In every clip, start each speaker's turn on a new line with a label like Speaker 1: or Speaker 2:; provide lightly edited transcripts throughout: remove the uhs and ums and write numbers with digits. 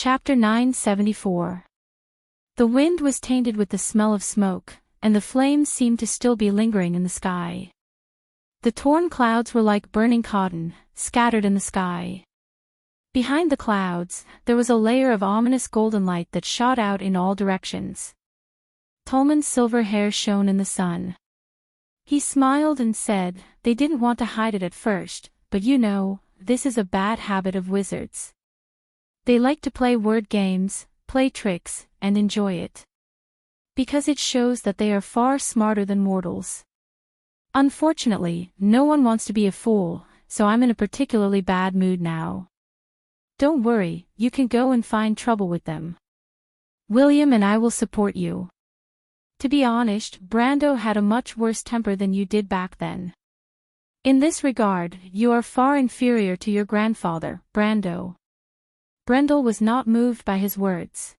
Speaker 1: Chapter 974. The wind was tainted with the smell of smoke, and the flames seemed to still be lingering in the sky. The torn clouds were like burning cotton, scattered in the sky. Behind the clouds, there was a layer of ominous golden light that shot out in all directions. Tolman's silver hair shone in the sun. He smiled and said, "They didn't want to hide it at first, but you know, this is a bad habit of wizards. They like to play word games, play tricks, and enjoy it. Because it shows that they are far smarter than mortals. Unfortunately, no one wants to be a fool, so I'm in a particularly bad mood now. Don't worry, you can go and find trouble with them. William and I will support you." To be honest, Brando had a much worse temper than you did back then. In this regard, you are far inferior to your grandfather, Brando. Brendel was not moved by his words.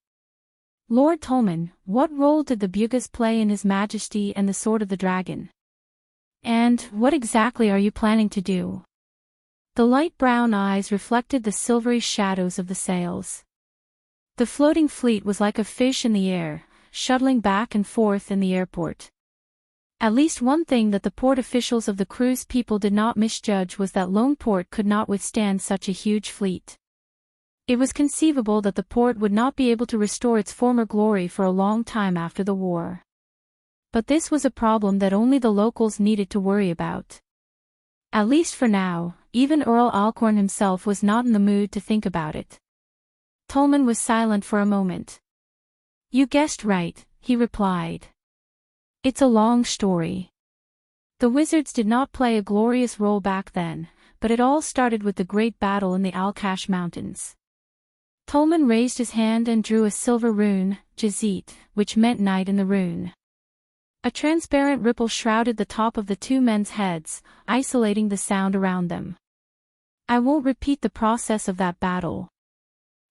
Speaker 1: "Lord Tolman, what role did the Bugas play in His Majesty and the Sword of the Dragon? And what exactly are you planning to do?" The light brown eyes reflected the silvery shadows of the sails. The floating fleet was like a fish in the air, shuttling back and forth in the airport. At least one thing that the port officials of the cruise people did not misjudge was that Lone Port could not withstand such a huge fleet. It was conceivable that the port would not be able to restore its former glory for a long time after the war. But this was a problem that only the locals needed to worry about. At least for now, even Earl Alcorn himself was not in the mood to think about it. Tolman was silent for a moment. "You guessed right," he replied. "It's a long story. The wizards did not play a glorious role back then, but it all started with the great battle in the Alkash Mountains." Tolman raised his hand and drew a silver rune, Jazit, which meant night in the rune. A transparent ripple shrouded the top of the two men's heads, isolating the sound around them. "I won't repeat the process of that battle.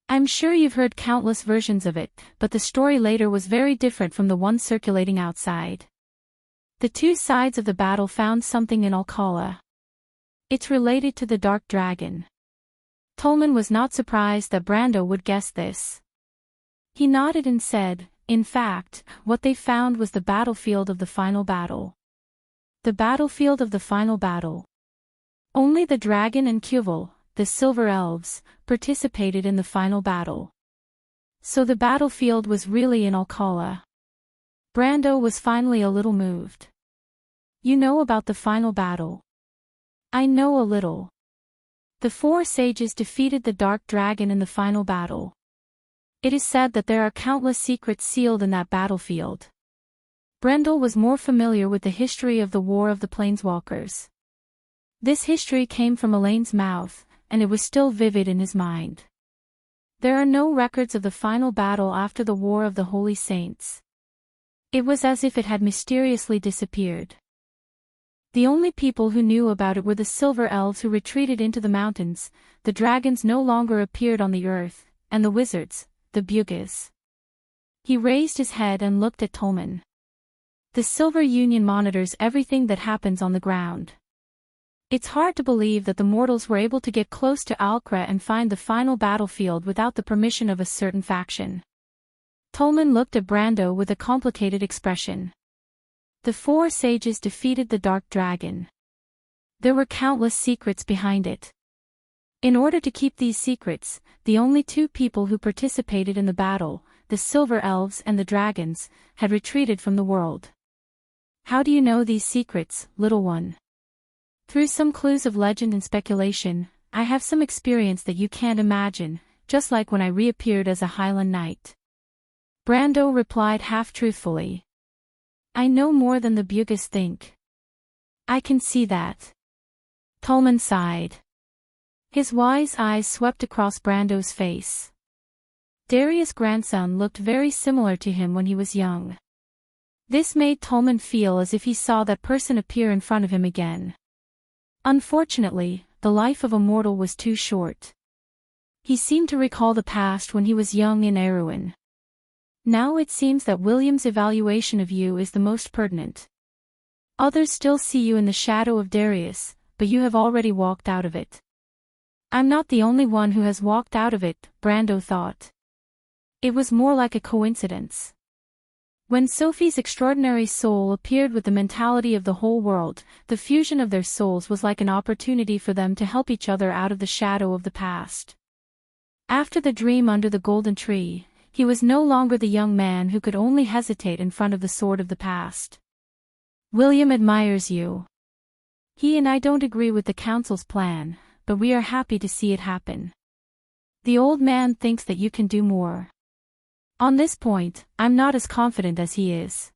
Speaker 1: I'm sure you've heard countless versions of it, but the story later was very different from the one circulating outside. The two sides of the battle found something in Alcala. It's related to the Dark Dragon." Tolman was not surprised that Brando would guess this. He nodded and said, "In fact, what they found was the battlefield of the final battle." The battlefield of the final battle. Only the dragon and Kjuvel, the Silver Elves, participated in the final battle. So the battlefield was really in Alcala. Brando was finally a little moved. "You know about the final battle?" "I know a little. The four sages defeated the Dark Dragon in the final battle. It is said that there are countless secrets sealed in that battlefield." Brendel was more familiar with the history of the War of the Planeswalkers. This history came from Elaine's mouth, and it was still vivid in his mind. There are no records of the final battle after the War of the Holy Saints. It was as if it had mysteriously disappeared. The only people who knew about it were the Silver Elves who retreated into the mountains, the dragons no longer appeared on the earth, and the wizards, the Bugas. He raised his head and looked at Tolman. "The Silver Union monitors everything that happens on the ground. It's hard to believe that the mortals were able to get close to Alcra and find the final battlefield without the permission of a certain faction." Tolman looked at Brando with a complicated expression. "The four sages defeated the Dark Dragon. There were countless secrets behind it. In order to keep these secrets, the only two people who participated in the battle, the Silver Elves and the dragons, had retreated from the world." "How do you know these secrets, little one?" "Through some clues of legend and speculation, I have some experience that you can't imagine, just like when I reappeared as a Highland Knight." Brando replied half-truthfully. "I know more than the Bugas think." "I can see that." Tolman sighed. His wise eyes swept across Brando's face. Darius' grandson looked very similar to him when he was young. This made Tolman feel as if he saw that person appear in front of him again. Unfortunately, the life of a mortal was too short. He seemed to recall the past when he was young in Erewhon. Now it seems that William's evaluation of you is the most pertinent. Others still see you in the shadow of Darius, but you have already walked out of it. I'm not the only one who has walked out of it, Brando thought. It was more like a coincidence. When Sophie's extraordinary soul appeared with the mentality of the whole world, the fusion of their souls was like an opportunity for them to help each other out of the shadow of the past. After the dream under the golden tree, he was no longer the young man who could only hesitate in front of the sword of the past. William admires you. He and I don't agree with the council's plan, but we are happy to see it happen. The old man thinks that you can do more. On this point, I'm not as confident as he is.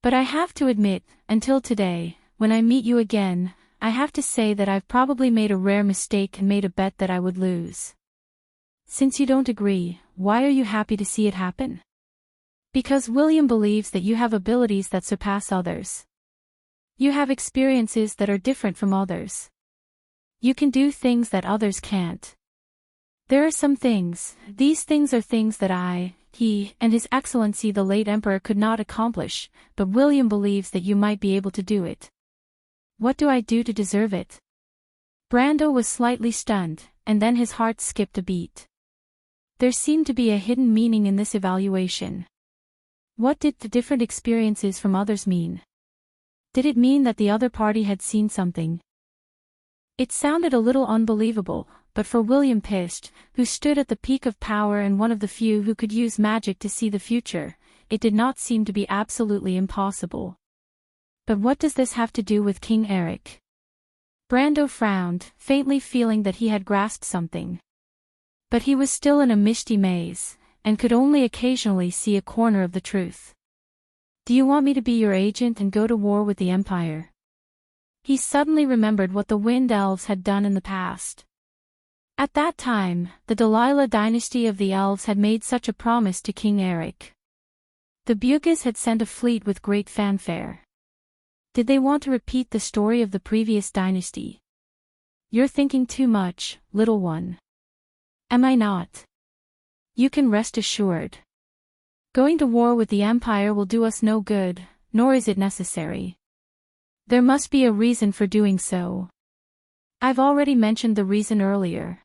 Speaker 1: But I have to admit, until today, when I meet you again, I have to say that I've probably made a rare mistake and made a bet that I would lose. Since you don't agree, why are you happy to see it happen? Because William believes that you have abilities that surpass others. You have experiences that are different from others. You can do things that others can't. There are some things, these things are things that he, and His Excellency the late Emperor could not accomplish, but William believes that you might be able to do it. What do I do to deserve it? Brando was slightly stunned, and then his heart skipped a beat. There seemed to be a hidden meaning in this evaluation. What did the different experiences from others mean? Did it mean that the other party had seen something? It sounded a little unbelievable, but for William Pist, who stood at the peak of power and one of the few who could use magic to see the future, it did not seem to be absolutely impossible. But what does this have to do with King Eric? Brando frowned, faintly feeling that he had grasped something. But he was still in a misty maze, and could only occasionally see a corner of the truth. Do you want me to be your agent and go to war with the Empire? He suddenly remembered what the Wind Elves had done in the past. At that time, the Delilah dynasty of the Elves had made such a promise to King Eric. The Bugis had sent a fleet with great fanfare. Did they want to repeat the story of the previous dynasty? You're thinking too much, little one. Am I not? You can rest assured. Going to war with the Empire will do us no good, nor is it necessary. There must be a reason for doing so. I've already mentioned the reason earlier.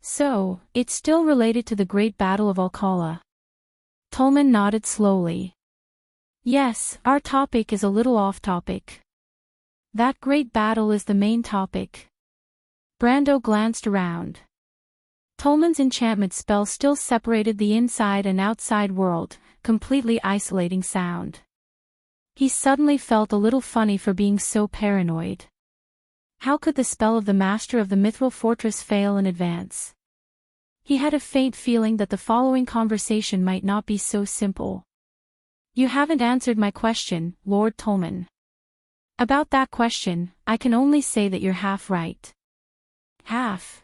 Speaker 1: So, it's still related to the Great Battle of Alcala. Tolman nodded slowly. Yes, our topic is a little off topic. That great battle is the main topic. Brando glanced around. Tolman's enchantment spell still separated the inside and outside world, completely isolating sound. He suddenly felt a little funny for being so paranoid. How could the spell of the master of the Mithril Fortress fail in advance? He had a faint feeling that the following conversation might not be so simple. You haven't answered my question, Lord Tolman. About that question, I can only say that you're half right. Half.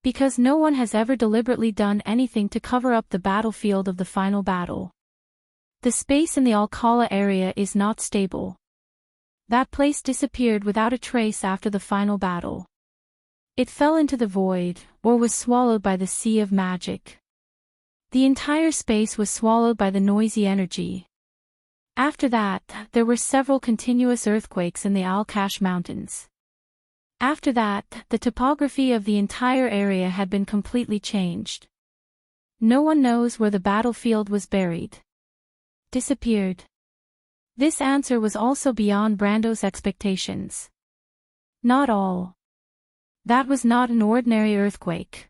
Speaker 1: Because no one has ever deliberately done anything to cover up the battlefield of the final battle. The space in the Alcala area is not stable. That place disappeared without a trace after the final battle. It fell into the void, or was swallowed by the sea of magic. The entire space was swallowed by the noisy energy. After that, there were several continuous earthquakes in the Al-Kash Mountains. After that, the topography of the entire area had been completely changed. No one knows where the battlefield was buried. Disappeared. This answer was also beyond Brando's expectations. Not all. That was not an ordinary earthquake.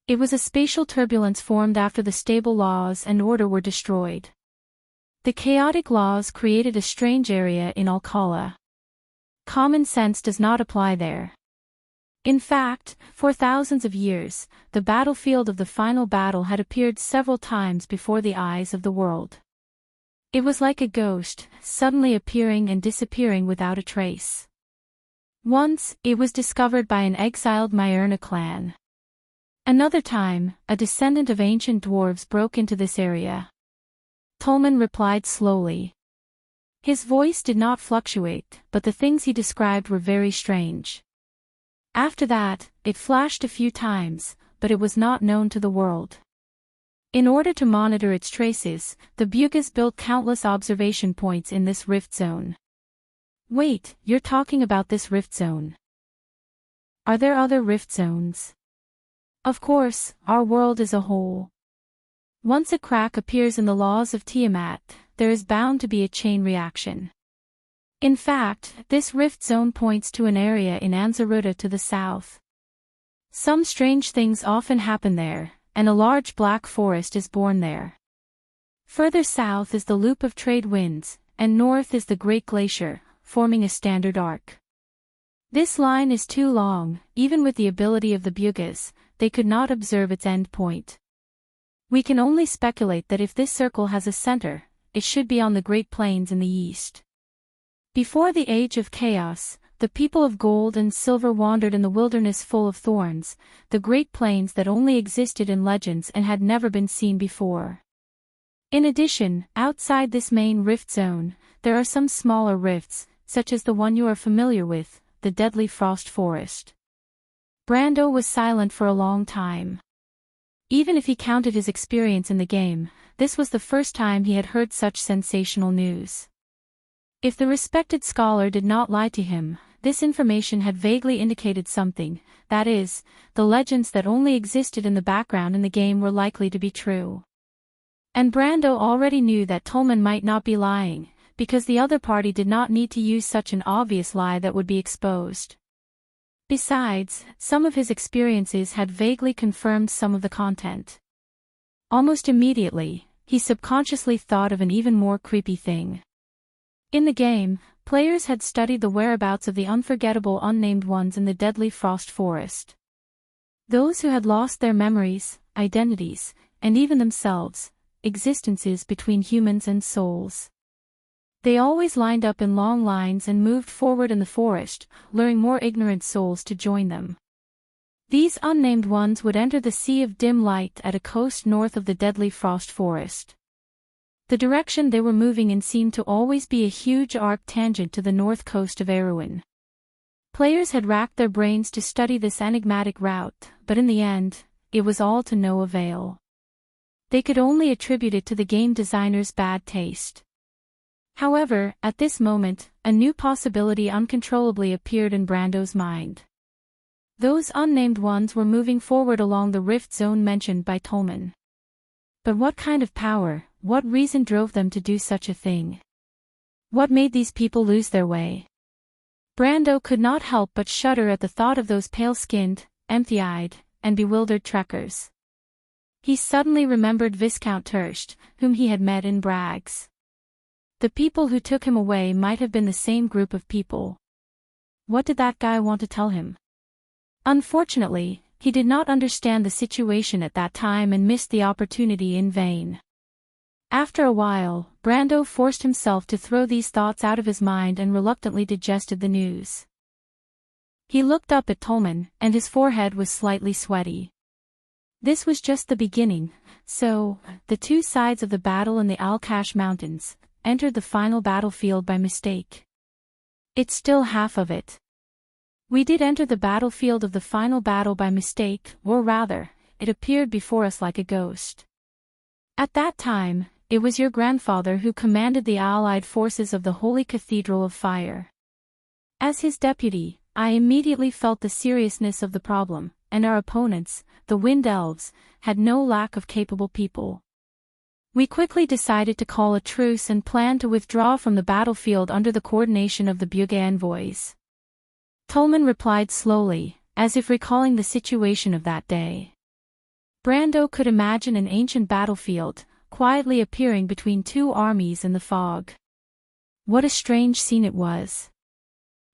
Speaker 1: It was a spatial turbulence formed after the stable laws and order were destroyed. The chaotic laws created a strange area in Alcala. Common sense does not apply there. In fact, for thousands of years, the battlefield of the final battle had appeared several times before the eyes of the world. It was like a ghost, suddenly appearing and disappearing without a trace. Once, it was discovered by an exiled Myrna clan. Another time, a descendant of ancient dwarves broke into this area. Tolman replied slowly. His voice did not fluctuate, but the things he described were very strange. After that, it flashed a few times, but it was not known to the world. In order to monitor its traces, the Bugis built countless observation points in this rift zone. Wait, you're talking about this rift zone? Are there other rift zones? Of course, our world is a whole. Once a crack appears in the laws of Tiamat, there is bound to be a chain reaction. In fact, this rift zone points to an area in Anzaruta to the south. Some strange things often happen there, and a large black forest is born there. Further south is the loop of trade winds, and north is the Great Glacier, forming a standard arc. This line is too long, even with the ability of the Bugas, they could not observe its end point. We can only speculate that if this circle has a center, it should be on the Great Plains in the east. Before the Age of Chaos, the people of gold and silver wandered in the wilderness full of thorns, the Great Plains that only existed in legends and had never been seen before. In addition, outside this main rift zone, there are some smaller rifts, such as the one you are familiar with, the Deadly Frost Forest. Brando was silent for a long time. Even if he counted his experience in the game, this was the first time he had heard such sensational news. If the respected scholar did not lie to him, this information had vaguely indicated something, that is, the legends that only existed in the background in the game were likely to be true. And Brando already knew that Tolman might not be lying, because the other party did not need to use such an obvious lie that would be exposed. Besides, some of his experiences had vaguely confirmed some of the content. Almost immediately, he subconsciously thought of an even more creepy thing. In the game, players had studied the whereabouts of the unforgettable unnamed ones in the Deadly Frost Forest. Those who had lost their memories, identities, and even themselves, existences between humans and souls. They always lined up in long lines and moved forward in the forest, luring more ignorant souls to join them. These unnamed ones would enter the Sea of Dim Light at a coast north of the Deadly Frost Forest. The direction they were moving in seemed to always be a huge arc tangent to the north coast of Erewhon. Players had racked their brains to study this enigmatic route, but in the end, it was all to no avail. They could only attribute it to the game designer's bad taste. However, at this moment, a new possibility uncontrollably appeared in Brando's mind. Those unnamed ones were moving forward along the rift zone mentioned by Tolman. But what kind of power, what reason drove them to do such a thing? What made these people lose their way? Brando could not help but shudder at the thought of those pale-skinned, empty-eyed, and bewildered trekkers. He suddenly remembered Viscount Terst, whom he had met in Bragg's. The people who took him away might have been the same group of people. What did that guy want to tell him? Unfortunately, he did not understand the situation at that time and missed the opportunity in vain. After a while, Brando forced himself to throw these thoughts out of his mind and reluctantly digested the news. He looked up at Tolman, and his forehead was slightly sweaty. This was just the beginning, so, the two sides of the battle in the Alkash Mountains entered the final battlefield by mistake. It's still half of it. We did enter the battlefield of the final battle by mistake, or rather, it appeared before us like a ghost. At that time, it was your grandfather who commanded the allied forces of the Holy Cathedral of Fire. As his deputy, I immediately felt the seriousness of the problem, and our opponents, the Wind Elves, had no lack of capable people. We quickly decided to call a truce and planned to withdraw from the battlefield under the coordination of the Buga envoys. Tolman replied slowly, as if recalling the situation of that day. Brando could imagine an ancient battlefield, quietly appearing between two armies in the fog. What a strange scene it was.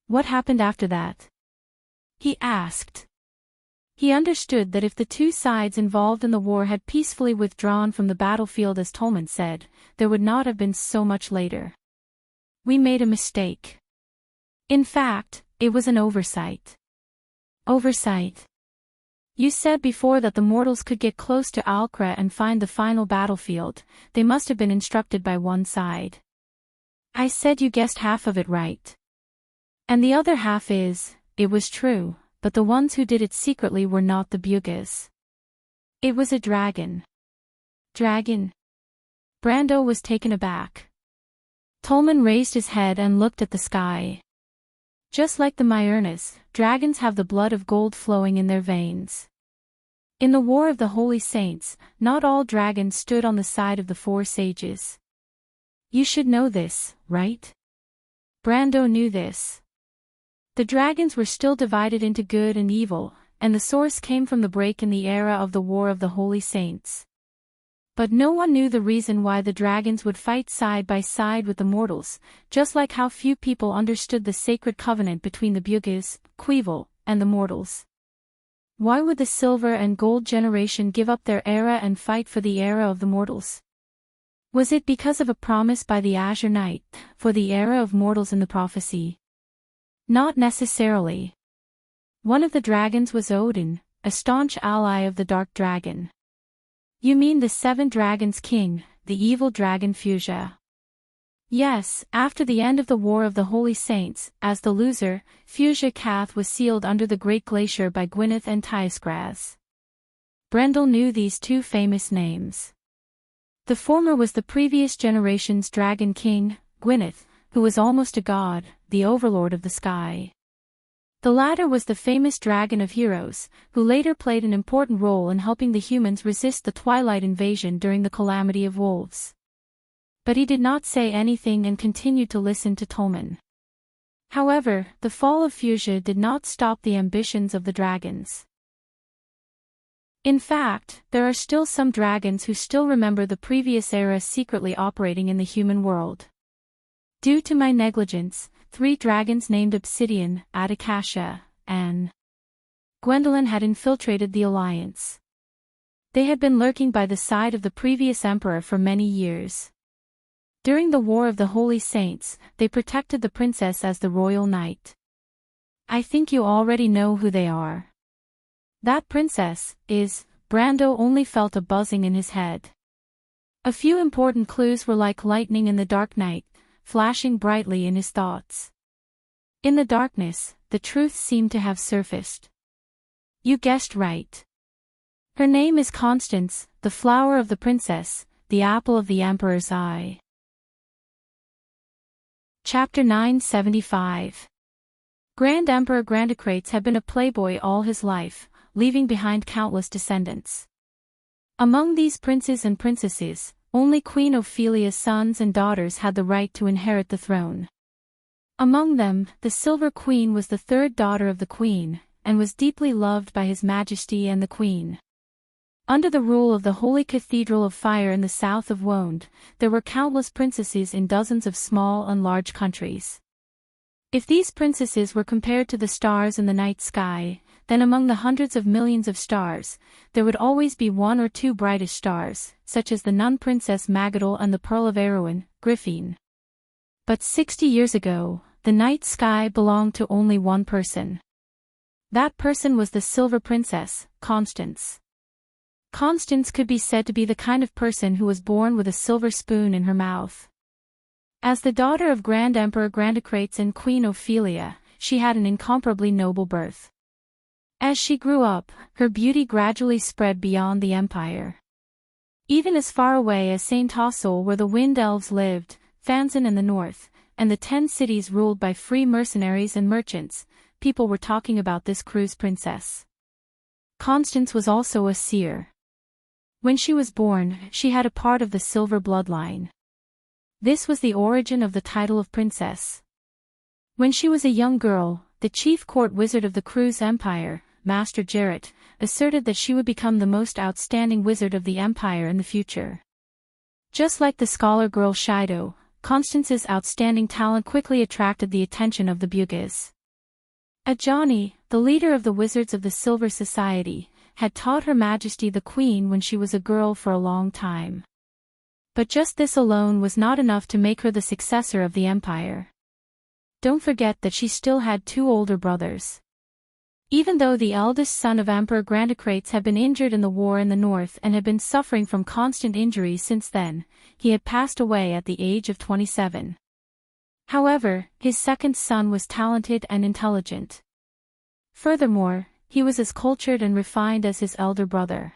Speaker 1: What happened after that? He asked. He understood that if the two sides involved in the war had peacefully withdrawn from the battlefield as Tolman said, there would not have been so much later. We made a mistake. In fact, it was an oversight. Oversight. You said before that the mortals could get close to Alkra and find the final battlefield, they must have been instructed by one side. I said you guessed half of it right. And the other half is, it was true, but the ones who did it secretly were not the Bugas. It was a dragon. Dragon? Brando was taken aback. Tolman raised his head and looked at the sky. Just like the Myurnas, dragons have the blood of gold flowing in their veins. In the War of the Holy Saints, not all dragons stood on the side of the four sages. You should know this, right? Brando knew this. The dragons were still divided into good and evil, and the source came from the break in the era of the War of the Holy Saints. But no one knew the reason why the dragons would fight side by side with the mortals, just like how few people understood the sacred covenant between the Bugis, Quevil, and the mortals. Why would the silver and gold generation give up their era and fight for the era of the mortals? Was it because of a promise by the Azure Knight, for the era of mortals in the prophecy? Not necessarily. One of the dragons was Odin, a staunch ally of the Dark Dragon. You mean the Seven Dragons King, the evil dragon Fuchsia? Yes, after the end of the War of the Holy Saints, as the loser, Fuchsia Cath was sealed under the Great Glacier by Gwyneth and Tysgras. Brendel knew these two famous names. The former was the previous generation's Dragon King, Gwyneth, who was almost a god, the overlord of the sky. The latter was the famous Dragon of Heroes, who later played an important role in helping the humans resist the Twilight invasion during the Calamity of Wolves. But he did not say anything and continued to listen to Tolman. However, the fall of Fuchsia did not stop the ambitions of the dragons. In fact, there are still some dragons who still remember the previous era secretly operating in the human world. Due to my negligence, 3 dragons named Obsidian, Adakasha, and Gwendolyn had infiltrated the alliance. They had been lurking by the side of the previous emperor for many years. During the War of the Holy Saints, they protected the princess as the royal knight. I think you already know who they are. That princess is. Brando only felt a buzzing in his head. A few important clues were like lightning in the dark night, flashing brightly in his thoughts. In the darkness, the truth seemed to have surfaced. You guessed right. Her name is Constance, the flower of the princess, the apple of the emperor's eye. Chapter 975. Grand Emperor Grandocrates had been a playboy all his life, leaving behind countless descendants. Among these princes and princesses, only Queen Ophelia's sons and daughters had the right to inherit the throne. Among them, the Silver Queen was the third daughter of the queen, and was deeply loved by His Majesty and the queen. Under the rule of the Holy Cathedral of Fire in the south of Wonde, there were countless princesses in dozens of small and large countries. If these princesses were compared to the stars in the night sky, then among the hundreds of millions of stars, there would always be 1 or 2 brightest stars, such as the Nun Princess Magadol and the Pearl of Erewhon, Griffin. But 60 years ago, the night sky belonged to only one person. That person was the Silver Princess, Constance. Constance could be said to be the kind of person who was born with a silver spoon in her mouth. As the daughter of Grand Emperor Grandocrates and Queen Ophelia, she had an incomparably noble birth. As she grew up, her beauty gradually spread beyond the empire. Even as far away as St. Tossol, where the Wind Elves lived, Fanzan in the north, and the 10 cities ruled by free mercenaries and merchants, people were talking about this cruise princess. Constance was also a seer. When she was born, she had a part of the silver bloodline. This was the origin of the title of princess. When she was a young girl, the chief court wizard of the Cruise Empire, Master Jarrett, asserted that she would become the most outstanding wizard of the empire in the future. Just like the scholar girl Shido, Constance's outstanding talent quickly attracted the attention of the Bugis. Ajani, the leader of the Wizards of the Silver Society, had taught Her Majesty the Queen when she was a girl for a long time. But just this alone was not enough to make her the successor of the empire. Don't forget that she still had 2 older brothers. Even though the eldest son of Emperor Grandocrates had been injured in the war in the north and had been suffering from constant injuries since then, he had passed away at the age of 27. However, his second son was talented and intelligent. Furthermore, he was as cultured and refined as his elder brother.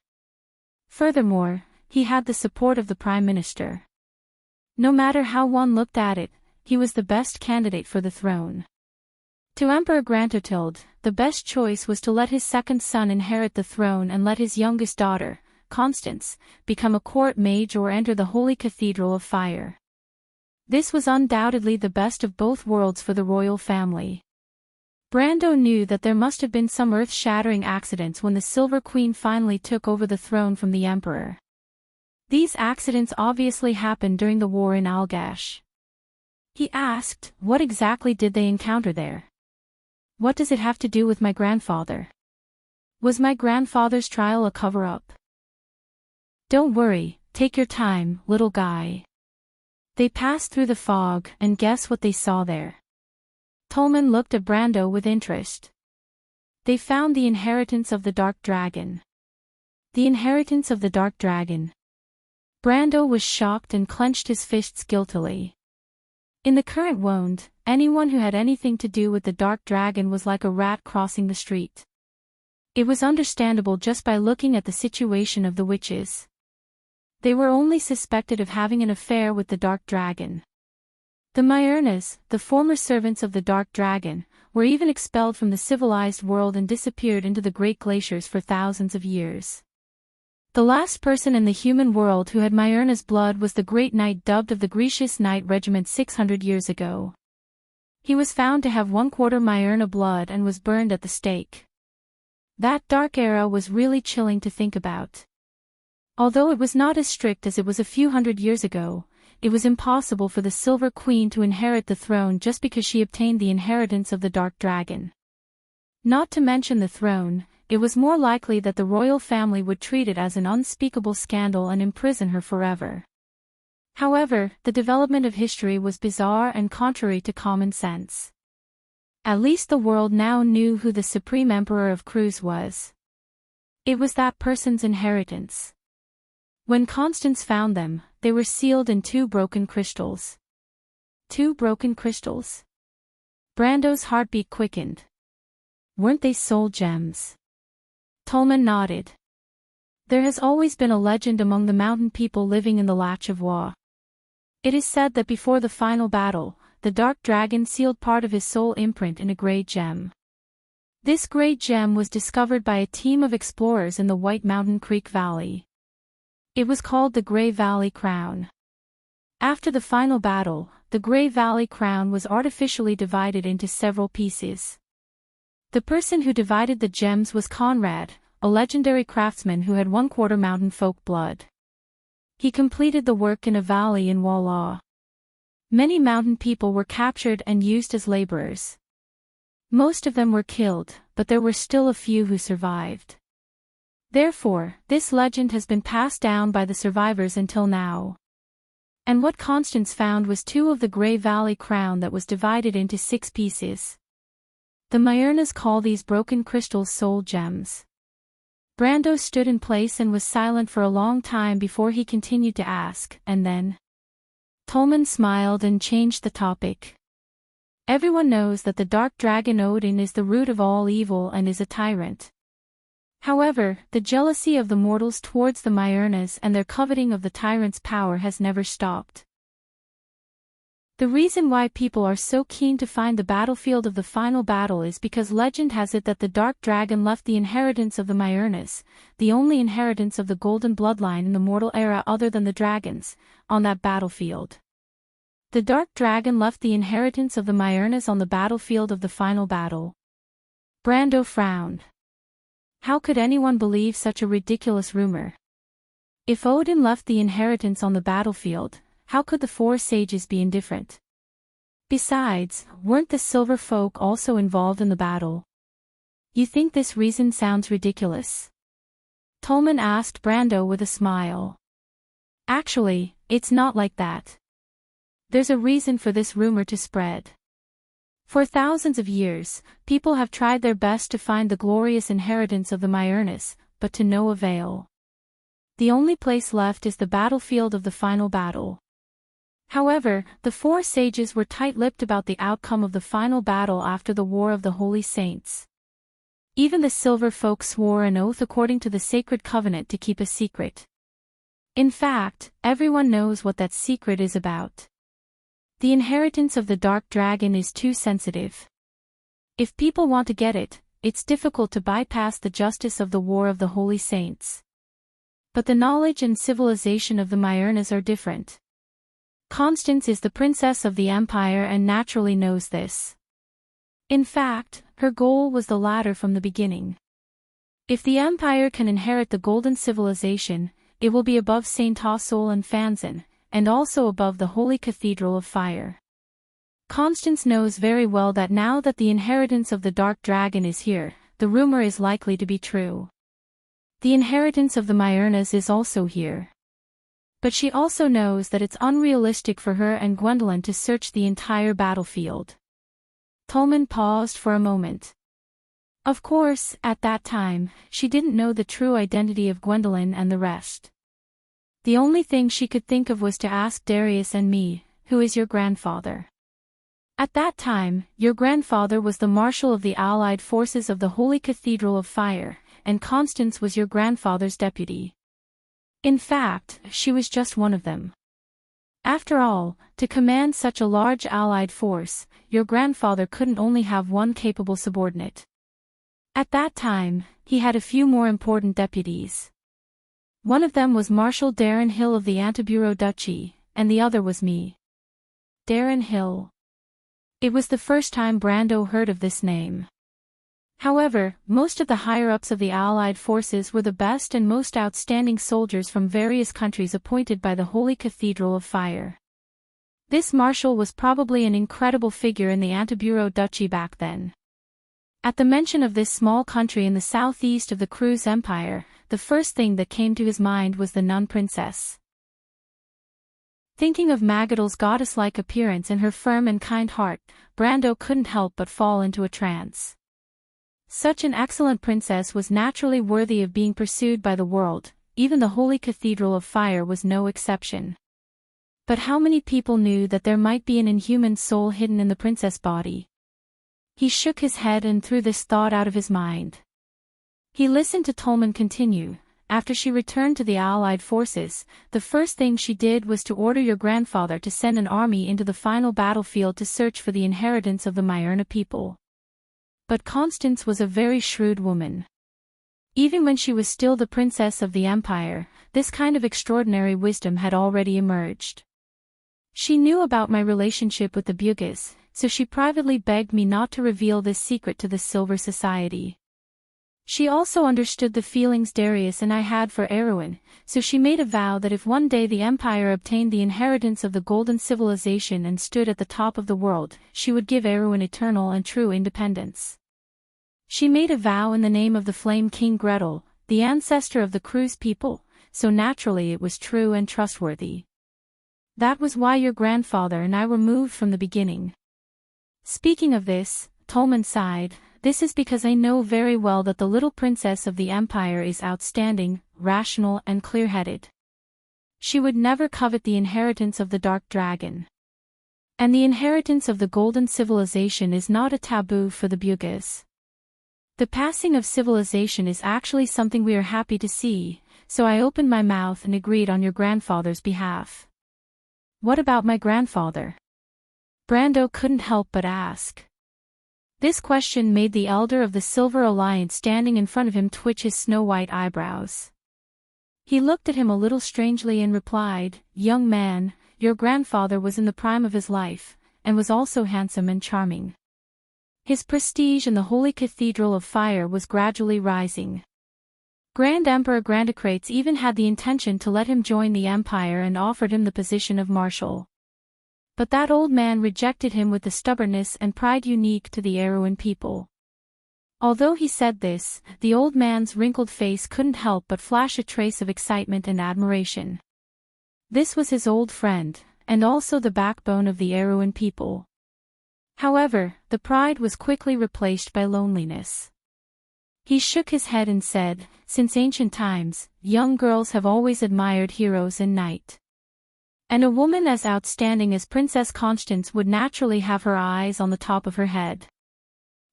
Speaker 1: Furthermore, he had the support of the Prime Minister. No matter how one looked at it, he was the best candidate for the throne. To Emperor Grantotilde, the best choice was to let his second son inherit the throne and let his youngest daughter, Constance, become a court mage or enter the Holy Cathedral of Fire. This was undoubtedly the best of both worlds for the royal family. Brando knew that there must have been some earth-shattering accidents when the Silver Queen finally took over the throne from the Emperor. These accidents obviously happened during the war in Algash. He asked, what exactly did they encounter there? What does it have to do with my grandfather? Was my grandfather's trial a cover-up? Don't worry, take your time, little guy. They passed through the fog, and guess what they saw there? Tolman looked at Brando with interest. They found the inheritance of the Dark Dragon. The inheritance of the Dark Dragon. Brando was shocked and clenched his fists guiltily. In the current world, anyone who had anything to do with the Dark Dragon was like a rat crossing the street. It was understandable just by looking at the situation of the witches. They were only suspected of having an affair with the Dark Dragon. The Myrnas, the former servants of the Dark Dragon, were even expelled from the civilized world and disappeared into the great glaciers for thousands of years. The last person in the human world who had Myrna's blood was the Great Knight dubbed of the Grecius Knight Regiment 600 years ago. He was found to have 1/4 Myrna blood and was burned at the stake. That dark era was really chilling to think about. Although it was not as strict as it was a few hundred years ago, it was impossible for the Silver Queen to inherit the throne just because she obtained the inheritance of the Dark Dragon. Not to mention the throne, it was more likely that the royal family would treat it as an unspeakable scandal and imprison her forever. However, the development of history was bizarre and contrary to common sense. At least the world now knew who the Supreme Emperor of Cruz was. It was that person's inheritance. When Constance found them, they were sealed in 2 broken crystals. 2 broken crystals? Brando's heartbeat quickened. Weren't they soul gems? Tolman nodded. There has always been a legend among the mountain people living in the Latch of Wa. It is said that before the final battle, the Dark Dragon sealed part of his soul imprint in a grey gem. This grey gem was discovered by a team of explorers in the White Mountain Creek Valley. It was called the Grey Valley Crown. After the final battle, the Grey Valley Crown was artificially divided into several pieces. The person who divided the gems was Conrad, a legendary craftsman who had 1/4 mountain folk blood. He completed the work in a valley in Walla. Many mountain people were captured and used as laborers. Most of them were killed, but there were still a few who survived. Therefore, this legend has been passed down by the survivors until now. And what Constance found was 2 of the Grey Valley Crown that was divided into 6 pieces. The Myrnas call these broken crystals soul gems. Brando stood in place and was silent for a long time before he continued to ask, and then? Tolman smiled and changed the topic. Everyone knows that the Dark Dragon Odin is the root of all evil and is a tyrant. However, the jealousy of the mortals towards the Myrnas and their coveting of the tyrant's power has never stopped. The reason why people are so keen to find the battlefield of the final battle is because legend has it that the Dark Dragon left the inheritance of the Myrnas, the only inheritance of the golden bloodline in the mortal era other than the dragons, on that battlefield. The Dark Dragon left the inheritance of the Myrnas on the battlefield of the final battle. Brando frowned. How could anyone believe such a ridiculous rumor? If Odin left the inheritance on the battlefield, how could the 4 sages be indifferent? Besides, weren't the Silver Folk also involved in the battle? You think this reason sounds ridiculous? Tolman asked Brando with a smile. Actually, it's not like that. There's a reason for this rumor to spread. For thousands of years, people have tried their best to find the glorious inheritance of the Myrnas, but to no avail. The only place left is the battlefield of the final battle. However, the 4 sages were tight-lipped about the outcome of the final battle after the War of the Holy Saints. Even the Silver Folk swore an oath according to the sacred covenant to keep a secret. In fact, everyone knows what that secret is about. The inheritance of the Dark Dragon is too sensitive. If people want to get it, it's difficult to bypass the justice of the war of the holy saints. But the knowledge and civilization of the Myrnas are different. Constance is the princess of the empire and naturally knows this. In fact, her goal was the latter from the beginning. If the empire can inherit the golden civilization, it will be above Saint Hassel and Fanzan, and also above the Holy Cathedral of Fire. Constance knows very well that now that the inheritance of the Dark Dragon is here, the rumor is likely to be true. The inheritance of the Myrnas is also here. But she also knows that it's unrealistic for her and Gwendolyn to search the entire battlefield. Tolman paused for a moment. Of course, at that time, she didn't know the true identity of Gwendolyn and the rest. The only thing she could think of was to ask Darius and me, who is your grandfather? At that time, your grandfather was the marshal of the Allied forces of the Holy Cathedral of Fire, and Constance was your grandfather's deputy. In fact, she was just one of them. After all, to command such a large Allied force, your grandfather couldn't only have one capable subordinate. At that time, he had a few more important deputies. One of them was Marshal Darren Hill of the Antiburo Duchy, and the other was me. Darren Hill. It was the first time Brando heard of this name. However, most of the higher-ups of the Allied forces were the best and most outstanding soldiers from various countries appointed by the Holy Cathedral of Fire. This marshal was probably an incredible figure in the Antiburo Duchy back then. At the mention of this small country in the southeast of the Cruz Empire, the first thing that came to his mind was the nun princess. Thinking of Magadel's goddess-like appearance and her firm and kind heart, Brando couldn't help but fall into a trance. Such an excellent princess was naturally worthy of being pursued by the world, even the Holy Cathedral of Fire was no exception. But how many people knew that there might be an inhuman soul hidden in the princess body? He shook his head and threw this thought out of his mind. He listened to Tolman continue. After she returned to the Allied forces, the first thing she did was to order your grandfather to send an army into the final battlefield to search for the inheritance of the Myrna people. But Constance was a very shrewd woman. Even when she was still the princess of the empire, this kind of extraordinary wisdom had already emerged. She knew about my relationship with the Bugis, so she privately begged me not to reveal this secret to the Silver Society. She also understood the feelings Darius and I had for Erwin, so she made a vow that if one day the Empire obtained the inheritance of the Golden Civilization and stood at the top of the world, she would give Erwin eternal and true independence. She made a vow in the name of the Flame King Gretel, the ancestor of the Cruz people, so naturally it was true and trustworthy. That was why your grandfather and I were moved from the beginning. Speaking of this, Tolman sighed. This is because I know very well that the little princess of the empire is outstanding, rational and clear-headed. She would never covet the inheritance of the Dark Dragon. And the inheritance of the Golden Civilization is not a taboo for the Bugis. The passing of civilization is actually something we are happy to see, so I opened my mouth and agreed on your grandfather's behalf. What about my grandfather? Brando couldn't help but ask. This question made the elder of the Silver Alliance standing in front of him twitch his snow-white eyebrows. He looked at him a little strangely and replied, "Young man, your grandfather was in the prime of his life, and was also handsome and charming. His prestige in the Holy Cathedral of Fire was gradually rising. Grand Emperor Grandocrates even had the intention to let him join the empire and offered him the position of marshal. But that old man rejected him with the stubbornness and pride unique to the Erewhon people." Although he said this, the old man's wrinkled face couldn't help but flash a trace of excitement and admiration. This was his old friend, and also the backbone of the Erewhon people. However, the pride was quickly replaced by loneliness. He shook his head and said, "Since ancient times, young girls have always admired heroes in knight. And a woman as outstanding as Princess Constance would naturally have her eyes on the top of her head.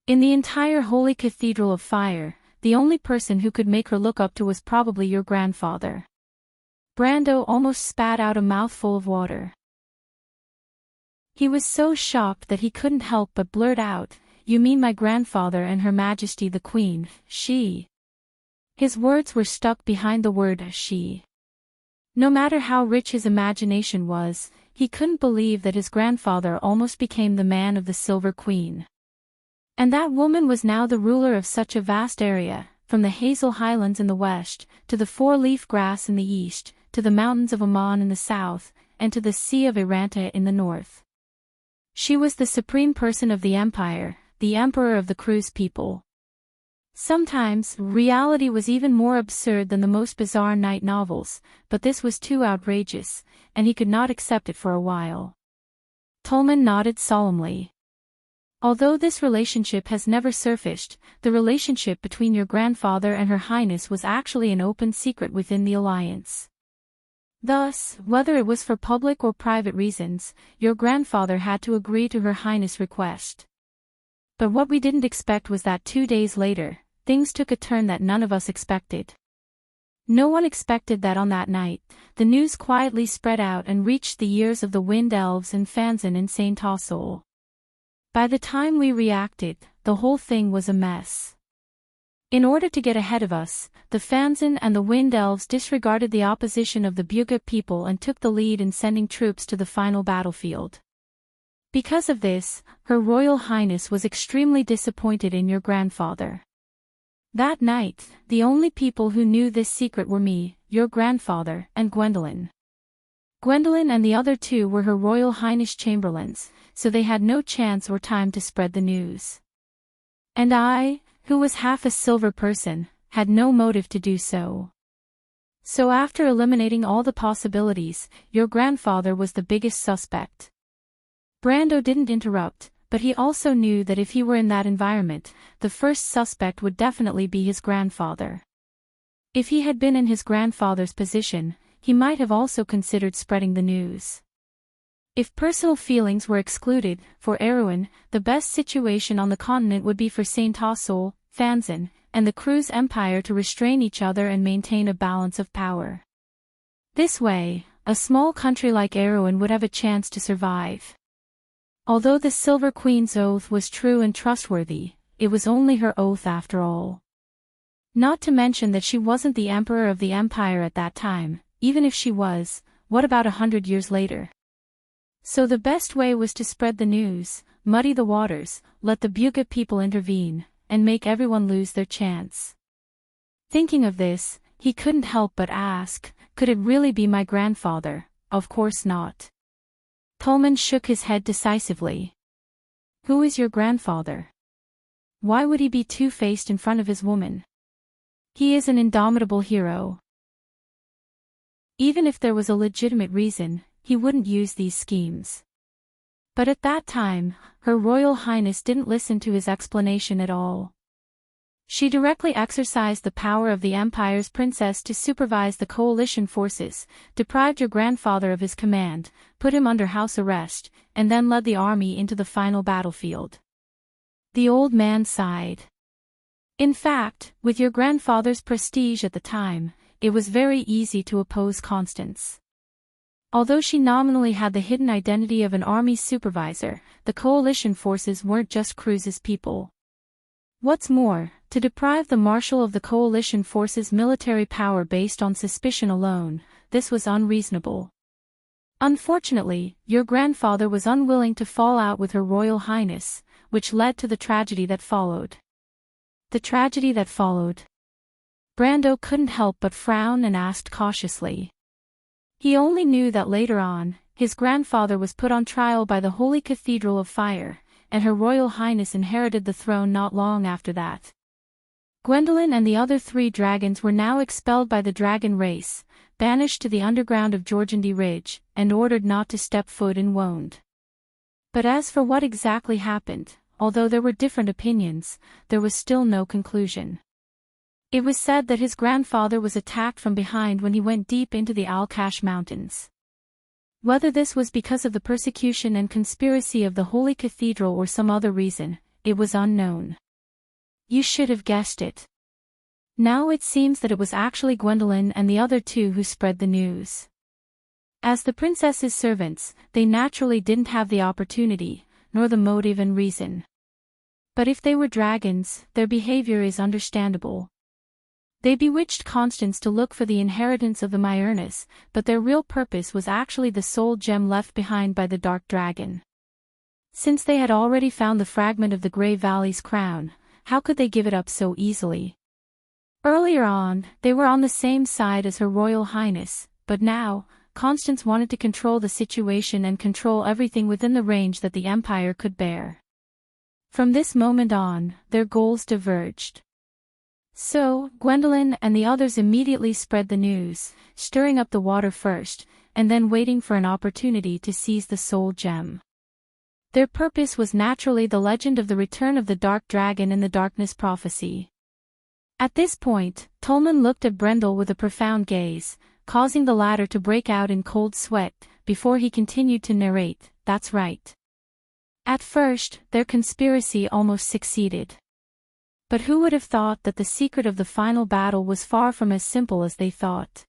Speaker 1: In the entire Holy Cathedral of Fire, the only person who could make her look up to was probably your grandfather." Brando almost spat out a mouthful of water. He was so shocked that he couldn't help but blurt out, "You mean my grandfather and Her Majesty the Queen, she." His words were stuck behind the word she. No matter how rich his imagination was, he couldn't believe that his grandfather almost became the man of the Silver Queen. And that woman was now the ruler of such a vast area, from the hazel highlands in the west, to the four-leaf grass in the east, to the mountains of Oman in the south, and to the Sea of Iranta in the north. She was the supreme person of the empire, the emperor of the Cruise people. Sometimes, reality was even more absurd than the most bizarre night novels, but this was too outrageous, and he could not accept it for a while. Tolman nodded solemnly. "Although this relationship has never surfaced, the relationship between your grandfather and Her Highness was actually an open secret within the alliance. Thus, whether it was for public or private reasons, your grandfather had to agree to Her Highness' request. But what we didn't expect was that 2 days later, things took a turn that none of us expected. No one expected that on that night, the news quietly spread out and reached the ears of the Wind Elves and Fanzon in St. Tassol. By the time we reacted, the whole thing was a mess. In order to get ahead of us, the Fanzon and the Wind Elves disregarded the opposition of the Buyga people and took the lead in sending troops to the final battlefield. Because of this, Her Royal Highness was extremely disappointed in your grandfather. That night, the only people who knew this secret were me, your grandfather, and Gwendolen. Gwendolen and the other two were Her Royal Highness chamberlains, so they had no chance or time to spread the news. And I, who was half a silver person, had no motive to do so. So after eliminating all the possibilities, your grandfather was the biggest suspect. Brando didn't interrupt, but he also knew that if he were in that environment, the first suspect would definitely be his grandfather. If he had been in his grandfather's position, he might have also considered spreading the news. If personal feelings were excluded, for Erwin, the best situation on the continent would be for St. Tassol, Fanzon, and the Cruise Empire to restrain each other and maintain a balance of power. This way, a small country like Erwin would have a chance to survive. Although the Silver Queen's oath was true and trustworthy, it was only her oath after all. Not to mention that she wasn't the emperor of the empire at that time. Even if she was, what about 100 years later? So the best way was to spread the news, muddy the waters, let the Buyga people intervene, and make everyone lose their chance. Thinking of this, he couldn't help but ask, could it really be my grandfather? Of course not. Tolman shook his head decisively. Who is your grandfather? Why would he be two-faced in front of his woman? He is an indomitable hero. Even if there was a legitimate reason, he wouldn't use these schemes. But at that time, Her Royal Highness didn't listen to his explanation at all. She directly exercised the power of the Empire's princess to supervise the coalition forces, deprived your grandfather of his command, put him under house arrest, and then led the army into the final battlefield. The old man sighed. In fact, with your grandfather's prestige at the time, it was very easy to oppose Constance. Although she nominally had the hidden identity of an army supervisor, the coalition forces weren't just Cruise's people. What's more, to deprive the Marshal of the coalition forces' military power based on suspicion alone, this was unreasonable. Unfortunately, your grandfather was unwilling to fall out with Her Royal Highness, which led to the tragedy that followed. The tragedy that followed. Brando couldn't help but frown and asked cautiously. He only knew that later on, his grandfather was put on trial by the Holy Cathedral of Fire, and Her Royal Highness inherited the throne not long after that. Gwendolen and the other 3 dragons were now expelled by the dragon race, banished to the underground of Jorgandi Ridge, and ordered not to step foot in Wonde. But as for what exactly happened, although there were different opinions, there was still no conclusion. It was said that his grandfather was attacked from behind when he went deep into the Al-Kash Mountains. Whether this was because of the persecution and conspiracy of the Holy Cathedral or some other reason, it was unknown. You should have guessed it. Now it seems that it was actually Gwendolen and the other 2 who spread the news. As the princess's servants, they naturally didn't have the opportunity, nor the motive and reason. But if they were dragons, their behavior is understandable. They bewitched Constance to look for the inheritance of the Myernus, but their real purpose was actually the soul gem left behind by the Dark Dragon. Since they had already found the fragment of the Grey Valley's crown, how could they give it up so easily? Earlier on, they were on the same side as Her Royal Highness, but now, Constance wanted to control the situation and control everything within the range that the Empire could bear. From this moment on, their goals diverged. So, Gwendolyn and the others immediately spread the news, stirring up the water first, and then waiting for an opportunity to seize the soul gem. Their purpose was naturally the legend of the return of the Dark Dragon and the Darkness prophecy. At this point, Tolman looked at Brendel with a profound gaze, causing the latter to break out in cold sweat, before he continued to narrate, "That's right. At first, their conspiracy almost succeeded. But who would have thought that the secret of the final battle was far from as simple as they thought?"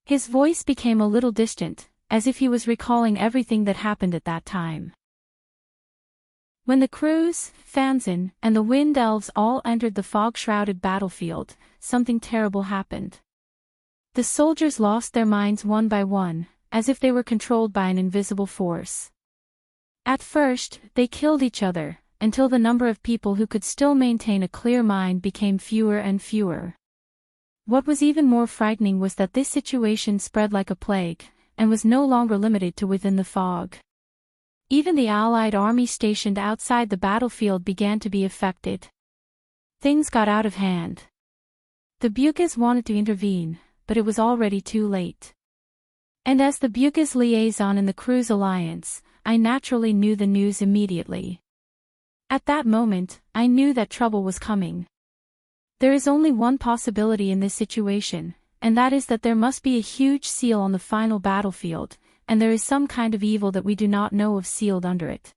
Speaker 1: His voice became a little distant, as if he was recalling everything that happened at that time. When the crews, Fanzin, and the Wind Elves all entered the fog-shrouded battlefield, something terrible happened. The soldiers lost their minds one by one, as if they were controlled by an invisible force. At first, they killed each other, until the number of people who could still maintain a clear mind became fewer and fewer. What was even more frightening was that this situation spread like a plague, and was no longer limited to within the fog. Even the Allied army stationed outside the battlefield began to be affected. Things got out of hand. The Bugas wanted to intervene, but it was already too late. And as the Bugas liaison in the Crew's alliance, I naturally knew the news immediately. At that moment, I knew that trouble was coming. There is only one possibility in this situation, and that is that there must be a huge seal on the final battlefield, and there is some kind of evil that we do not know of sealed under it.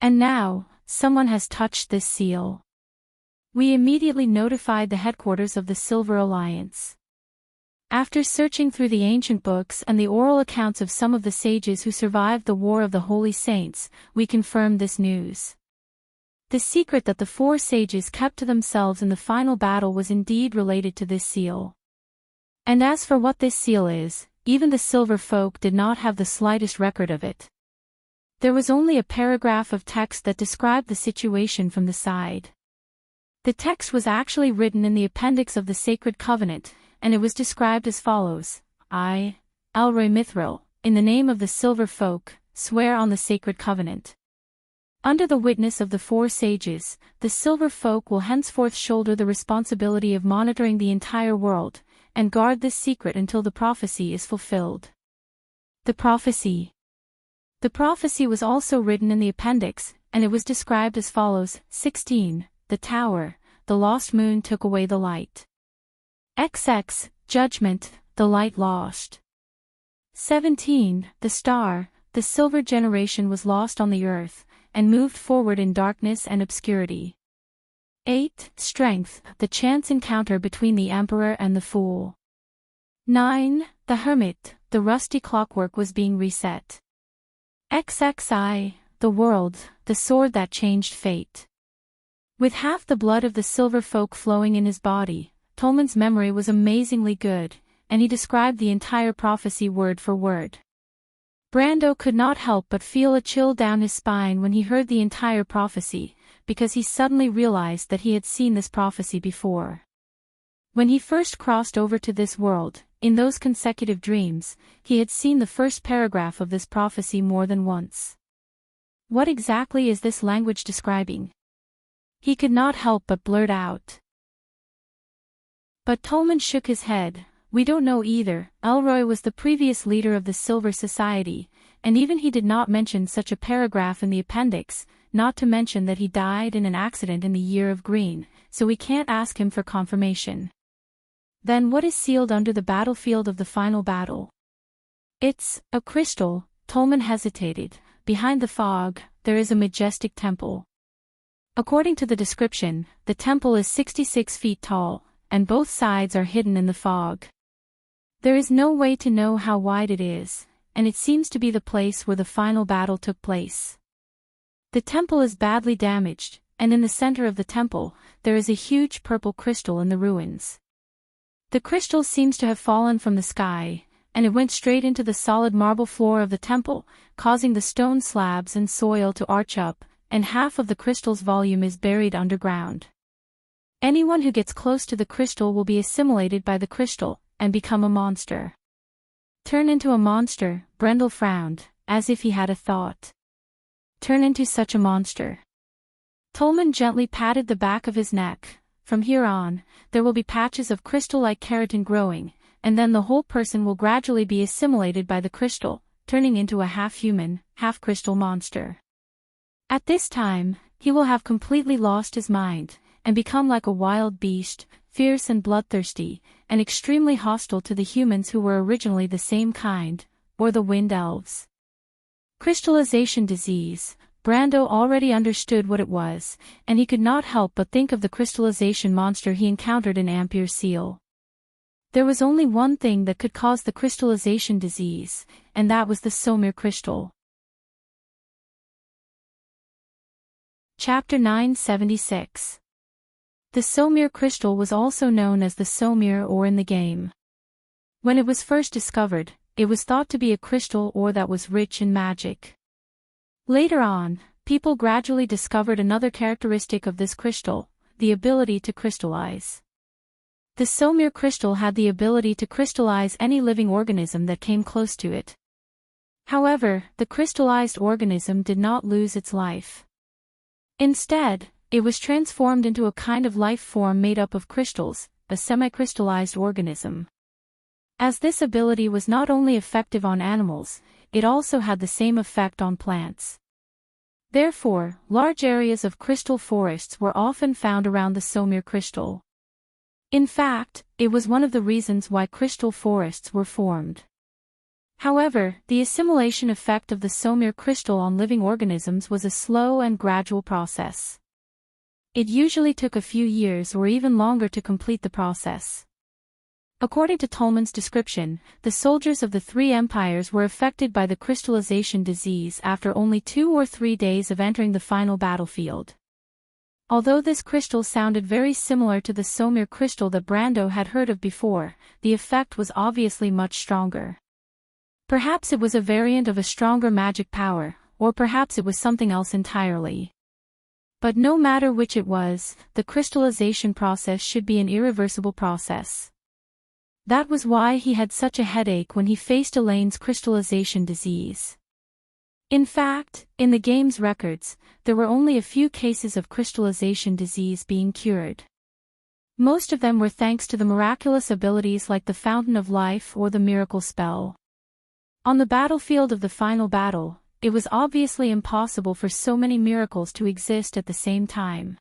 Speaker 1: And now, someone has touched this seal. We immediately notified the headquarters of the Silver Alliance. After searching through the ancient books and the oral accounts of some of the sages who survived the War of the Holy Saints, we confirmed this news. The secret that the four sages kept to themselves in the final battle was indeed related to this seal. And as for what this seal is, even the Silver folk did not have the slightest record of it. There was only a paragraph of text that described the situation from the side. The text was actually written in the appendix of the Sacred Covenant, and it was described as follows: "I, Elroy Mithril, in the name of the Silver folk, swear on the Sacred Covenant. Under the witness of the four sages, the Silver folk will henceforth shoulder the responsibility of monitoring the entire world, and guard this secret until the prophecy is fulfilled." The prophecy. The prophecy was also written in the appendix, and it was described as follows: 16, the tower, the lost moon took away the light. XX, judgment, the light lost. 17, the star, the silver generation was lost on the earth, and moved forward in darkness and obscurity. 8, strength, the chance encounter between the emperor and the fool. 9, the hermit, the rusty clockwork was being reset. XXI, the world, the sword that changed fate. With half the blood of the Silver folk flowing in his body, Tolman's memory was amazingly good, and he described the entire prophecy word for word. Brando could not help but feel a chill down his spine when he heard the entire prophecy, because he suddenly realized that he had seen this prophecy before. When he first crossed over to this world, in those consecutive dreams, he had seen the first paragraph of this prophecy more than once. What exactly is this language describing? He could not help but blurt out. But Tolman shook his head. "We don't know either." Elroy was the previous leader of the Silver Society, and even he did not mention such a paragraph in the appendix, not to mention that he died in an accident in the year of green, so we can't ask him for confirmation. Then what is sealed under the battlefield of the final battle? It's a crystal. Tolman hesitated. Behind the fog, there is a majestic temple. According to the description, the temple is 66 feet tall, and both sides are hidden in the fog. There is no way to know how wide it is, and it seems to be the place where the final battle took place. The temple is badly damaged, and in the center of the temple, there is a huge purple crystal in the ruins. The crystal seems to have fallen from the sky, and it went straight into the solid marble floor of the temple, causing the stone slabs and soil to arch up, and half of the crystal's volume is buried underground. Anyone who gets close to the crystal will be assimilated by the crystal, and become a monster. Turn into a monster, Brendel frowned, as if he had a thought. Turn into such a monster. Tolman gently patted the back of his neck. From here on, there will be patches of crystal-like keratin growing, and then the whole person will gradually be assimilated by the crystal, turning into a half-human, half-crystal monster. At this time, he will have completely lost his mind, and become like a wild beast, fierce and bloodthirsty, and extremely hostile to the humans who were originally the same kind, or the wind elves. Crystallization disease. Brando already understood what it was, and he could not help but think of the crystallization monster he encountered in Ampere Seal. There was only one thing that could cause the crystallization disease, and that was the Somir crystal. Chapter 976. The Somir crystal was also known as the Somir ore in the game. When it was first discovered, it was thought to be a crystal ore that was rich in magic. Later on, people gradually discovered another characteristic of this crystal, the ability to crystallize. The Somir crystal had the ability to crystallize any living organism that came close to it. However, the crystallized organism did not lose its life. Instead, it was transformed into a kind of life form made up of crystals, a semi-crystallized organism. As this ability was not only effective on animals, it also had the same effect on plants. Therefore, large areas of crystal forests were often found around the Somir crystal. In fact, it was one of the reasons why crystal forests were formed. However, the assimilation effect of the Somir crystal on living organisms was a slow and gradual process. It usually took a few years or even longer to complete the process. According to Tolman's description, the soldiers of the three empires were affected by the crystallization disease after only 2 or 3 days of entering the final battlefield. Although this crystal sounded very similar to the Somir crystal that Brando had heard of before, the effect was obviously much stronger. Perhaps it was a variant of a stronger magic power, or perhaps it was something else entirely. But no matter which it was, the crystallization process should be an irreversible process. That was why he had such a headache when he faced Elaine's crystallization disease. In fact, in the game's records, there were only a few cases of crystallization disease being cured. Most of them were thanks to the miraculous abilities like the Fountain of Life or the Miracle Spell. On the battlefield of the final battle, it was obviously impossible for so many miracles to exist at the same time.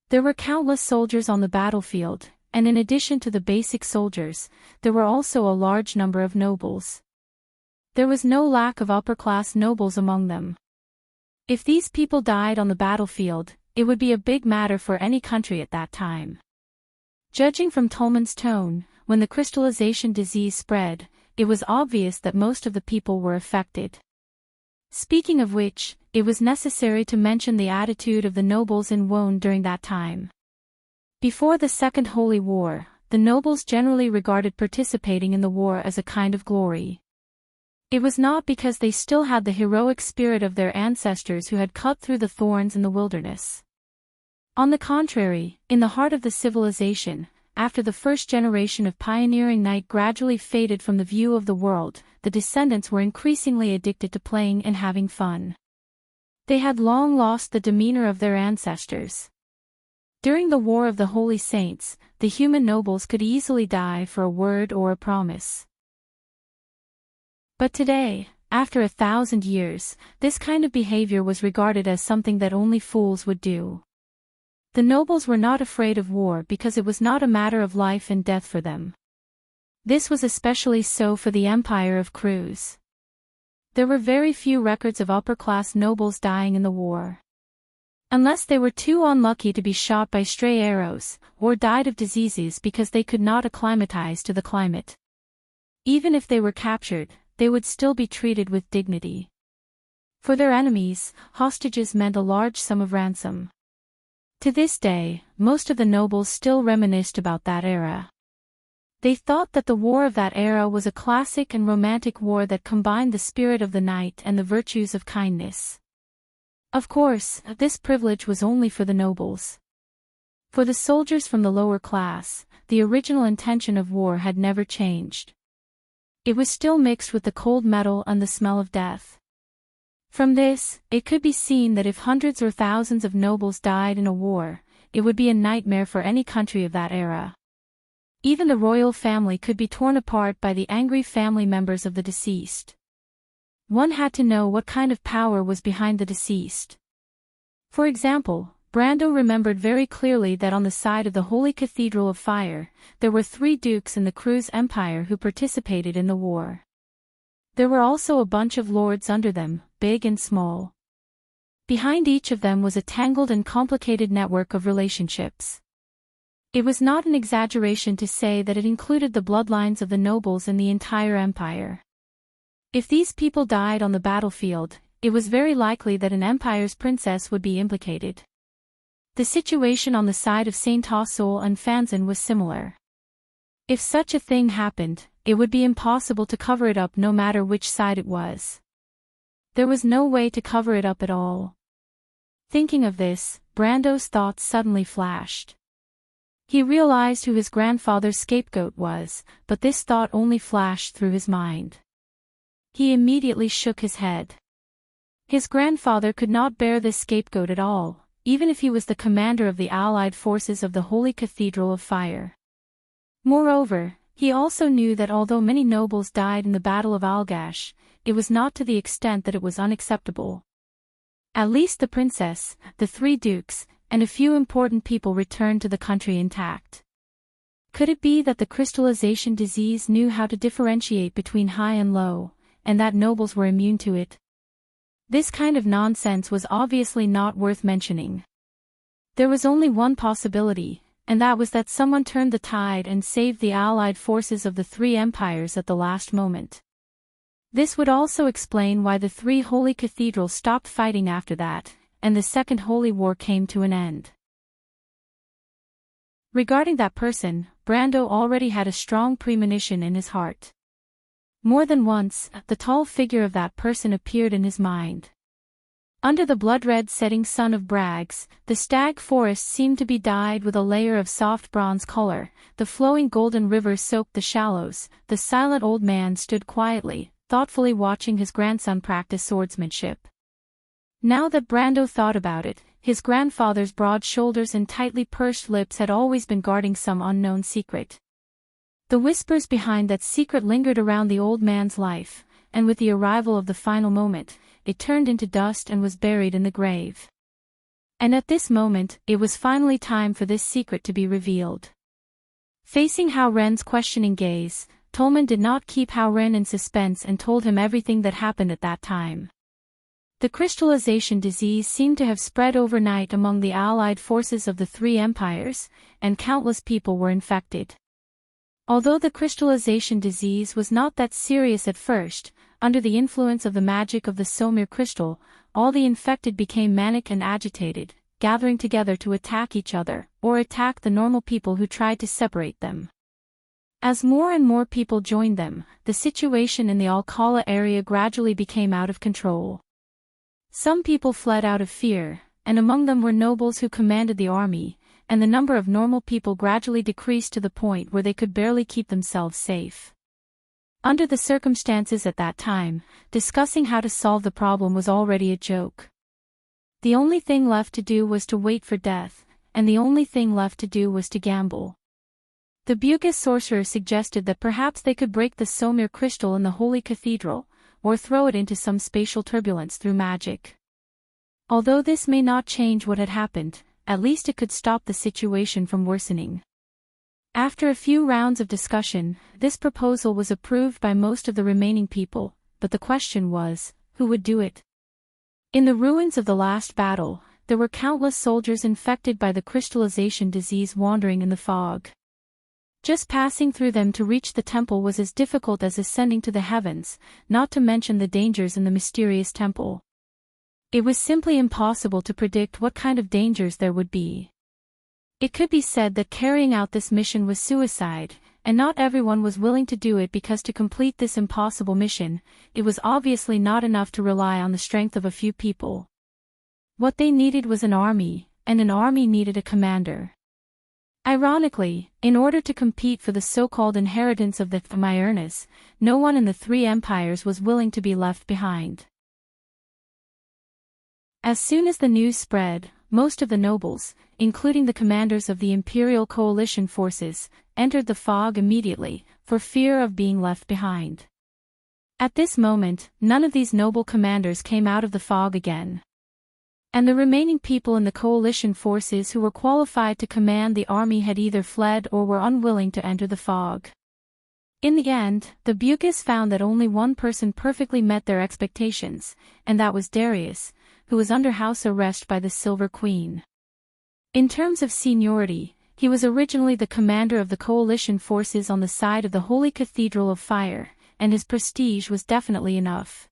Speaker 1: There were countless soldiers on the battlefield, and in addition to the basic soldiers, there were also a large number of nobles. There was no lack of upper-class nobles among them. If these people died on the battlefield, it would be a big matter for any country at that time. Judging from Tolman's tone, when the crystallization disease spread, it was obvious that most of the people were affected. Speaking of which, it was necessary to mention the attitude of the nobles in Wone during that time. Before the Second Holy War, the nobles generally regarded participating in the war as a kind of glory. It was not because they still had the heroic spirit of their ancestors who had cut through the thorns in the wilderness. On the contrary, in the heart of the civilization, after the first generation of pioneering knight gradually faded from the view of the world, the descendants were increasingly addicted to playing and having fun. They had long lost the demeanor of their ancestors. During the War of the Holy Saints, the human nobles could easily die for a word or a promise. But today, after 1,000 years, this kind of behavior was regarded as something that only fools would do. The nobles were not afraid of war because it was not a matter of life and death for them. This was especially so for the Empire of Cruz. There were very few records of upper-class nobles dying in the war. Unless they were too unlucky to be shot by stray arrows, or died of diseases because they could not acclimatize to the climate. Even if they were captured, they would still be treated with dignity. For their enemies, hostages meant a large sum of ransom. To this day, most of the nobles still reminisced about that era. They thought that the war of that era was a classic and romantic war that combined the spirit of the knight and the virtues of kindness. Of course, this privilege was only for the nobles. For the soldiers from the lower class, the original intention of war had never changed. It was still mixed with the cold metal and the smell of death. From this, it could be seen that if hundreds or thousands of nobles died in a war, it would be a nightmare for any country of that era. Even the royal family could be torn apart by the angry family members of the deceased. One had to know what kind of power was behind the deceased. For example, Brando remembered very clearly that on the side of the Holy Cathedral of Fire, there were 3 dukes in the Cruz Empire who participated in the war. There were also a bunch of lords under them, big and small. Behind each of them was a tangled and complicated network of relationships. It was not an exaggeration to say that it included the bloodlines of the nobles in the entire empire. If these people died on the battlefield, it was very likely that an empire's princess would be implicated. The situation on the side of Saint Tassol and Fanzan was similar. If such a thing happened, it would be impossible to cover it up no matter which side it was. There was no way to cover it up at all. Thinking of this, Brando's thoughts suddenly flashed. He realized who his grandfather's scapegoat was, but this thought only flashed through his mind. He immediately shook his head. His grandfather could not bear this scapegoat at all, even if he was the commander of the allied forces of the Holy Cathedral of Fire. Moreover, he also knew that although many nobles died in the Battle of Algash, it was not to the extent that it was unacceptable. At least the princess, the 3 dukes, and a few important people returned to the country intact. Could it be that the crystallization disease knew how to differentiate between high and low, and that nobles were immune to it? This kind of nonsense was obviously not worth mentioning. There was only one possibility, and that was that someone turned the tide and saved the allied forces of the 3 empires at the last moment. This would also explain why the 3 holy cathedrals stopped fighting after that, and the Second Holy War came to an end. Regarding that person, Brando already had a strong premonition in his heart. More than once, the tall figure of that person appeared in his mind. Under the blood-red setting sun of Brags, the stag forest seemed to be dyed with a layer of soft bronze color, the flowing golden river soaked the shallows, the silent old man stood quietly, thoughtfully watching his grandson practice swordsmanship. Now that Brando thought about it, his grandfather's broad shoulders and tightly pursed lips had always been guarding some unknown secret. The whispers behind that secret lingered around the old man's life, and with the arrival of the final moment, it turned into dust and was buried in the grave. And at this moment, it was finally time for this secret to be revealed. Facing Hao Ren's questioning gaze, Tolman did not keep Hao Ren in suspense and told him everything that happened at that time. The crystallization disease seemed to have spread overnight among the allied forces of the 3 empires, and countless people were infected. Although the crystallization disease was not that serious at first, under the influence of the magic of the Somir crystal, all the infected became manic and agitated, gathering together to attack each other, or attack the normal people who tried to separate them. As more and more people joined them, the situation in the Alcala area gradually became out of control. Some people fled out of fear, and among them were nobles who commanded the army, and the number of normal people gradually decreased to the point where they could barely keep themselves safe. Under the circumstances at that time, discussing how to solve the problem was already a joke. The only thing left to do was to wait for death, and the only thing left to do was to gamble. The Bugis sorcerer suggested that perhaps they could break the Somir crystal in the Holy Cathedral, or throw it into some spatial turbulence through magic. Although this may not change what had happened, at least it could stop the situation from worsening. After a few rounds of discussion, this proposal was approved by most of the remaining people, but the question was, who would do it? In the ruins of the last battle, there were countless soldiers infected by the crystallization disease wandering in the fog. Just passing through them to reach the temple was as difficult as ascending to the heavens, not to mention the dangers in the mysterious temple. It was simply impossible to predict what kind of dangers there would be. It could be said that carrying out this mission was suicide, and not everyone was willing to do it because to complete this impossible mission, it was obviously not enough to rely on the strength of a few people. What they needed was an army, and an army needed a commander. Ironically, in order to compete for the so-called inheritance of the Immerse, no one in the three empires was willing to be left behind. As soon as the news spread, most of the nobles, including the commanders of the Imperial Coalition forces, entered the fog immediately, for fear of being left behind. At this moment, none of these noble commanders came out of the fog again. And the remaining people in the coalition forces who were qualified to command the army had either fled or were unwilling to enter the fog. In the end, the Bukis found that only one person perfectly met their expectations, and that was Darius, who was under house arrest by the Silver Queen. In terms of seniority, he was originally the commander of the coalition forces on the side of the Holy Cathedral of Fire, and his prestige was definitely enough.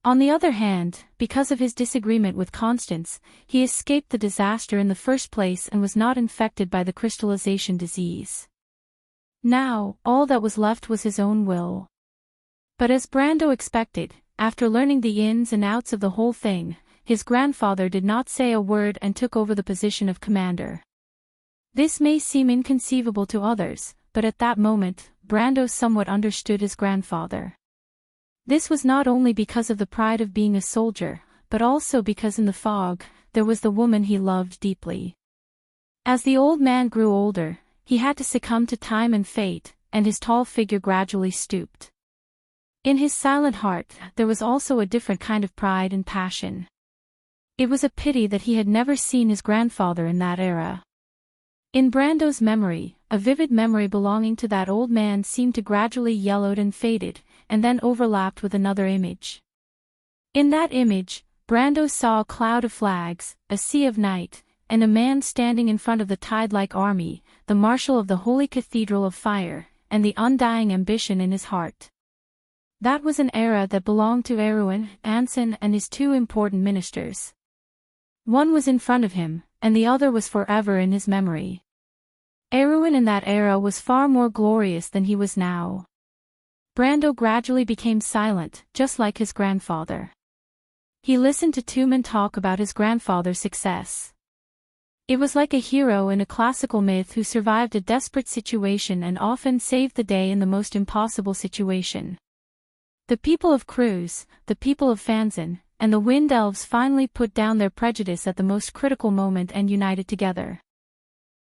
Speaker 1: On the other hand, because of his disagreement with Constance, he escaped the disaster in the first place and was not infected by the crystallization disease. Now, all that was left was his own will. But as Brando expected, after learning the ins and outs of the whole thing, his grandfather did not say a word and took over the position of commander. This may seem inconceivable to others, but at that moment, Brando somewhat understood his grandfather. This was not only because of the pride of being a soldier, but also because in the fog, there was the woman he loved deeply. As the old man grew older, he had to succumb to time and fate, and his tall figure gradually stooped. In his silent heart, there was also a different kind of pride and passion. It was a pity that he had never seen his grandfather in that era. In Brando's memory, a vivid memory belonging to that old man seemed to gradually yellowed and faded, and then overlapped with another image. In that image, Brando saw a cloud of flags, a sea of night, and a man standing in front of the tide-like army, the marshal of the Holy Cathedral of Fire, and the undying ambition in his heart. That was an era that belonged to Erwin, Anson, and his two important ministers. One was in front of him, and the other was forever in his memory. Erwin in that era was far more glorious than he was now. Brando gradually became silent, just like his grandfather. He listened to Tumen talk about his grandfather's success. It was like a hero in a classical myth who survived a desperate situation and often saved the day in the most impossible situation. The people of Cruz, the people of Fanzan, and the Wind Elves finally put down their prejudice at the most critical moment and united together.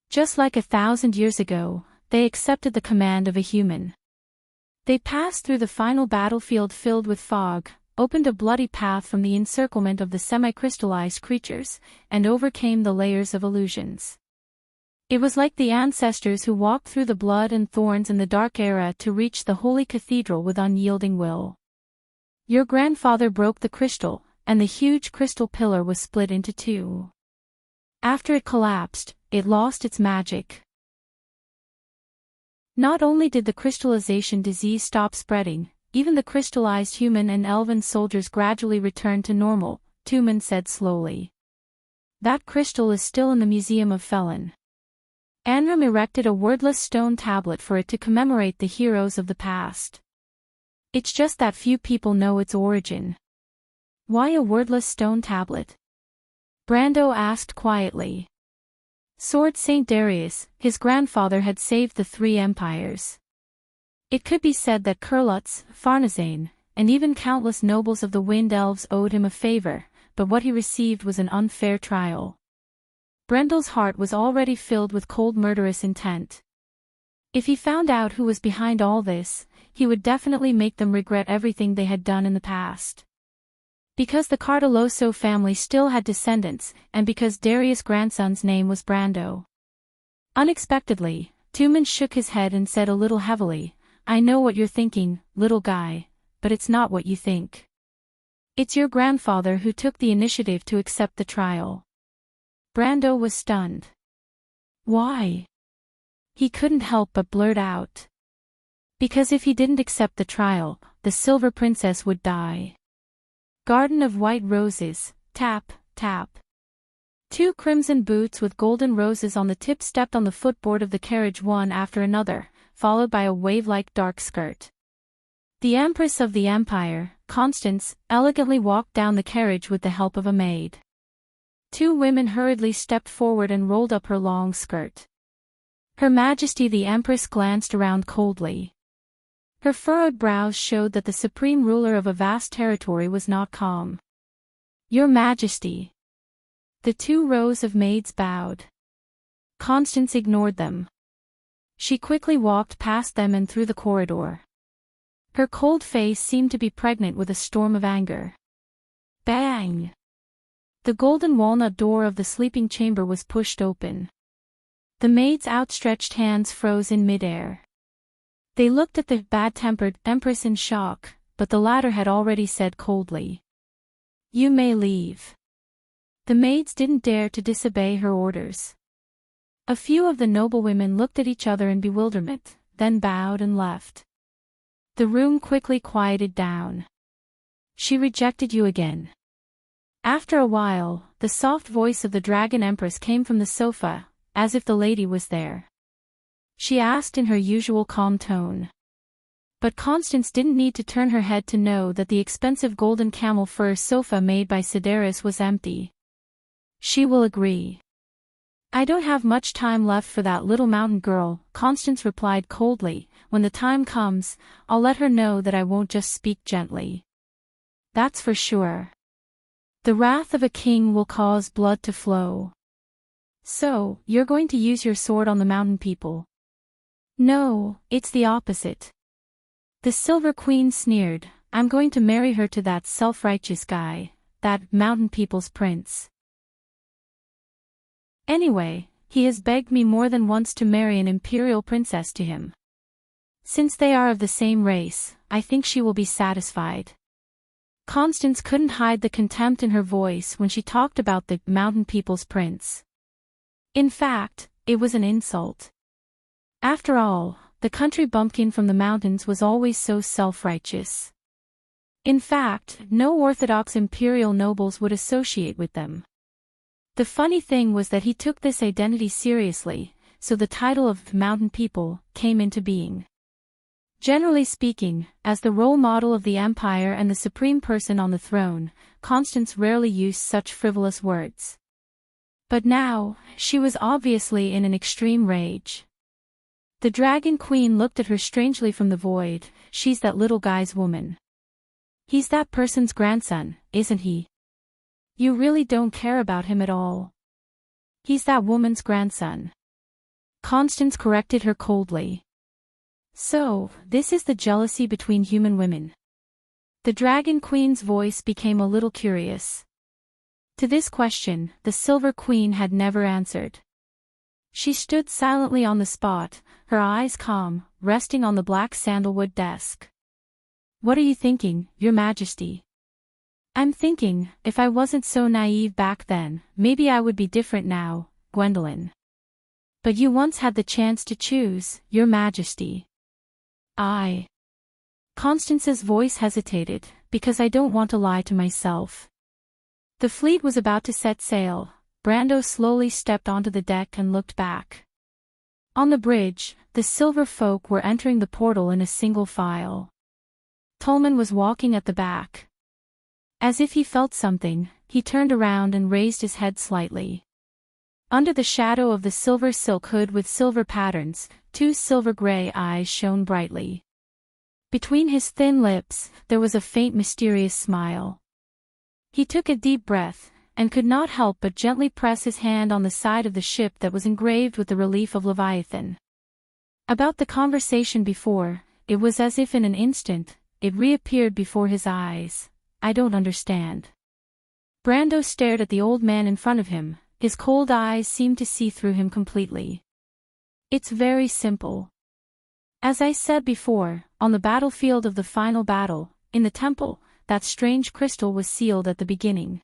Speaker 1: Just like 1,000 years ago, they accepted the command of a human. They passed through the final battlefield filled with fog, opened a bloody path from the encirclement of the semi-crystallized creatures, and overcame the layers of illusions. It was like the ancestors who walked through the blood and thorns in the dark era to reach the Holy Cathedral with unyielding will. Your grandfather broke the crystal, and the huge crystal pillar was split into two. After it collapsed, it lost its magic. Not only did the crystallization disease stop spreading, even the crystallized human and elven soldiers gradually returned to normal, Tumen said slowly. That crystal is still in the Museum of Felon. Anram erected a wordless stone tablet for it to commemorate the heroes of the past. It's just that few people know its origin. Why a wordless stone tablet? Brando asked quietly. Sword Saint Darius, his grandfather had saved the three empires. It could be said that Kurlutz, Farnazane, and even countless nobles of the Wind Elves owed him a favor, but what he received was an unfair trial. Brendel's heart was already filled with cold murderous intent. If he found out who was behind all this, he would definitely make them regret everything they had done in the past. Because the Cardoloso family still had descendants, and because Darius' grandson's name was Brando. Unexpectedly, Tumen shook his head and said a little heavily, I know what you're thinking, little guy, but it's not what you think. It's your grandfather who took the initiative to accept the trial. Brando was stunned. Why? He couldn't help but blurt out. Because if he didn't accept the trial, the Silver Princess would die. Garden of White Roses, tap, tap. 2 crimson boots with golden roses on the tip stepped on the footboard of the carriage one after another, followed by a wave-like dark skirt. The Empress of the Empire, Constance, elegantly walked down the carriage with the help of a maid. 2 women hurriedly stepped forward and rolled up her long skirt. Her Majesty the Empress glanced around coldly. Her furrowed brows showed that the supreme ruler of a vast territory was not calm. Your Majesty. The 2 rows of maids bowed. Constance ignored them. She quickly walked past them and through the corridor. Her cold face seemed to be pregnant with a storm of anger. Bang! The golden walnut door of the sleeping chamber was pushed open. The maid's outstretched hands froze in midair. They looked at the bad-tempered Empress in shock, but the latter had already said coldly, "You may leave." The maids didn't dare to disobey her orders. A few of the noblewomen looked at each other in bewilderment, then bowed and left. The room quickly quieted down. She rejected you again. After a while, the soft voice of the Dragon Empress came from the sofa, as if the lady was there. She asked in her usual calm tone. But Constance didn't need to turn her head to know that the expensive golden camel fur sofa made by Sideris was empty. She will agree. I don't have much time left for that little mountain girl, Constance replied coldly. When the time comes, I'll let her know that I won't just speak gently. That's for sure. The wrath of a king will cause blood to flow. So, you're going to use your sword on the mountain people? No, it's the opposite. The Silver Queen sneered, I'm going to marry her to that self-righteous guy, that mountain people's prince. Anyway, he has begged me more than once to marry an imperial princess to him. Since they are of the same race, I think she will be satisfied. Constance couldn't hide the contempt in her voice when she talked about the mountain people's prince. In fact, it was an insult. After all, the country bumpkin from the mountains was always so self-righteous. In fact, no orthodox imperial nobles would associate with them. The funny thing was that he took this identity seriously, so the title of mountain people came into being. Generally speaking, as the role model of the empire and the supreme person on the throne, Constance rarely used such frivolous words. But now, she was obviously in an extreme rage. The Dragon Queen looked at her strangely from the void. She's that little guy's woman. He's that person's grandson, isn't he? You really don't care about him at all. He's that woman's grandson. Constance corrected her coldly. So, this is the jealousy between human women. The Dragon Queen's voice became a little curious. To this question, the Silver Queen had never answered. She stood silently on the spot, her eyes calm, resting on the black sandalwood desk. What are you thinking, Your Majesty? I'm thinking, if I wasn't so naive back then, maybe I would be different now, Gwendolyn. But you once had the chance to choose, Your Majesty. Constance's voice hesitated, because I don't want to lie to myself. The fleet was about to set sail. Brando slowly stepped onto the deck and looked back. On the bridge, the silver folk were entering the portal in a single file. Tolman was walking at the back. As if he felt something, he turned around and raised his head slightly. Under the shadow of the silver silk hood with silver patterns, 2 silver-gray eyes shone brightly. Between his thin lips, there was a faint mysterious smile. He took a deep breath, and could not help but gently press his hand on the side of the ship that was engraved with the relief of Leviathan. About the conversation before, it was as if in an instant, it reappeared before his eyes. I don't understand. Brando stared at the old man in front of him, his cold eyes seemed to see through him completely. It's very simple. As I said before, on the battlefield of the final battle, in the temple, that strange crystal was sealed at the beginning.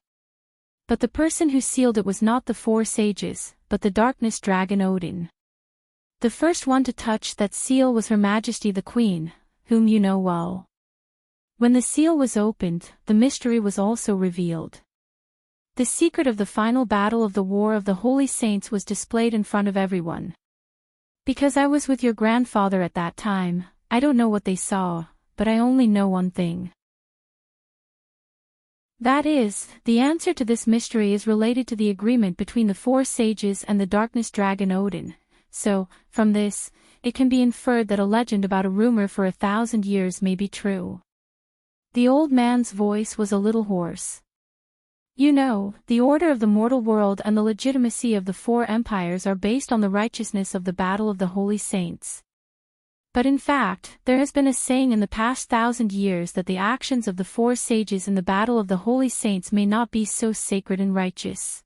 Speaker 1: But the person who sealed it was not the 4 sages, but the darkness dragon Odin. The first one to touch that seal was Her Majesty the Queen, whom you know well. When the seal was opened, the mystery was also revealed. The secret of the final battle of the War of the Holy Saints was displayed in front of everyone. Because I was with your grandfather at that time, I don't know what they saw, but I only know one thing. That is, the answer to this mystery is related to the agreement between the four sages and the darkness dragon Odin. So, from this, it can be inferred that a legend about a rumor for 1,000 years may be true. The old man's voice was a little hoarse. You know, the order of the mortal world and the legitimacy of the four empires are based on the righteousness of the battle of the holy saints. But in fact, there has been a saying in the past 1,000 years that the actions of the four sages in the battle of the holy saints may not be so sacred and righteous.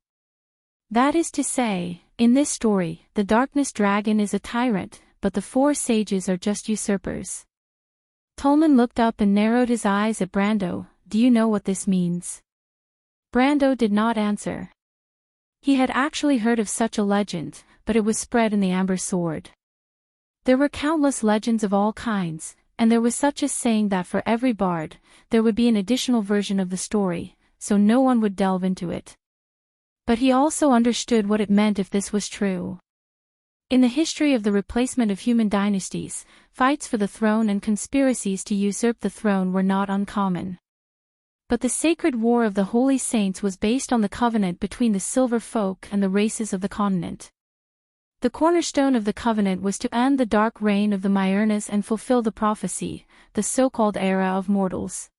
Speaker 1: That is to say, in this story, the darkness dragon is a tyrant, but the four sages are just usurpers. Tolman looked up and narrowed his eyes at Brando. Do you know what this means? Brando did not answer. He had actually heard of such a legend, but it was spread in the Amber Sword. There were countless legends of all kinds, and there was such a saying that for every bard, there would be an additional version of the story, so no one would delve into it. But he also understood what it meant if this was true. In the history of the replacement of human dynasties, fights for the throne and conspiracies to usurp the throne were not uncommon. But the sacred war of the Holy Saints was based on the covenant between the Silver Folk and the races of the continent. The cornerstone of the covenant was to end the dark reign of the Myrnas and fulfill the prophecy, the so-called era of mortals.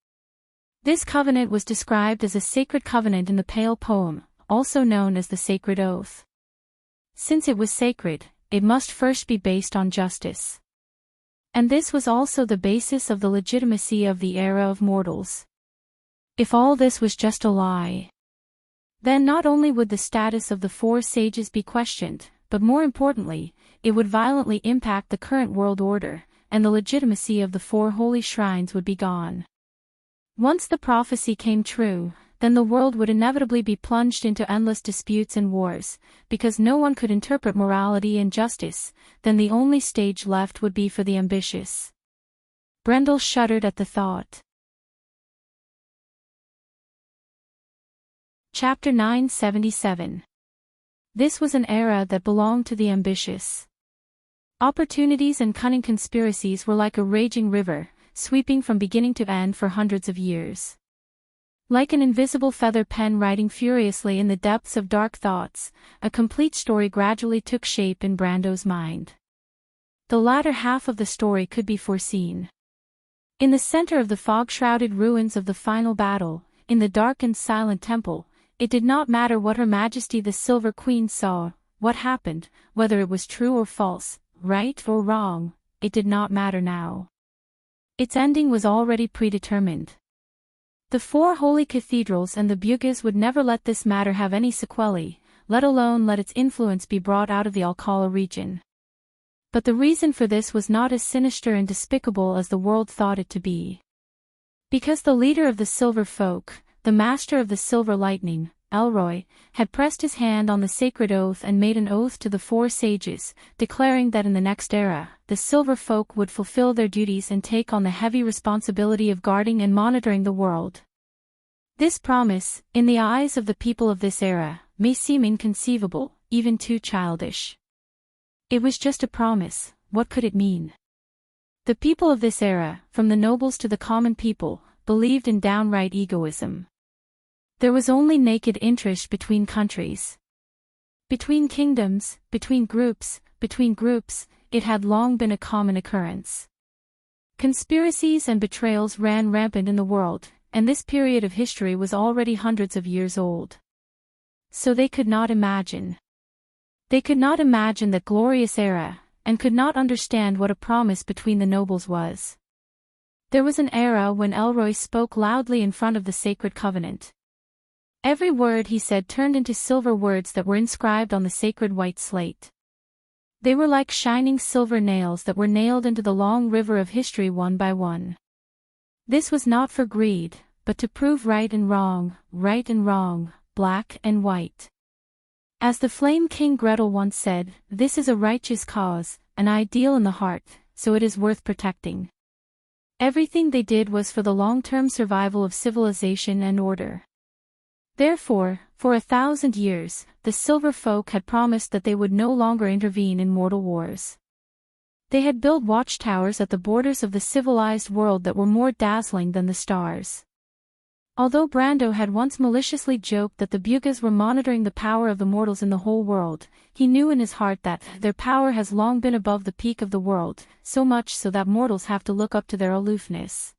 Speaker 1: This covenant was described as a sacred covenant in the Pale poem, also known as the Sacred Oath. Since it was sacred, it must first be based on justice. And this was also the basis of the legitimacy of the era of mortals. If all this was just a lie, then not only would the status of the four sages be questioned, but more importantly, it would violently impact the current world order, and the legitimacy of the four holy shrines would be gone. Once the prophecy came true, then the world would inevitably be plunged into endless disputes and wars, because no one could interpret morality and justice. Then the only stage left would be for the ambitious. Brendel shuddered at the thought. Chapter 977. This was an era that belonged to the ambitious. Opportunities and cunning conspiracies were like a raging river, sweeping from beginning to end for hundreds of years. Like an invisible feather pen writing furiously in the depths of dark thoughts, a complete story gradually took shape in Brando's mind. The latter half of the story could be foreseen. In the center of the fog-shrouded ruins of the final battle, in the dark and silent temple, it did not matter what Her Majesty the Silver Queen saw, what happened, whether it was true or false, right or wrong, it did not matter now. Its ending was already predetermined. The four holy cathedrals and the Bugis would never let this matter have any sequelae, let alone let its influence be brought out of the Alcala region. But the reason for this was not as sinister and despicable as the world thought it to be. Because the leader of the Silver Folk, the master of the Silver Lightning, Elroy, had pressed his hand on the sacred oath and made an oath to the four sages, declaring that in the next era, the Silver Folk would fulfill their duties and take on the heavy responsibility of guarding and monitoring the world. This promise, in the eyes of the people of this era, may seem inconceivable, even too childish. It was just a promise. What could it mean? The people of this era, from the nobles to the common people, believed in downright egoism. There was only naked interest between countries. Between kingdoms, between groups, it had long been a common occurrence. Conspiracies and betrayals ran rampant in the world, and this period of history was already hundreds of years old. So they could not imagine. They could not imagine that glorious era, and could not understand what a promise between the nobles was. There was an era when Elroy spoke loudly in front of the sacred covenant. Every word he said turned into silver words that were inscribed on the sacred white slate. They were like shining silver nails that were nailed into the long river of history one by one. This was not for greed, but to prove right and wrong, black and white. As the Flame King Gretel once said, this is a righteous cause, an ideal in the heart, so it is worth protecting. Everything they did was for the long-term survival of civilization and order. Therefore, for 1,000 years, the Silver Folk had promised that they would no longer intervene in mortal wars. They had built watchtowers at the borders of the civilized world that were more dazzling than the stars. Although Brando had once maliciously joked that the Bugas were monitoring the power of the mortals in the whole world, he knew in his heart that their power has long been above the peak of the world, so much so that mortals have to look up to their aloofness.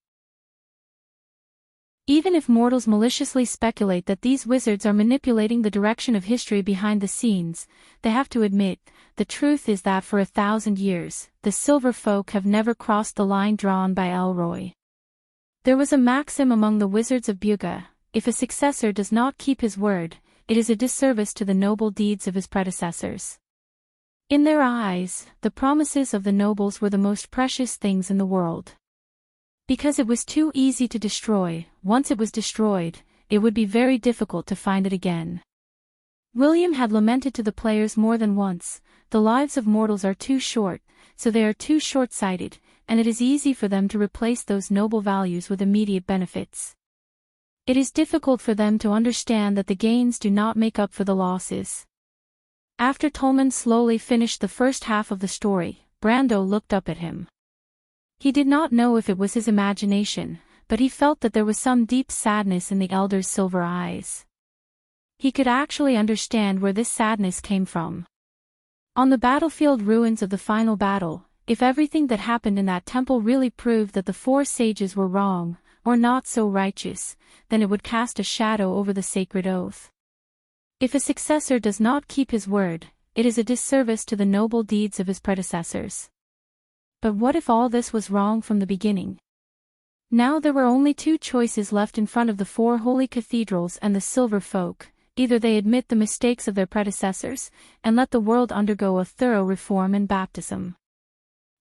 Speaker 1: Even if mortals maliciously speculate that these wizards are manipulating the direction of history behind the scenes, they have to admit, the truth is that for 1,000 years, the Silver Folk have never crossed the line drawn by Elroy. There was a maxim among the wizards of Buga: if a successor does not keep his word, it is a disservice to the noble deeds of his predecessors. In their eyes, the promises of the nobles were the most precious things in the world. Because it was too easy to destroy, once it was destroyed, it would be very difficult to find it again. William had lamented to the players more than once, the lives of mortals are too short, so they are too short-sighted, and it is easy for them to replace those noble values with immediate benefits. It is difficult for them to understand that the gains do not make up for the losses. After Tolman slowly finished the first half of the story, Brando looked up at him. He did not know if it was his imagination, but he felt that there was some deep sadness in the elder's silver eyes. He could actually understand where this sadness came from. On the battlefield ruins of the final battle, if everything that happened in that temple really proved that the four sages were wrong, or not so righteous, then it would cast a shadow over the sacred oath. If a successor does not keep his word, it is a disservice to the noble deeds of his predecessors. But what if all this was wrong from the beginning? Now there were only two choices left in front of the four holy cathedrals and the Silver Folk: either they admit the mistakes of their predecessors, and let the world undergo a thorough reform and baptism.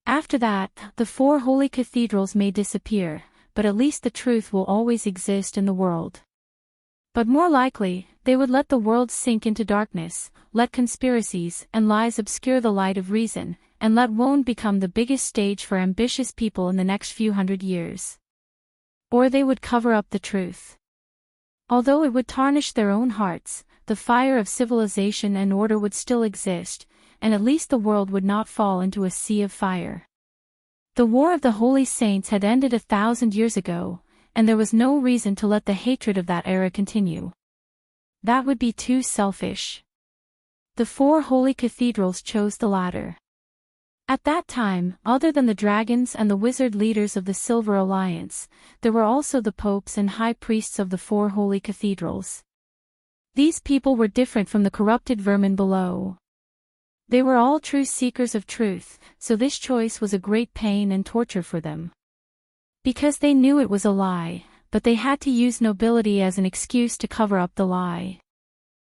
Speaker 1: After that, the four holy cathedrals may disappear, but at least the truth will always exist in the world. But more likely, they would let the world sink into darkness, let conspiracies and lies obscure the light of reason, and let Wone become the biggest stage for ambitious people in the next few hundred years. Or they would cover up the truth. Although it would tarnish their own hearts, the fire of civilization and order would still exist, and at least the world would not fall into a sea of fire. The War of the Holy Saints had ended 1,000 years ago, and there was no reason to let the hatred of that era continue. That would be too selfish. The four holy cathedrals chose the latter. At that time, other than the dragons and the wizard leaders of the Silver Alliance, there were also the popes and high priests of the four holy cathedrals. These people were different from the corrupted vermin below. They were all true seekers of truth, so this choice was a great pain and torture for them. Because they knew it was a lie, but they had to use nobility as an excuse to cover up the lie.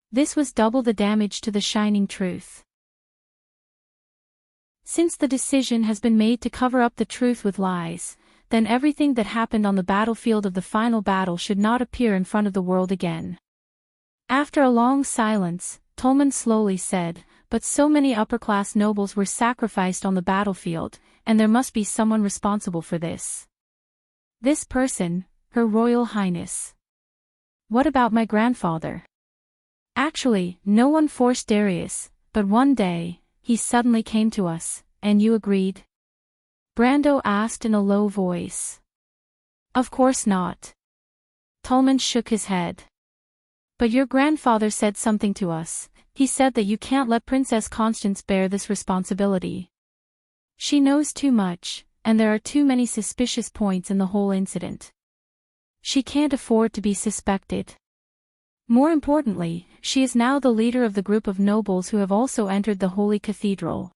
Speaker 1: This was double the damage to the shining truth. Since the decision has been made to cover up the truth with lies, then everything that happened on the battlefield of the final battle should not appear in front of the world again. After a long silence, Tolman slowly said, "But so many upper-class nobles were sacrificed on the battlefield, and there must be someone responsible for this. This person, Her Royal Highness. What about my grandfather?" Actually, no one forced Darius, but one day, he suddenly came to us, and you agreed? Brando asked in a low voice. Of course not. Tolman shook his head. But your grandfather said something to us. He said that you can't let Princess Constance bear this responsibility. She knows too much, and there are too many suspicious points in the whole incident. She can't afford to be suspected. More importantly, she is now the leader of the group of nobles who have also entered the Holy Cathedral.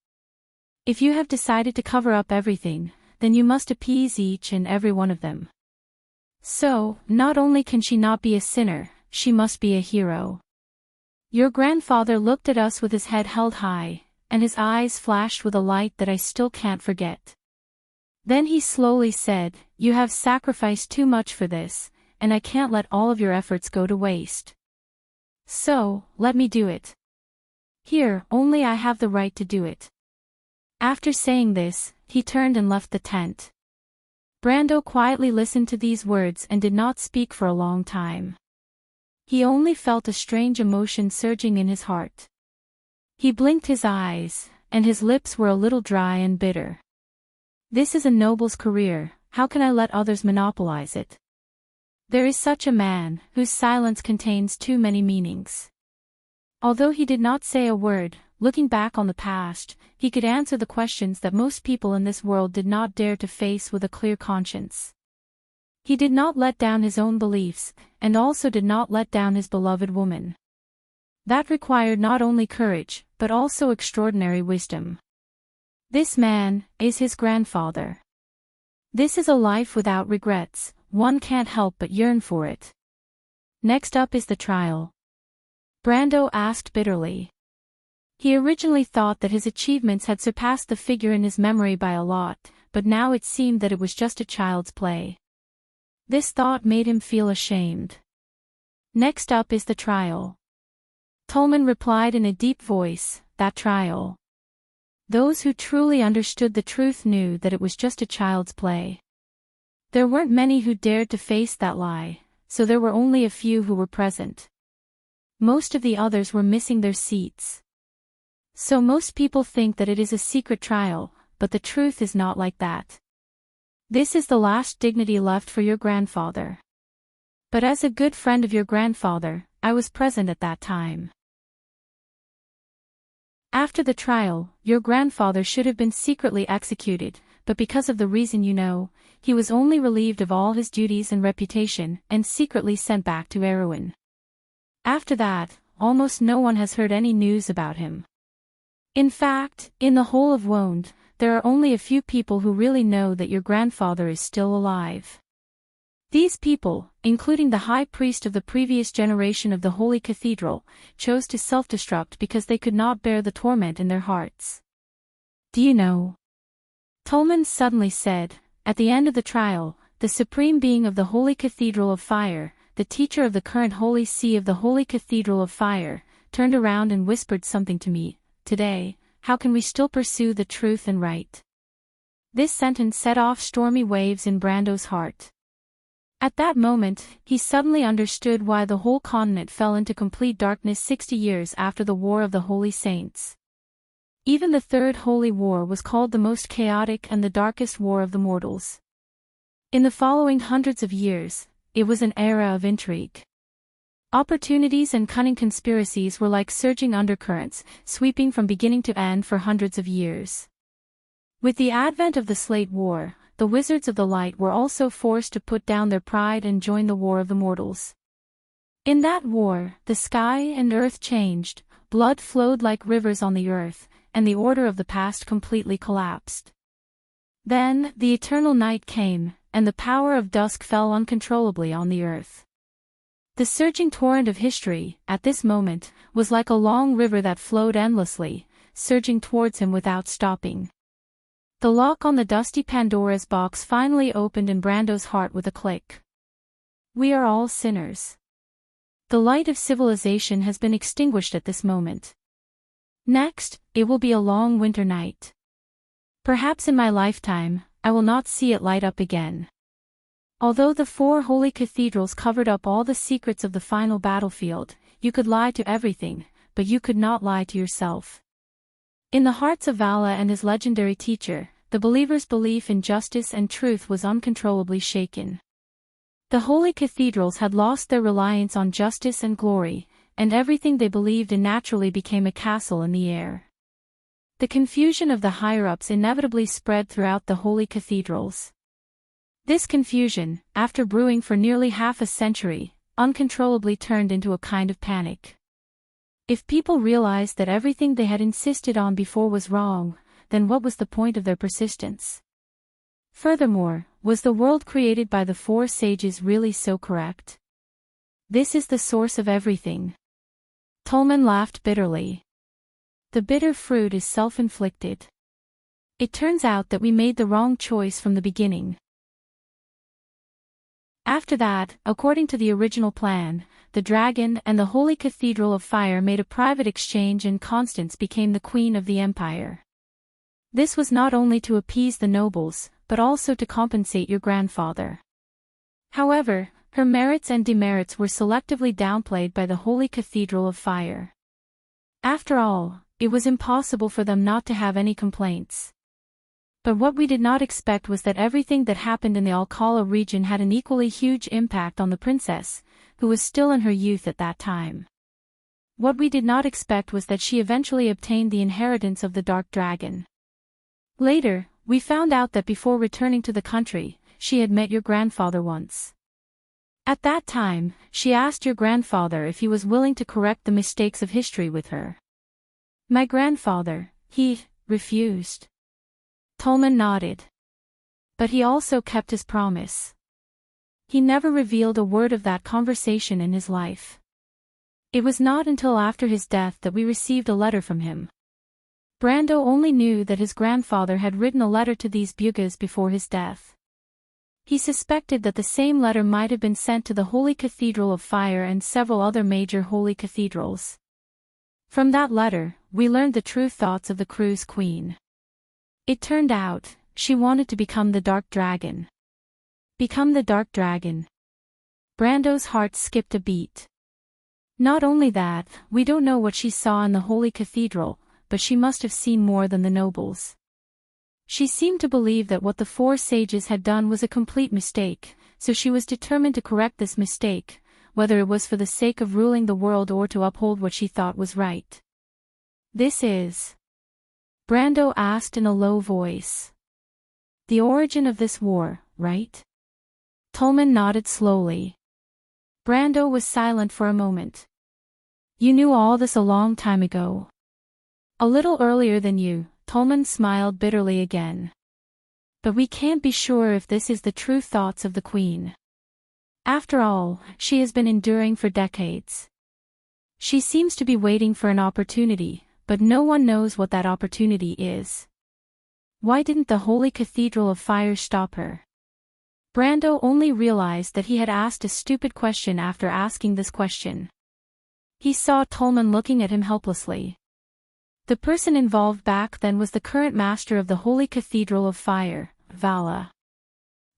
Speaker 1: If you have decided to cover up everything, then you must appease each and every one of them. So, not only can she not be a sinner, she must be a hero. Your grandfather looked at us with his head held high, and his eyes flashed with a light that I still can't forget. Then he slowly said, "You have sacrificed too much for this, and I can't let all of your efforts go to waste. So, let me do it. Here, only I have the right to do it." After saying this, he turned and left the tent. Brando quietly listened to these words and did not speak for a long time. He only felt a strange emotion surging in his heart. He blinked his eyes, and his lips were a little dry and bitter. This is a noble's career, how can I let others monopolize it? There is such a man, whose silence contains too many meanings. Although he did not say a word, looking back on the past, he could answer the questions that most people in this world did not dare to face with a clear conscience. He did not let down his own beliefs, and also did not let down his beloved woman. That required not only courage, but also extraordinary wisdom. This man is his grandfather. This is a life without regrets, one can't help but yearn for it. Next up is the trial. Brando asked bitterly. He originally thought that his achievements had surpassed the figure in his memory by a lot, but now it seemed that it was just a child's play. This thought made him feel ashamed. Next up is the trial. Tolman replied in a deep voice, that trial. Those who truly understood the truth knew that it was just a child's play. There weren't many who dared to face that lie, so there were only a few who were present. Most of the others were missing their seats. So most people think that it is a secret trial, but the truth is not like that. This is the last dignity left for your grandfather. But as a good friend of your grandfather, I was present at that time. After the trial, your grandfather should have been secretly executed, but because of the reason you know, he was only relieved of all his duties and reputation and secretly sent back to Erewhon. After that, almost no one has heard any news about him. In fact, in the whole of Wonde, there are only a few people who really know that your grandfather is still alive. These people, including the high priest of the previous generation of the Holy Cathedral, chose to self-destruct because they could not bear the torment in their hearts. Do you know? Tolman suddenly said, at the end of the trial, the Supreme Being of the Holy Cathedral of Fire, the teacher of the current Holy See of the Holy Cathedral of Fire, turned around and whispered something to me, today, how can we still pursue the truth and right? This sentence set off stormy waves in Brando's heart. At that moment, he suddenly understood why the whole continent fell into complete darkness 60 years after the War of the Holy Saints. Even the Third Holy War was called the most chaotic and the darkest war of the mortals. In the following hundreds of years, it was an era of intrigue. Opportunities and cunning conspiracies were like surging undercurrents, sweeping from beginning to end for hundreds of years. With the advent of the Slate War, the Wizards of the Light were also forced to put down their pride and join the War of the Mortals. In that war, the sky and earth changed, blood flowed like rivers on the earth, and the order of the past completely collapsed. Then, the eternal night came, and the power of dusk fell uncontrollably on the earth. The surging torrent of history, at this moment, was like a long river that flowed endlessly, surging towards him without stopping. The lock on the dusty Pandora's box finally opened in Brando's heart with a click. We are all sinners. The light of civilization has been extinguished at this moment. Next, it will be a long winter night. Perhaps in my lifetime, I will not see it light up again. Although the 4 holy cathedrals covered up all the secrets of the final battlefield, you could lie to everything, but you could not lie to yourself. In the hearts of Vala and his legendary teacher, the believers' belief in justice and truth was uncontrollably shaken. The holy cathedrals had lost their reliance on justice and glory, and everything they believed in naturally became a castle in the air. The confusion of the higher-ups inevitably spread throughout the holy cathedrals. This confusion, after brewing for nearly half a century, uncontrollably turned into a kind of panic. If people realized that everything they had insisted on before was wrong, then what was the point of their persistence? Furthermore, was the world created by the 4 sages really so correct? This is the source of everything. Tolman laughed bitterly. The bitter fruit is self-inflicted. It turns out that we made the wrong choice from the beginning. After that, according to the original plan, the dragon and the Holy Cathedral of Fire made a private exchange and Constance became the queen of the empire. This was not only to appease the nobles, but also to compensate your grandfather. However, Her merits and demerits were selectively downplayed by the Holy Cathedral of Fire. After all, it was impossible for them not to have any complaints. But what we did not expect was that everything that happened in the Alcala region had an equally huge impact on the princess, who was still in her youth at that time. What we did not expect was that she eventually obtained the inheritance of the Dark Dragon. Later, we found out that before returning to the country, she had met your grandfather once. At that time, she asked your grandfather if he was willing to correct the mistakes of history with her. My grandfather, he refused. Tolman nodded. But he also kept his promise. He never revealed a word of that conversation in his life. It was not until after his death that we received a letter from him. Brando only knew that his grandfather had written a letter to these Bugas before his death. He suspected that the same letter might have been sent to the Holy Cathedral of Fire and several other major holy cathedrals. From that letter, we learned the true thoughts of the crew's queen. It turned out, she wanted to become the Dark Dragon. Become the Dark Dragon. Brando's heart skipped a beat. Not only that, we don't know what she saw in the Holy Cathedral, but she must have seen more than the nobles. She seemed to believe that what the four sages had done was a complete mistake, so she was determined to correct this mistake, whether it was for the sake of ruling the world or to uphold what she thought was right. This is... Brando asked in a low voice. The origin of this war, right? Tolman nodded slowly. Brando was silent for a moment. You knew all this a long time ago. A little earlier than you, Tolman smiled bitterly again. But we can't be sure if this is the true thoughts of the Queen. After all, she has been enduring for decades. She seems to be waiting for an opportunity, but no one knows what that opportunity is. Why didn't the Holy Cathedral of Fire stop her? Brando only realized that he had asked a stupid question after asking this question. He saw Tolman looking at him helplessly. The person involved back then was the current master of the Holy Cathedral of Fire, Vala.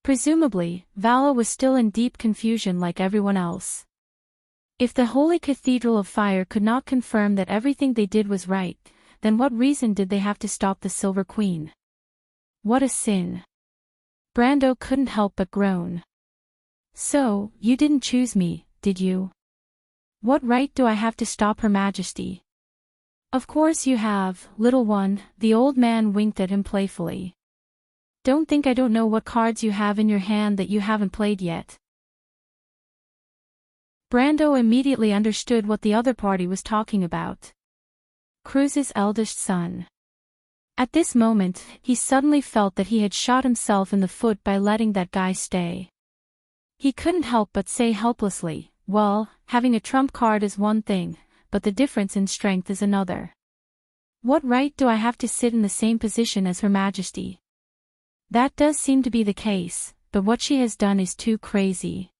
Speaker 1: Presumably, Vala was still in deep confusion like everyone else. If the Holy Cathedral of Fire could not confirm that everything they did was right, then what reason did they have to stop the Silver Queen? What a sin. Brando couldn't help but groan. So, you didn't choose me, did you? What right do I have to stop Her Majesty? Of course you have, little one, the old man winked at him playfully. Don't think I don't know what cards you have in your hand that you haven't played yet. Brando immediately understood what the other party was talking about. Cruz's eldest son. At this moment, he suddenly felt that he had shot himself in the foot by letting that guy stay. He couldn't help but say helplessly, well, having a trump card is one thing, but the difference in strength is another. What right do I have to sit in the same position as Her Majesty? That does seem to be the case, but what she has done is too crazy.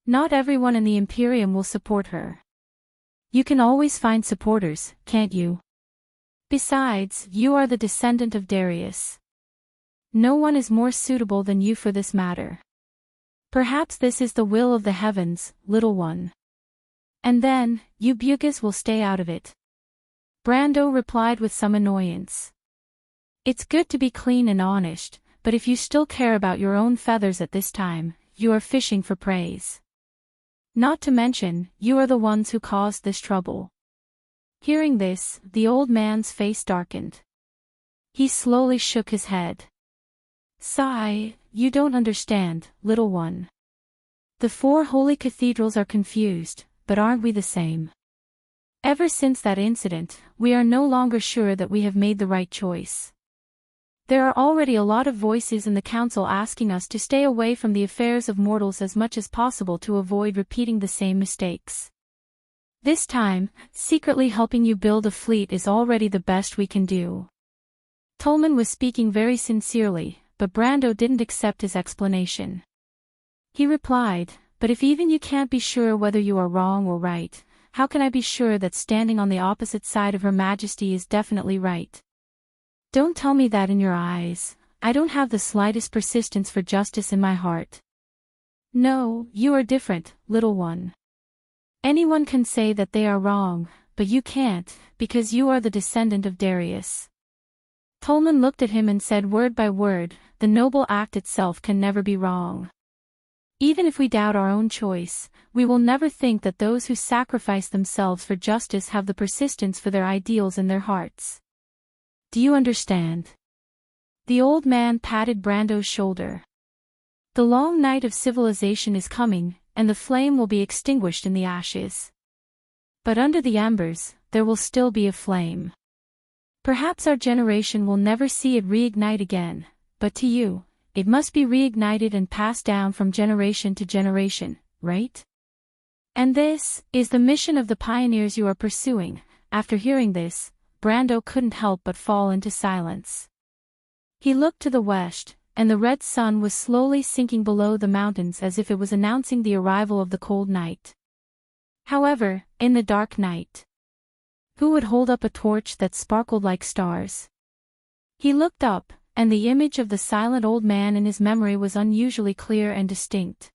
Speaker 1: Not everyone in the Imperium will support her. You can always find supporters, can't you? Besides, you are the descendant of Darius. No one is more suitable than you for this matter. Perhaps this is the will of the heavens, little one. And then, you Bugas will stay out of it. Brando replied with some annoyance. It's good to be clean and honest, but if you still care about your own feathers at this time, you are fishing for praise. Not to mention, you are the ones who caused this trouble. Hearing this, the old man's face darkened. He slowly shook his head. Sigh, you don't understand, little one. The four holy cathedrals are confused, but aren't we the same? Ever since that incident, we are no longer sure that we have made the right choice. There are already a lot of voices in the council asking us to stay away from the affairs of mortals as much as possible to avoid repeating the same mistakes. This time, secretly helping you build a fleet is already the best we can do. Tolman was speaking very sincerely, but Brando didn't accept his explanation. He replied, but if even you can't be sure whether you are wrong or right, how can I be sure that standing on the opposite side of Her Majesty is definitely right? Don't tell me that in your eyes, I don't have the slightest persistence for justice in my heart. No, you are different, little one. Anyone can say that they are wrong, but you can't, because you are the descendant of Darius. Tolman looked at him and said word by word, the noble act itself can never be wrong. Even if we doubt our own choice, we will never think that those who sacrifice themselves for justice have the persistence for their ideals in their hearts. Do you understand? The old man patted Brando's shoulder. The long night of civilization is coming, and the flame will be extinguished in the ashes. But under the embers, there will still be a flame. Perhaps our generation will never see it reignite again, but to you, it must be reignited and passed down from generation to generation, right? And this is the mission of the pioneers you are pursuing. After hearing this, Brando couldn't help but fall into silence. He looked to the west, and the red sun was slowly sinking below the mountains as if it was announcing the arrival of the cold night. However, in the dark night, who would hold up a torch that sparkled like stars? He looked up, and the image of the silent old man in his memory was unusually clear and distinct.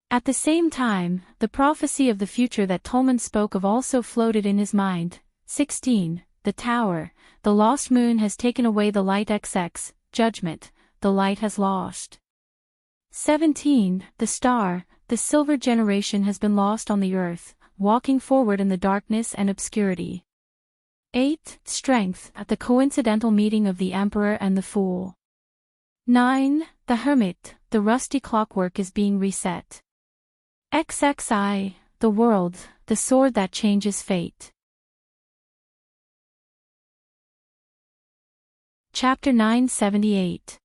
Speaker 1: At the same time, the prophecy of the future that Tolman spoke of also floated in his mind. 16. The tower, the lost moon has taken away the light XX, judgment, the light has lost. 17. The star, the silver generation has been lost on the earth, walking forward in the darkness and obscurity. 8. Strength, at the coincidental meeting of the emperor and the fool. 9. The hermit, the rusty clockwork is being reset. XXI, the world, the sword that changes fate. Chapter 978.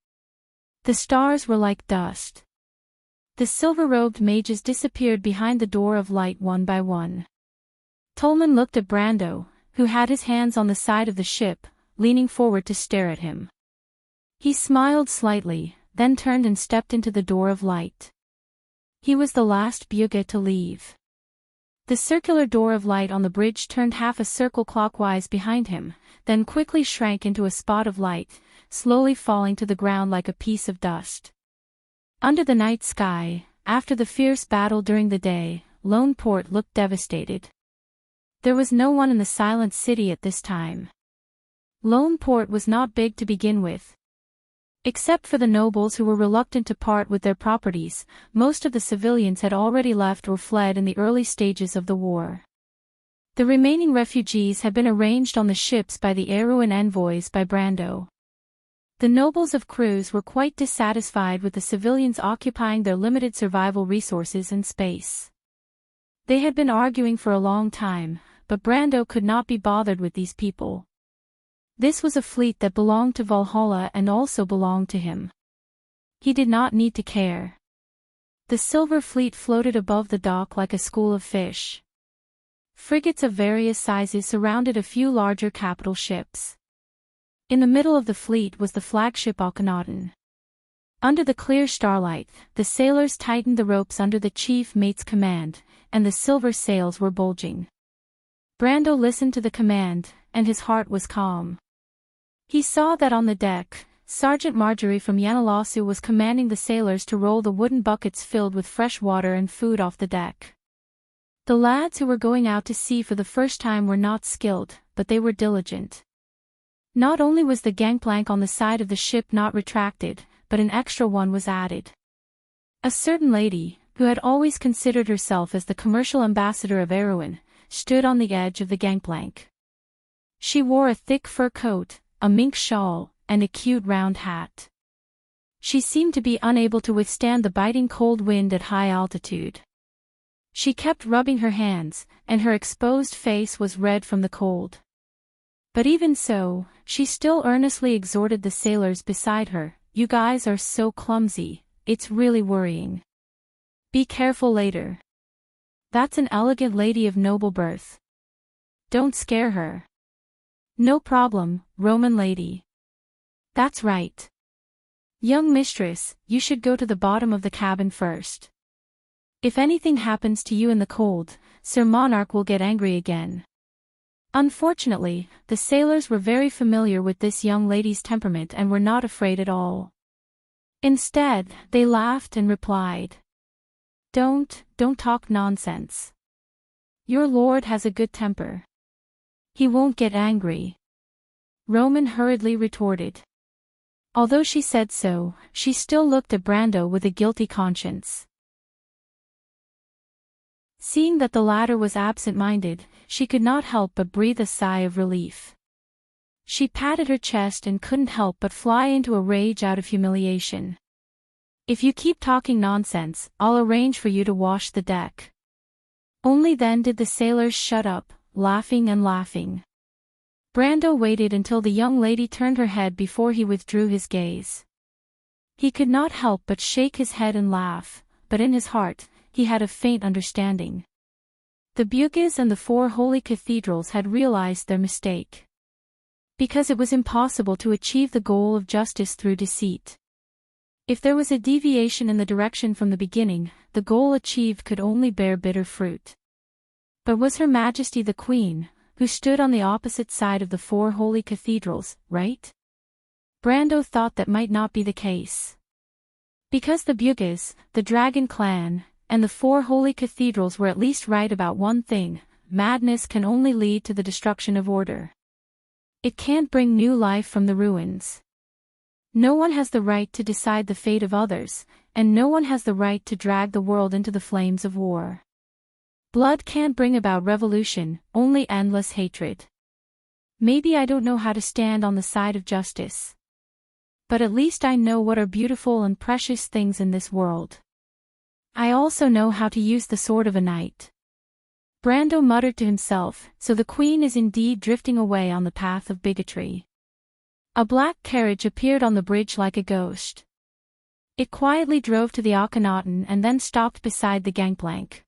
Speaker 1: The stars were like dust. The silver-robed mages disappeared behind the door of light one by one. Tolman looked at Brando, who had his hands on the side of the ship, leaning forward to stare at him. He smiled slightly, then turned and stepped into the door of light. He was the last Bugha to leave. The circular door of light on the bridge turned half a circle clockwise behind him, then quickly shrank into a spot of light, slowly falling to the ground like a piece of dust. Under the night sky, after the fierce battle during the day, Lone Port looked devastated. There was no one in the silent city at this time. Lone Port was not big to begin with. Except for the nobles who were reluctant to part with their properties, most of the civilians had already left or fled in the early stages of the war. The remaining refugees had been arranged on the ships by the Erewhon envoys by Brando. The nobles of Cruz were quite dissatisfied with the civilians occupying their limited survival resources and space. They had been arguing for a long time, but Brando could not be bothered with these people. This was a fleet that belonged to Valhalla and also belonged to him. He did not need to care. The silver fleet floated above the dock like a school of fish. Frigates of various sizes surrounded a few larger capital ships. In the middle of the fleet was the flagship Akhenaten. Under the clear starlight, the sailors tightened the ropes under the chief mate's command, and the silver sails were bulging. Brando listened to the command, and his heart was calm. He saw that on the deck, Sergeant Marjorie from Yanalasu was commanding the sailors to roll the wooden buckets filled with fresh water and food off the deck. The lads who were going out to sea for the first time were not skilled, but they were diligent. Not only was the gangplank on the side of the ship not retracted, but an extra one was added. A certain lady, who had always considered herself as the commercial ambassador of Erewhon, stood on the edge of the gangplank. She wore a thick fur coat, a mink shawl, and a cute round hat. She seemed to be unable to withstand the biting cold wind at high altitude. She kept rubbing her hands, and her exposed face was red from the cold. But even so, she still earnestly exhorted the sailors beside her, "You guys are so clumsy, it's really worrying. Be careful later. That's an elegant lady of noble birth. Don't scare her." "No problem, Roman lady." "That's right. Young mistress, you should go to the bottom of the cabin first. If anything happens to you in the cold, Sir Monarch will get angry again." Unfortunately, the sailors were very familiar with this young lady's temperament and were not afraid at all. Instead, they laughed and replied, Don't talk nonsense. Your lord has a good temper. He won't get angry. Roman hurriedly retorted. Although she said so, she still looked at Brando with a guilty conscience. Seeing that the latter was absent-minded, she could not help but breathe a sigh of relief. She patted her chest and couldn't help but fly into a rage out of humiliation. If you keep talking nonsense, I'll arrange for you to wash the deck. Only then did the sailors shut up, laughing and laughing. Brando waited until the young lady turned her head before he withdrew his gaze. He could not help but shake his head and laugh, but in his heart, he had a faint understanding. The Bugis and the 4 holy cathedrals had realized their mistake. Because it was impossible to achieve the goal of justice through deceit. If there was a deviation in the direction from the beginning, the goal achieved could only bear bitter fruit. But was Her Majesty the Queen, who stood on the opposite side of the 4 holy cathedrals, right? Brando thought that might not be the case. Because the Bugis, the Dragon Clan, and the 4 holy cathedrals were at least right about one thing: madness can only lead to the destruction of order. It can't bring new life from the ruins. No one has the right to decide the fate of others, and no one has the right to drag the world into the flames of war. Blood can't bring about revolution, only endless hatred. Maybe I don't know how to stand on the side of justice. But at least I know what are beautiful and precious things in this world. I also know how to use the sword of a knight. Brando muttered to himself, so the Queen is indeed drifting away on the path of bigotry. A black carriage appeared on the bridge like a ghost. It quietly drove to the Akhenaten and then stopped beside the gangplank.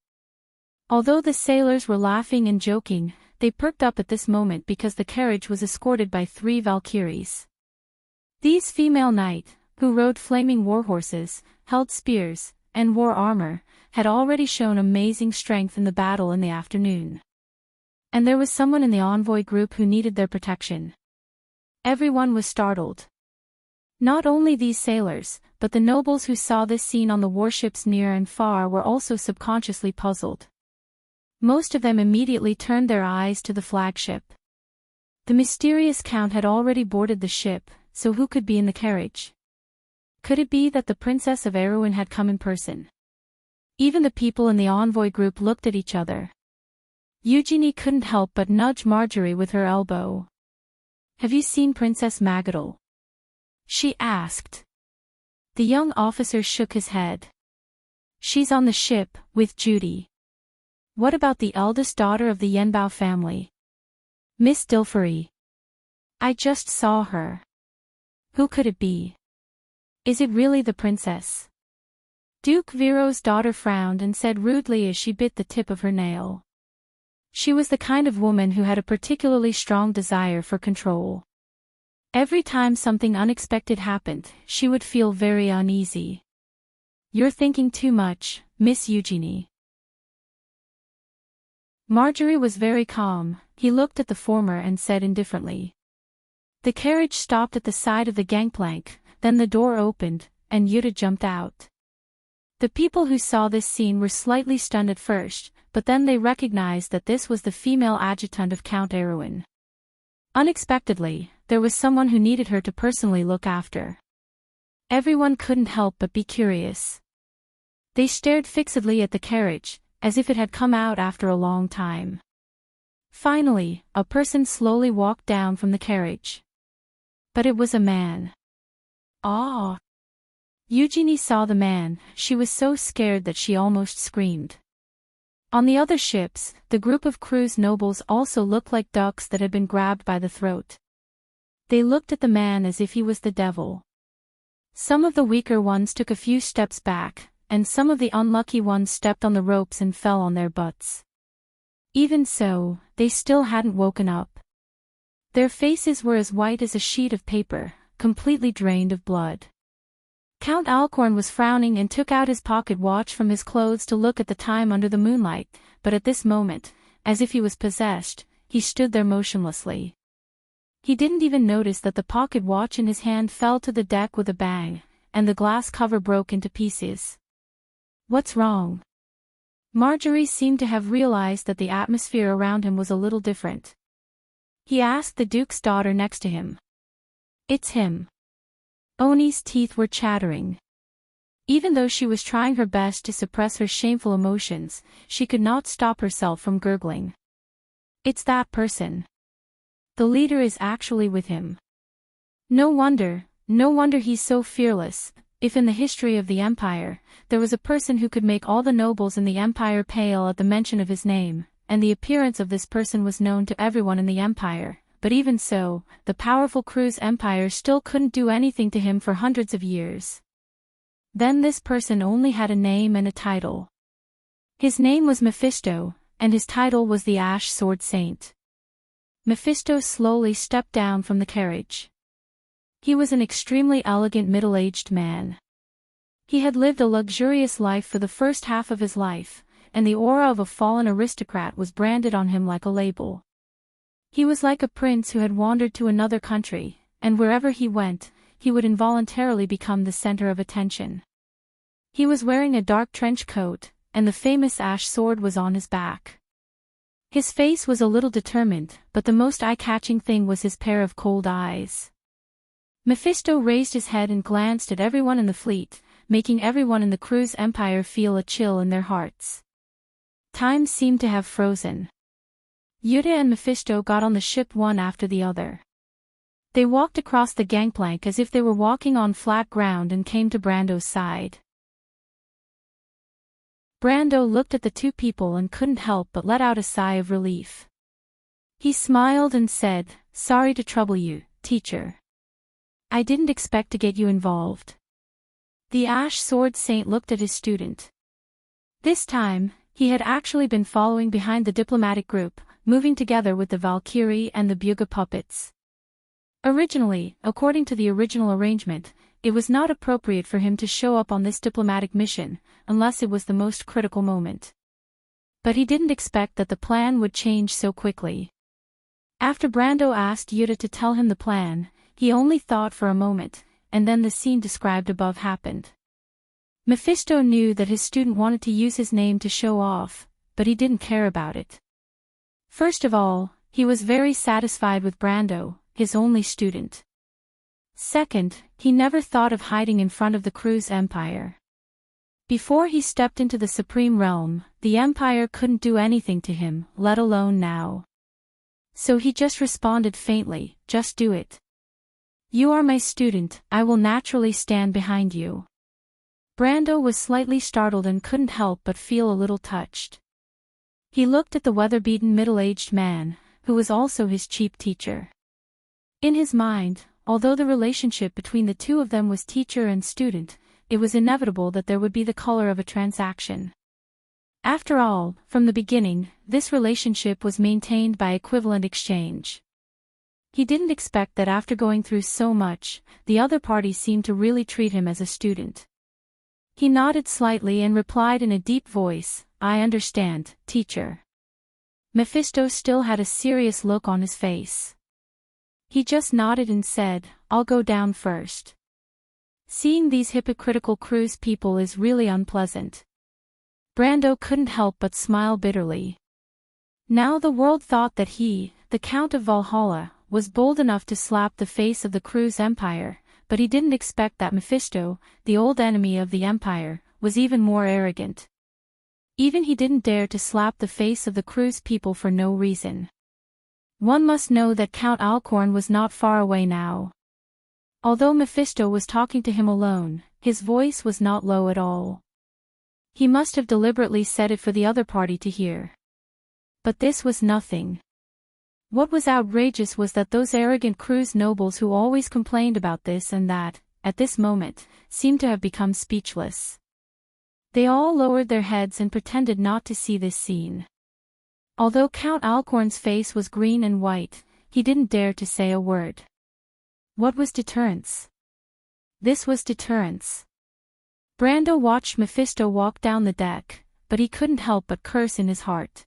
Speaker 1: Although the sailors were laughing and joking, they perked up at this moment because the carriage was escorted by 3 Valkyries. These female knights, who rode flaming warhorses, held spears, and wore armor, had already shown amazing strength in the battle in the afternoon. And there was someone in the envoy group who needed their protection. Everyone was startled. Not only these sailors, but the nobles who saw this scene on the warships near and far were also subconsciously puzzled. Most of them immediately turned their eyes to the flagship. The mysterious count had already boarded the ship, so who could be in the carriage? Could it be that the Princess of Erewhon had come in person? Even the people in the envoy group looked at each other. Eugenie couldn't help but nudge Marjorie with her elbow. "Have you seen Princess Magadol?" she asked. The young officer shook his head. "She's on the ship, with Judy." "What about the eldest daughter of the Yenbao family?" "Miss Dilfery." "I just saw her." "Who could it be? Is it really the princess?" Duke Viro's daughter frowned and said rudely as she bit the tip of her nail. She was the kind of woman who had a particularly strong desire for control. Every time something unexpected happened, she would feel very uneasy. "You're thinking too much, Miss Eugenie." Marjorie was very calm. He looked at the former and said indifferently. The carriage stopped at the side of the gangplank, then the door opened, and Yuta jumped out. The people who saw this scene were slightly stunned at first, but then they recognized that this was the female adjutant of Count Erewhon. Unexpectedly, there was someone who needed her to personally look after. Everyone couldn't help but be curious. They stared fixedly at the carriage, as if it had come out after a long time. Finally, a person slowly walked down from the carriage. But it was a man. "Ah!" Eugenie saw the man. She was so scared that she almost screamed. On the other ships, the group of crew's nobles also looked like ducks that had been grabbed by the throat. They looked at the man as if he was the devil. Some of the weaker ones took a few steps back, and some of the unlucky ones stepped on the ropes and fell on their butts. Even so, they still hadn't woken up. Their faces were as white as a sheet of paper, completely drained of blood. Count Alcorn was frowning and took out his pocket watch from his clothes to look at the time under the moonlight, but at this moment, as if he was possessed, he stood there motionlessly. He didn't even notice that the pocket watch in his hand fell to the deck with a bang, and the glass cover broke into pieces. "What's wrong?" Marjorie seemed to have realized that the atmosphere around him was a little different. He asked the Duke's daughter next to him. "It's him." Oni's teeth were chattering. Even though she was trying her best to suppress her shameful emotions, she could not stop herself from gurgling. "It's that person. The leader is actually with him. No wonder he's so fearless. If in the history of the Empire, there was a person who could make all the nobles in the Empire pale at the mention of his name, and the appearance of this person was known to everyone in the Empire, but even so, the powerful Cruz Empire still couldn't do anything to him for hundreds of years. Then this person only had a name and a title. His name was Mephisto, and his title was the Ash Sword Saint." Mephisto slowly stepped down from the carriage. He was an extremely elegant middle-aged man. He had lived a luxurious life for the first half of his life, and the aura of a fallen aristocrat was branded on him like a label. He was like a prince who had wandered to another country, and wherever he went, he would involuntarily become the center of attention. He was wearing a dark trench coat, and the famous ash sword was on his back. His face was a little determined, but the most eye-catching thing was his pair of cold eyes. Mephisto raised his head and glanced at everyone in the fleet, making everyone in the Cruz Empire feel a chill in their hearts. Time seemed to have frozen. Yuta and Mephisto got on the ship one after the other. They walked across the gangplank as if they were walking on flat ground and came to Brando's side. Brando looked at the two people and couldn't help but let out a sigh of relief. He smiled and said, "Sorry to trouble you, teacher. I didn't expect to get you involved." The Ash Sword Saint looked at his student. This time, he had actually been following behind the diplomatic group, moving together with the Valkyrie and the Buga puppets. Originally, according to the original arrangement, it was not appropriate for him to show up on this diplomatic mission, unless it was the most critical moment. But he didn't expect that the plan would change so quickly. After Brando asked Yuta to tell him the plan, he only thought for a moment, and then the scene described above happened. Mephisto knew that his student wanted to use his name to show off, but he didn't care about it. First of all, he was very satisfied with Brando, his only student. Second, he never thought of hiding in front of the Cruz Empire. Before he stepped into the Supreme Realm, the Empire couldn't do anything to him, let alone now. So he just responded faintly, "Just do it. You are my student, I will naturally stand behind you." Brando was slightly startled and couldn't help but feel a little touched. He looked at the weather-beaten middle-aged man, who was also his cheap teacher. In his mind, although the relationship between the two of them was teacher and student, it was inevitable that there would be the color of a transaction. After all, from the beginning, this relationship was maintained by equivalent exchange. He didn't expect that after going through so much, the other party seemed to really treat him as a student. He nodded slightly and replied in a deep voice, "I understand, teacher." Mephisto still had a serious look on his face. He just nodded and said, "I'll go down first." Seeing these hypocritical Cruz people is really unpleasant. Brando couldn't help but smile bitterly. Now the world thought that he, the Count of Valhalla, was bold enough to slap the face of the Cruz Empire, but he didn't expect that Mephisto, the old enemy of the Empire, was even more arrogant. Even he didn't dare to slap the face of the Cruz people for no reason. One must know that Count Alcorn was not far away now. Although Mephisto was talking to him alone, his voice was not low at all. He must have deliberately said it for the other party to hear. But this was nothing. What was outrageous was that those arrogant Cruz nobles who always complained about this and that, at this moment, seemed to have become speechless. They all lowered their heads and pretended not to see this scene. Although Count Alcorn's face was green and white, he didn't dare to say a word. What was deterrence? This was deterrence. Brando watched Mephisto walk down the deck, but he couldn't help but curse in his heart.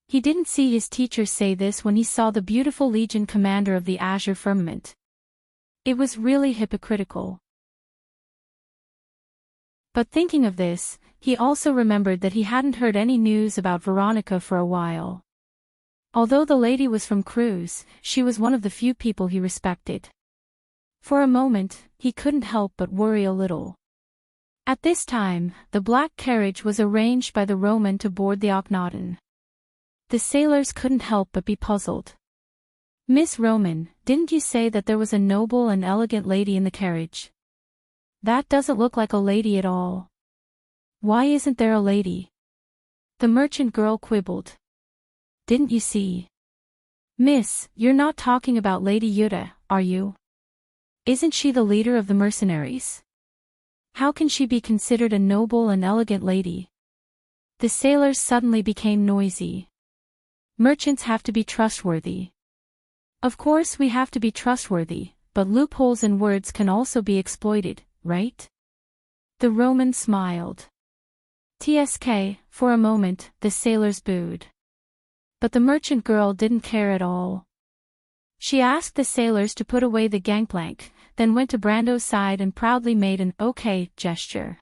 Speaker 1: He didn't see his teacher say this when he saw the beautiful Legion commander of the Azure Firmament. It was really hypocritical. But thinking of this, he also remembered that he hadn't heard any news about Veronica for a while. Although the lady was from Cruz, she was one of the few people he respected. For a moment, he couldn't help but worry a little. At this time, the black carriage was arranged by the Roman to board the Akhenaten. The sailors couldn't help but be puzzled. "Miss Roman, didn't you say that there was a noble and elegant lady in the carriage? That doesn't look like a lady at all. Why isn't there a lady?" The merchant girl quibbled. "Didn't you see? Miss, you're not talking about Lady Yuta, are you? Isn't she the leader of the mercenaries? How can she be considered a noble and elegant lady?" The sailors suddenly became noisy. "Merchants have to be trustworthy." "Of course we have to be trustworthy, but loopholes in words can also be exploited, right?" The Roman smiled. "Tsk," for a moment, the sailors booed. But the merchant girl didn't care at all. She asked the sailors to put away the gangplank, then went to Brando's side and proudly made an "okay" gesture.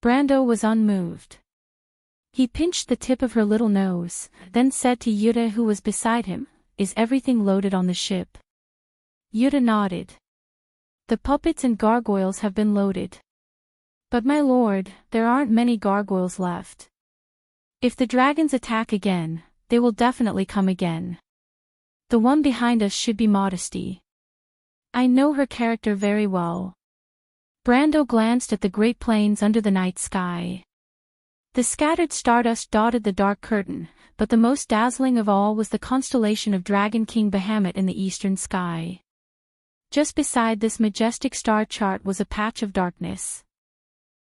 Speaker 1: Brando was unmoved. He pinched the tip of her little nose, then said to Yuta, who was beside him, "Is everything loaded on the ship?" Yuta nodded. "The puppets and gargoyles have been loaded. But my lord, there aren't many gargoyles left. If the dragons attack again, they will definitely come again. The one behind us should be Modesty. I know her character very well." Brando glanced at the great plains under the night sky. The scattered stardust dotted the dark curtain, but the most dazzling of all was the constellation of Dragon King Bahamut in the eastern sky. Just beside this majestic star chart was a patch of darkness.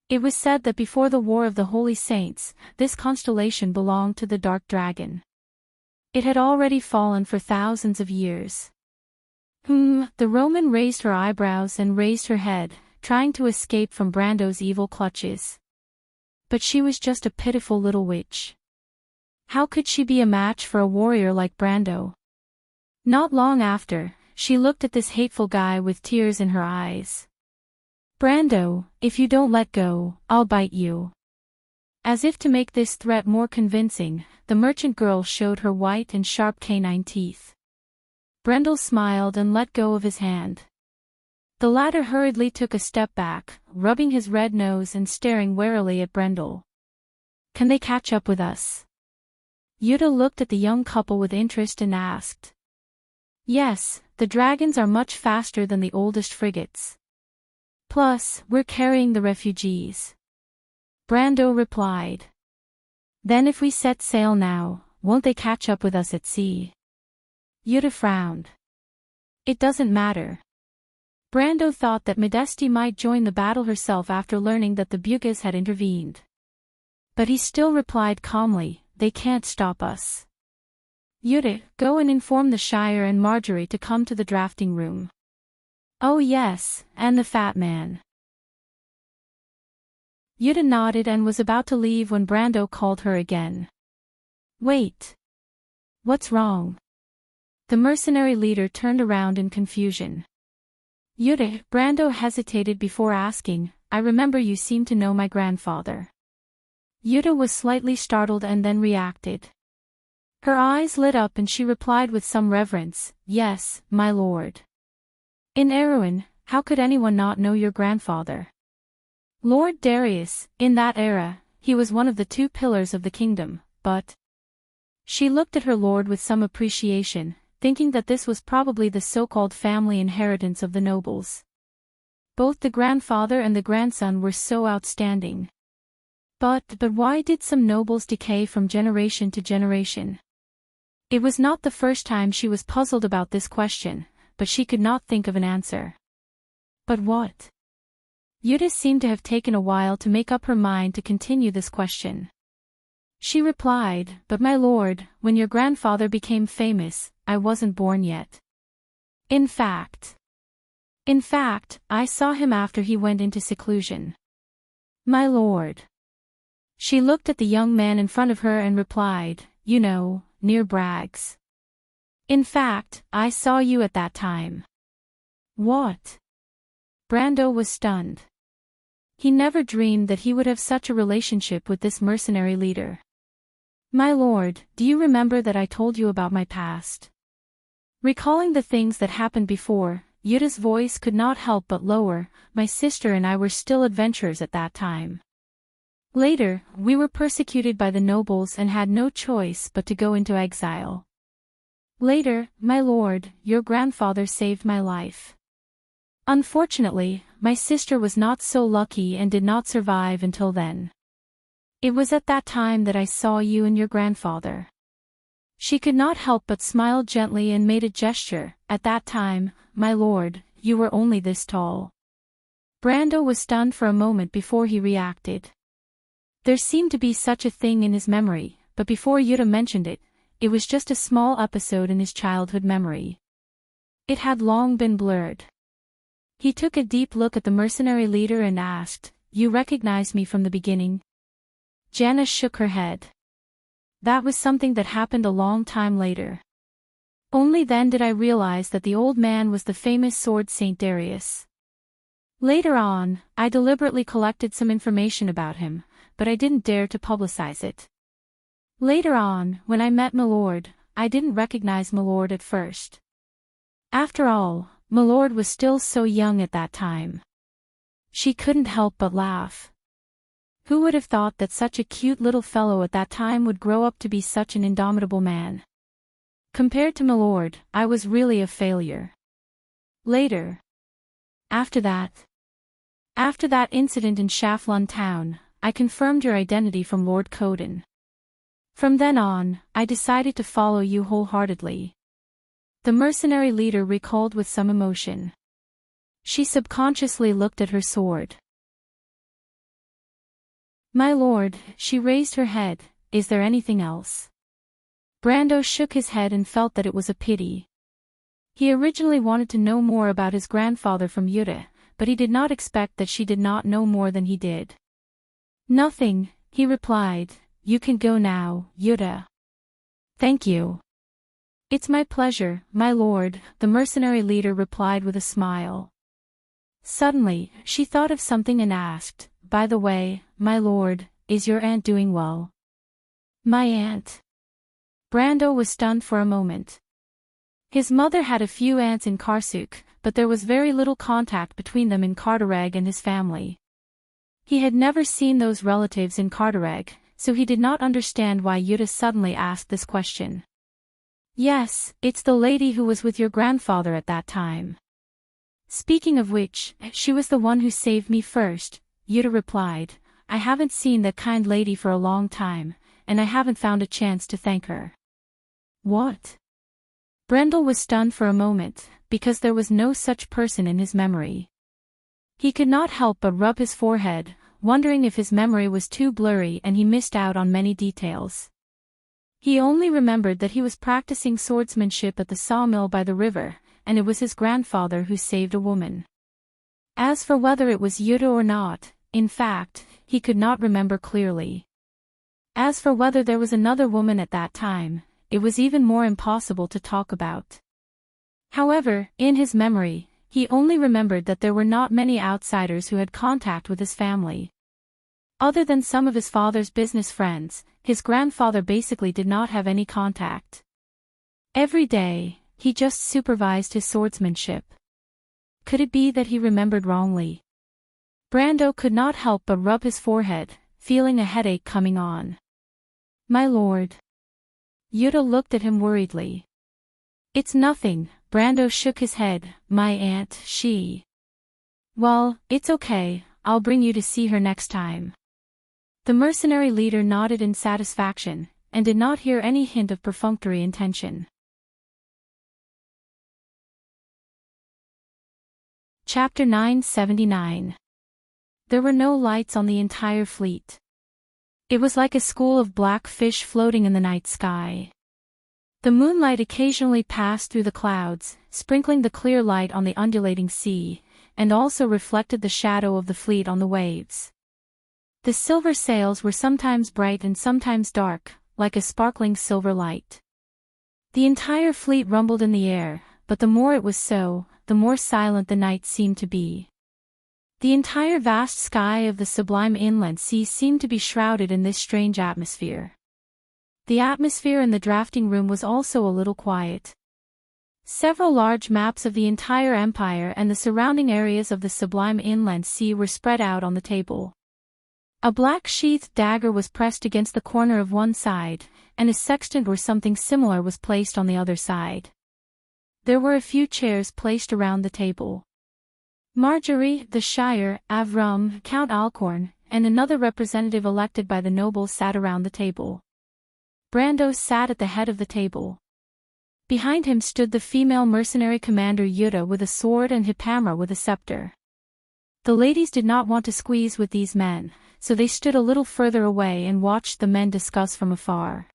Speaker 1: It was said that before the War of the Holy Saints, this constellation belonged to the Dark Dragon. It had already fallen for thousands of years. The Roman raised her eyebrows and raised her head, trying to escape from Brando's evil clutches. But she was just a pitiful little witch. How could she be a match for a warrior like Brando? Not long after, she looked at this hateful guy with tears in her eyes. "Brando, if you don't let go, I'll bite you." As if to make this threat more convincing, the merchant girl showed her white and sharp canine teeth. Brando smiled and let go of his hand. The latter hurriedly took a step back, rubbing his red nose and staring warily at Brendel. "Can they catch up with us?" Yuta looked at the young couple with interest and asked. "Yes, the dragons are much faster than the oldest frigates. Plus, we're carrying the refugees." Brando replied. "Then if we set sail now, won't they catch up with us at sea?" Yuta frowned. "It doesn't matter." Brando thought that Modesty might join the battle herself after learning that the Bugas had intervened. But he still replied calmly, "They can't stop us." "Yuta, go and inform the Shire and Marjorie to come to the drafting room." "Oh yes, and the fat man." Yuta nodded and was about to leave when Brando called her again. "Wait. What's wrong?" The mercenary leader turned around in confusion. "Yuta," Brando hesitated before asking, "I remember you seem to know my grandfather." Yuta was slightly startled and then reacted. Her eyes lit up and she replied with some reverence, "Yes, my lord. In Erewhon, how could anyone not know your grandfather? Lord Darius, in that era, he was one of the two pillars of the kingdom, but—" She looked at her lord with some appreciation, thinking that this was probably the so-called family inheritance of the nobles. Both the grandfather and the grandson were so outstanding. But why did some nobles decay from generation to generation? It was not the first time she was puzzled about this question, but she could not think of an answer. But what? Yuta seemed to have taken a while to make up her mind to continue this question. She replied, "But my lord, when your grandfather became famous, I wasn't born yet. In fact, I saw him after he went into seclusion." "My lord." She looked at the young man in front of her and replied, "You know, near Bragg's. In fact, I saw you at that time." "What?" Brando was stunned. He never dreamed that he would have such a relationship with this mercenary leader. "My lord, do you remember that I told you about my past?" Recalling the things that happened before, Yuta's voice could not help but lower. "My sister and I were still adventurers at that time. Later, we were persecuted by the nobles and had no choice but to go into exile. Later, my lord, your grandfather saved my life. Unfortunately, my sister was not so lucky and did not survive until then. It was at that time that I saw you and your grandfather." She could not help but smile gently and made a gesture. "At that time, my lord, you were only this tall." Brando was stunned for a moment before he reacted. There seemed to be such a thing in his memory, but before Yuta mentioned it, it was just a small episode in his childhood memory. It had long been blurred. He took a deep look at the mercenary leader and asked, "You recognized me from the beginning?" Jana shook her head. "That was something that happened a long time later. Only then did I realize that the old man was the famous sword Saint Darius. Later on, I deliberately collected some information about him, but I didn't dare to publicize it. Later on, when I met Milord, I didn't recognize Milord at first. After all, Milord was still so young at that time." She couldn't help but laugh. Who would have thought that such a cute little fellow at that time would grow up to be such an indomitable man? Compared to Milord, I was really a failure. Later. After that incident in Shaflun town, I confirmed your identity from Lord Coden. From then on, I decided to follow you wholeheartedly." The mercenary leader recalled with some emotion. She subconsciously looked at her sword. "My lord," she raised her head, "is there anything else?" Brando shook his head and felt that it was a pity. He originally wanted to know more about his grandfather from Yuta, but he did not expect that she did not know more than he did. "Nothing," he replied. "You can go now, Yuta." "Thank you." "It's my pleasure, my lord," the mercenary leader replied with a smile. Suddenly, she thought of something and asked, "By the way, my lord, is your aunt doing well?" "My aunt?" Brando was stunned for a moment. His mother had a few aunts in Karsuk, but there was very little contact between them in Cardareg and his family. He had never seen those relatives in Cardareg, so he did not understand why Yuta suddenly asked this question. "Yes, it's the lady who was with your grandfather at that time. Speaking of which, she was the one who saved me first," Yuta replied. "I haven't seen that kind lady for a long time, and I haven't found a chance to thank her." "What?" Brendel was stunned for a moment, because there was no such person in his memory. He could not help but rub his forehead, wondering if his memory was too blurry and he missed out on many details. He only remembered that he was practicing swordsmanship at the sawmill by the river, and it was his grandfather who saved a woman. As for whether it was Yuta or not, in fact, he could not remember clearly. As for whether there was another woman at that time, it was even more impossible to talk about. However, in his memory, he only remembered that there were not many outsiders who had contact with his family. Other than some of his father's business friends, his grandfather basically did not have any contact. Every day, he just supervised his swordsmanship. Could it be that he remembered wrongly? Brando could not help but rub his forehead, feeling a headache coming on. "My lord." Yuta looked at him worriedly. "It's nothing," Brando shook his head. "My aunt, she..." "Well, it's okay, I'll bring you to see her next time." The mercenary leader nodded in satisfaction, and did not hear any hint of perfunctory intention. Chapter 979. There were no lights on the entire fleet. It was like a school of black fish floating in the night sky. The moonlight occasionally passed through the clouds, sprinkling the clear light on the undulating sea, and also reflected the shadow of the fleet on the waves. The silver sails were sometimes bright and sometimes dark, like a sparkling silver light. The entire fleet rumbled in the air, but the more it was so, the more silent the night seemed to be. The entire vast sky of the sublime inland sea seemed to be shrouded in this strange atmosphere. The atmosphere in the drafting room was also a little quiet. Several large maps of the entire empire and the surrounding areas of the sublime inland sea were spread out on the table. A black-sheathed dagger was pressed against the corner of one side, and a sextant or something similar was placed on the other side. There were a few chairs placed around the table. Marjorie, the Shire, Avram, Count Alcorn, and another representative elected by the nobles sat around the table. Brando sat at the head of the table. Behind him stood the female mercenary commander Yuta with a sword and Hippamra with a scepter. The ladies did not want to squeeze with these men, so they stood a little further away and watched the men discuss from afar.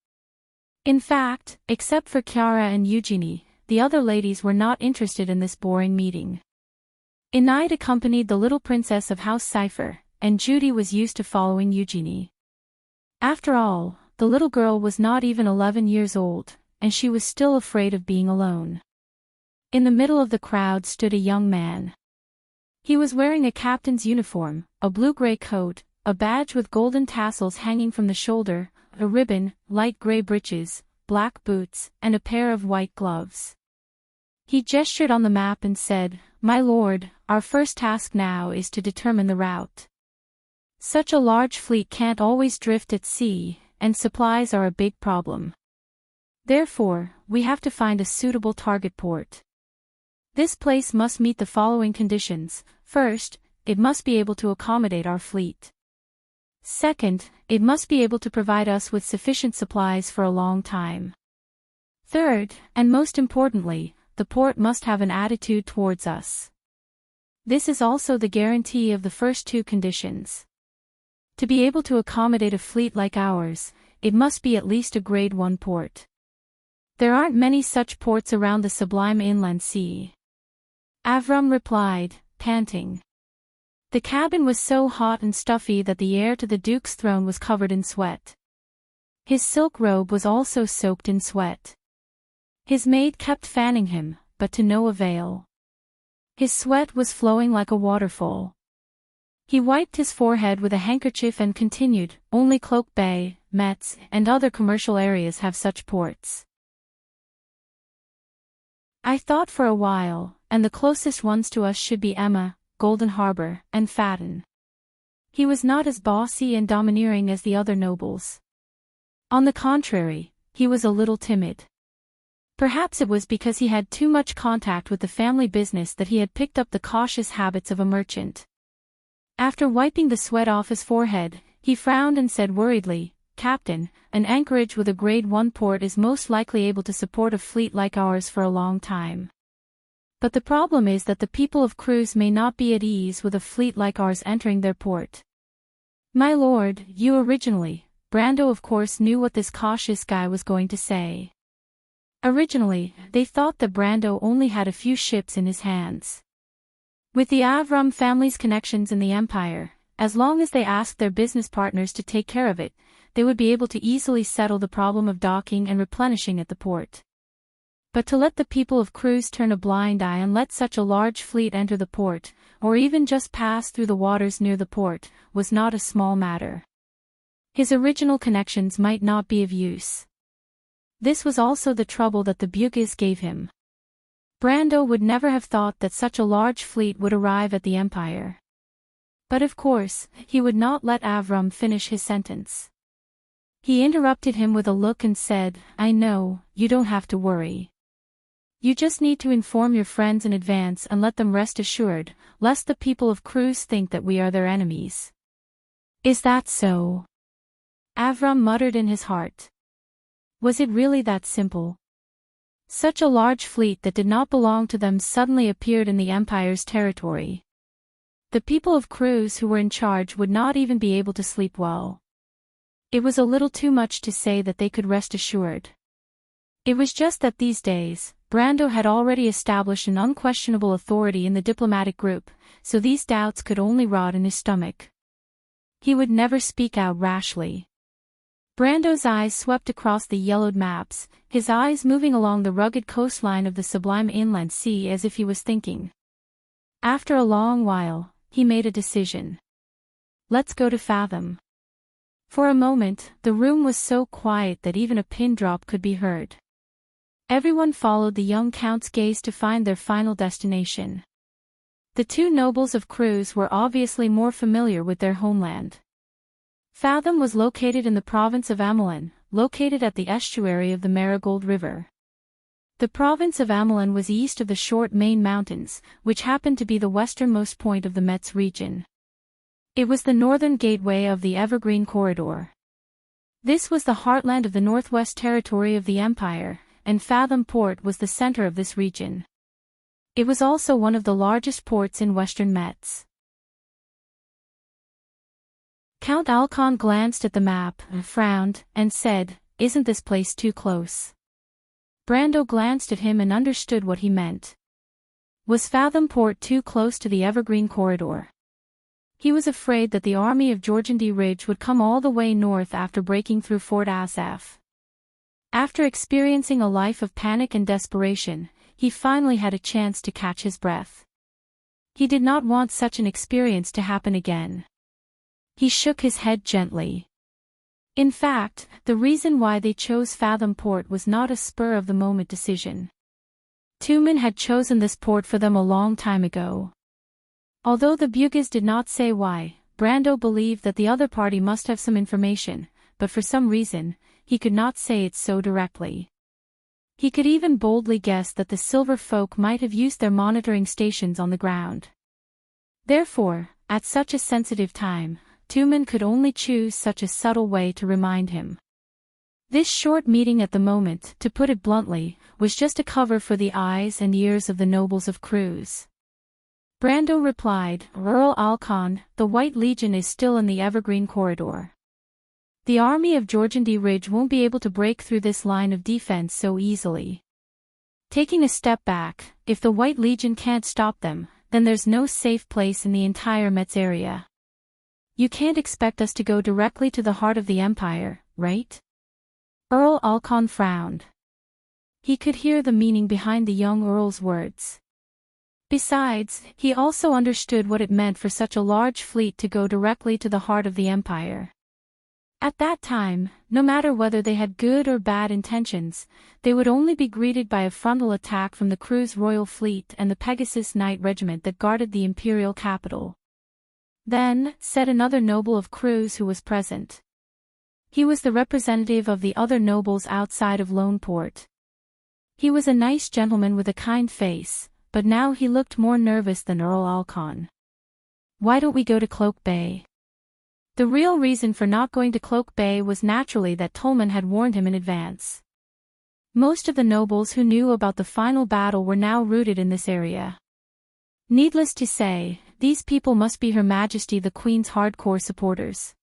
Speaker 1: In fact, except for Chiara and Eugenie, the other ladies were not interested in this boring meeting. Enid accompanied the little princess of House Cypher, and Judy was used to following Eugenie. After all, the little girl was not even 11 years old, and she was still afraid of being alone. In the middle of the crowd stood a young man. He was wearing a captain's uniform, a blue-gray coat, a badge with golden tassels hanging from the shoulder, a ribbon, light gray breeches, black boots, and a pair of white gloves. He gestured on the map and said, "My lord, our first task now is to determine the route. Such a large fleet can't always drift at sea, and supplies are a big problem. Therefore, we have to find a suitable target port. This place must meet the following conditions. First, it must be able to accommodate our fleet. Second, it must be able to provide us with sufficient supplies for a long time. Third, and most importantly, the port must have an attitude towards us. This is also the guarantee of the first two conditions. To be able to accommodate a fleet like ours, it must be at least a Grade 1 port. There aren't many such ports around the sublime inland sea." Avram replied, panting. The cabin was so hot and stuffy that the heir to the Duke's throne was covered in sweat. His silk robe was also soaked in sweat. His maid kept fanning him, but to no avail. His sweat was flowing like a waterfall. He wiped his forehead with a handkerchief and continued, "Only Cloak Bay, Metz, and other commercial areas have such ports. I thought for a while, and the closest ones to us should be Emma, Golden Harbor, and Faden." He was not as bossy and domineering as the other nobles. On the contrary, he was a little timid. Perhaps it was because he had too much contact with the family business that he had picked up the cautious habits of a merchant. After wiping the sweat off his forehead, he frowned and said worriedly, "Captain, an anchorage with a Grade 1 port is most likely able to support a fleet like ours for a long time. But the problem is that the people of Cruz may not be at ease with a fleet like ours entering their port." "My lord, you originally," Brando of course knew what this cautious guy was going to say. Originally, they thought that Brando only had a few ships in his hands. With the Avram family's connections in the empire, as long as they asked their business partners to take care of it, they would be able to easily settle the problem of docking and replenishing at the port. But to let the people of Cruz turn a blind eye and let such a large fleet enter the port, or even just pass through the waters near the port, was not a small matter. His original connections might not be of use. This was also the trouble that the Bugis gave him. Brando would never have thought that such a large fleet would arrive at the empire. But of course, he would not let Avram finish his sentence. He interrupted him with a look and said, "I know, you don't have to worry. You just need to inform your friends in advance and let them rest assured, lest the people of Cruz think that we are their enemies." "Is that so?" Avram muttered in his heart. Was it really that simple? Such a large fleet that did not belong to them suddenly appeared in the Empire's territory. The people of Cruz who were in charge would not even be able to sleep well. It was a little too much to say that they could rest assured. It was just that these days, Brando had already established an unquestionable authority in the diplomatic group, so these doubts could only rot in his stomach. He would never speak out rashly. Brando's eyes swept across the yellowed maps, his eyes moving along the rugged coastline of the sublime inland sea as if he was thinking. After a long while, he made a decision. Let's go to Fathom. For a moment, the room was so quiet that even a pin drop could be heard. Everyone followed the young count's gaze to find their final destination. The two nobles of Cruz were obviously more familiar with their homeland. Fathom was located in the province of Amelin, located at the estuary of the Marigold River. The province of Amelin was east of the short main mountains, which happened to be the westernmost point of the Metz region. It was the northern gateway of the Evergreen Corridor. This was the heartland of the Northwest Territory of the Empire, and Fathom Port was the center of this region. It was also one of the largest ports in western Metz. Count Alcon glanced at the map, frowned, and said, "Isn't this place too close?" Brando glanced at him and understood what he meant. Was Fathom Port too close to the Evergreen Corridor? He was afraid that the army of Jorgendy Ridge would come all the way north after breaking through Fort Asaph. After experiencing a life of panic and desperation, he finally had a chance to catch his breath. He did not want such an experience to happen again. He shook his head gently. In fact, the reason why they chose Fathom Port was not a spur-of-the-moment decision. Tumen had chosen this port for them a long time ago. Although the Bugis did not say why, Brando believed that the other party must have some information, but for some reason, he could not say it so directly. He could even boldly guess that the Silver Folk might have used their monitoring stations on the ground. Therefore, at such a sensitive time, Tumen could only choose such a subtle way to remind him. This short meeting at the moment, to put it bluntly, was just a cover for the eyes and ears of the nobles of Cruz. Brando replied, "Earl Alcon, the White Legion is still in the Evergreen Corridor. The army of Jorgendy Ridge won't be able to break through this line of defense so easily. Taking a step back, if the White Legion can't stop them, then there's no safe place in the entire Metz area. You can't expect us to go directly to the heart of the Empire, right?" Earl Alcon frowned. He could hear the meaning behind the young Earl's words. Besides, he also understood what it meant for such a large fleet to go directly to the heart of the Empire. At that time, no matter whether they had good or bad intentions, they would only be greeted by a frontal attack from the Cruz Royal Fleet and the Pegasus Knight Regiment that guarded the imperial capital. Then, said another noble of Cruz who was present. He was the representative of the other nobles outside of Lone Port. He was a nice gentleman with a kind face, but now he looked more nervous than Earl Alcon. "Why don't we go to Cloak Bay?" The real reason for not going to Cloak Bay was naturally that Tolman had warned him in advance. Most of the nobles who knew about the final battle were now rooted in this area. Needless to say, these people must be Her Majesty the Queen's hardcore supporters.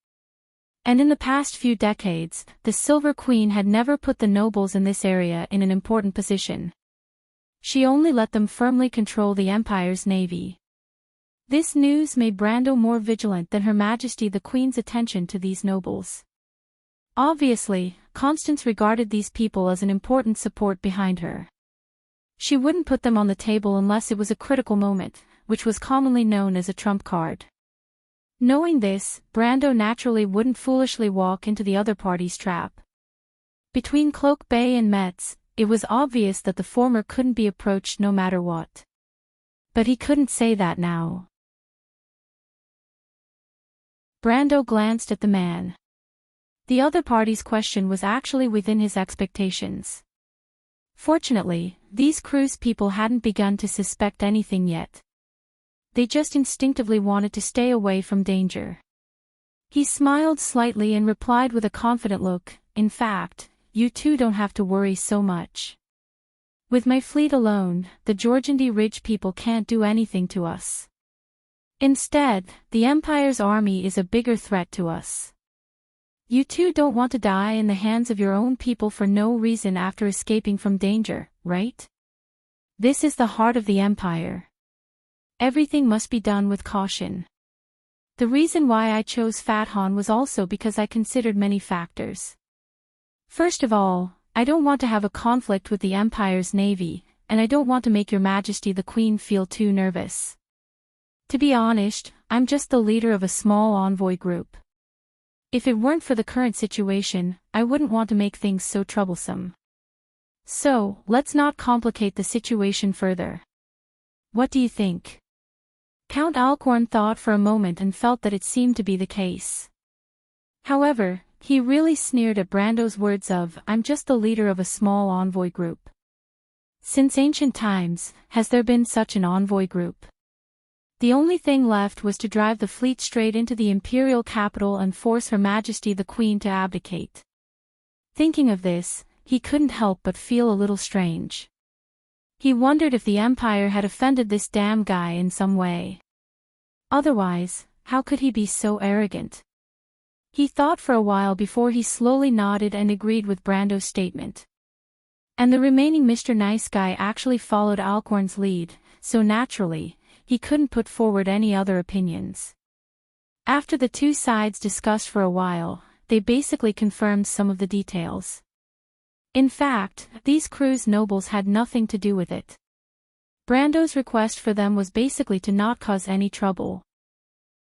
Speaker 1: And in the past few decades, the Silver Queen had never put the nobles in this area in an important position. She only let them firmly control the Empire's navy. This news made Brando more vigilant than Her Majesty the Queen's attention to these nobles. Obviously, Constance regarded these people as an important support behind her. She wouldn't put them on the table unless it was a critical moment, which was commonly known as a trump card. Knowing this, Brando naturally wouldn't foolishly walk into the other party's trap. Between Cloak Bay and Metz, it was obvious that the former couldn't be approached no matter what. But he couldn't say that now. Brando glanced at the man. The other party's question was actually within his expectations. Fortunately, these Cruz people hadn't begun to suspect anything yet. They just instinctively wanted to stay away from danger. He smiled slightly and replied with a confident look, "In fact, you two don't have to worry so much. With my fleet alone, the Jorgendy Ridge people can't do anything to us. Instead, the Empire's army is a bigger threat to us. You two don't want to die in the hands of your own people for no reason after escaping from danger, right? This is the heart of the Empire. Everything must be done with caution. The reason why I chose Fathan was also because I considered many factors. First of all, I don't want to have a conflict with the Empire's navy, and I don't want to make Your Majesty the Queen feel too nervous. To be honest, I'm just the leader of a small envoy group. If it weren't for the current situation, I wouldn't want to make things so troublesome. So, let's not complicate the situation further. What do you think? Count Alcorn thought for a moment and felt that it seemed to be the case. However, he really sneered at Brando's words of, "I'm just the leader of a small envoy group." Since ancient times, has there been such an envoy group? The only thing left was to drive the fleet straight into the imperial capital and force Her Majesty the Queen to abdicate. Thinking of this, he couldn't help but feel a little strange. He wondered if the Empire had offended this damn guy in some way. Otherwise, how could he be so arrogant? He thought for a while before he slowly nodded and agreed with Brando's statement. And the remaining Mr. Nice Guy actually followed Alcorn's lead, so naturally, he couldn't put forward any other opinions. After the two sides discussed for a while, they basically confirmed some of the details. In fact, these Cruz nobles had nothing to do with it. Brando's request for them was basically to not cause any trouble.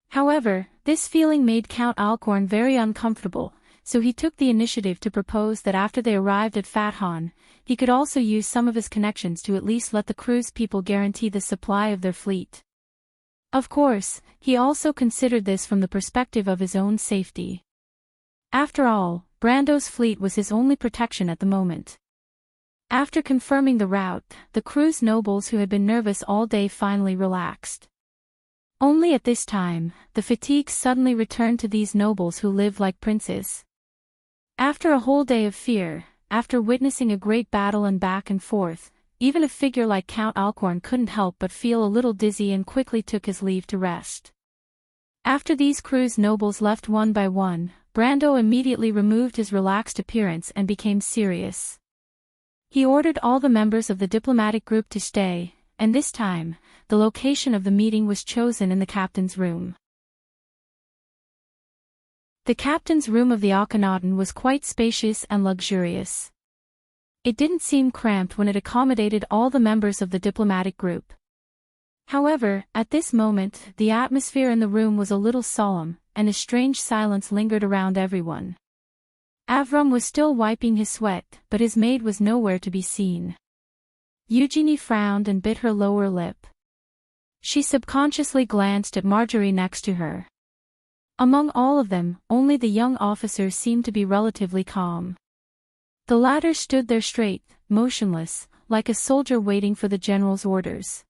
Speaker 1: However, this feeling made Count Alcorn very uncomfortable, so he took the initiative to propose that after they arrived at Fathan, he could also use some of his connections to at least let the Cruz people guarantee the supply of their fleet. Of course, he also considered this from the perspective of his own safety. After all, Brando's fleet was his only protection at the moment. After confirming the route, the Cruz nobles who had been nervous all day finally relaxed. Only at this time, the fatigue suddenly returned to these nobles who lived like princes. After a whole day of fear, after witnessing a great battle and back and forth, even a figure like Count Alcorn couldn't help but feel a little dizzy and quickly took his leave to rest. After these Cruz nobles left one by one, Brando immediately removed his relaxed appearance and became serious. He ordered all the members of the diplomatic group to stay, and this time, the location of the meeting was chosen in the captain's room. The captain's room of the Akhenaten was quite spacious and luxurious. It didn't seem cramped when it accommodated all the members of the diplomatic group. However, at this moment, the atmosphere in the room was a little solemn, and a strange silence lingered around everyone. Avram was still wiping his sweat, but his maid was nowhere to be seen. Eugenie frowned and bit her lower lip. She subconsciously glanced at Marjorie next to her. Among all of them, only the young officer seemed to be relatively calm. The latter stood there straight, motionless, like a soldier waiting for the general's orders.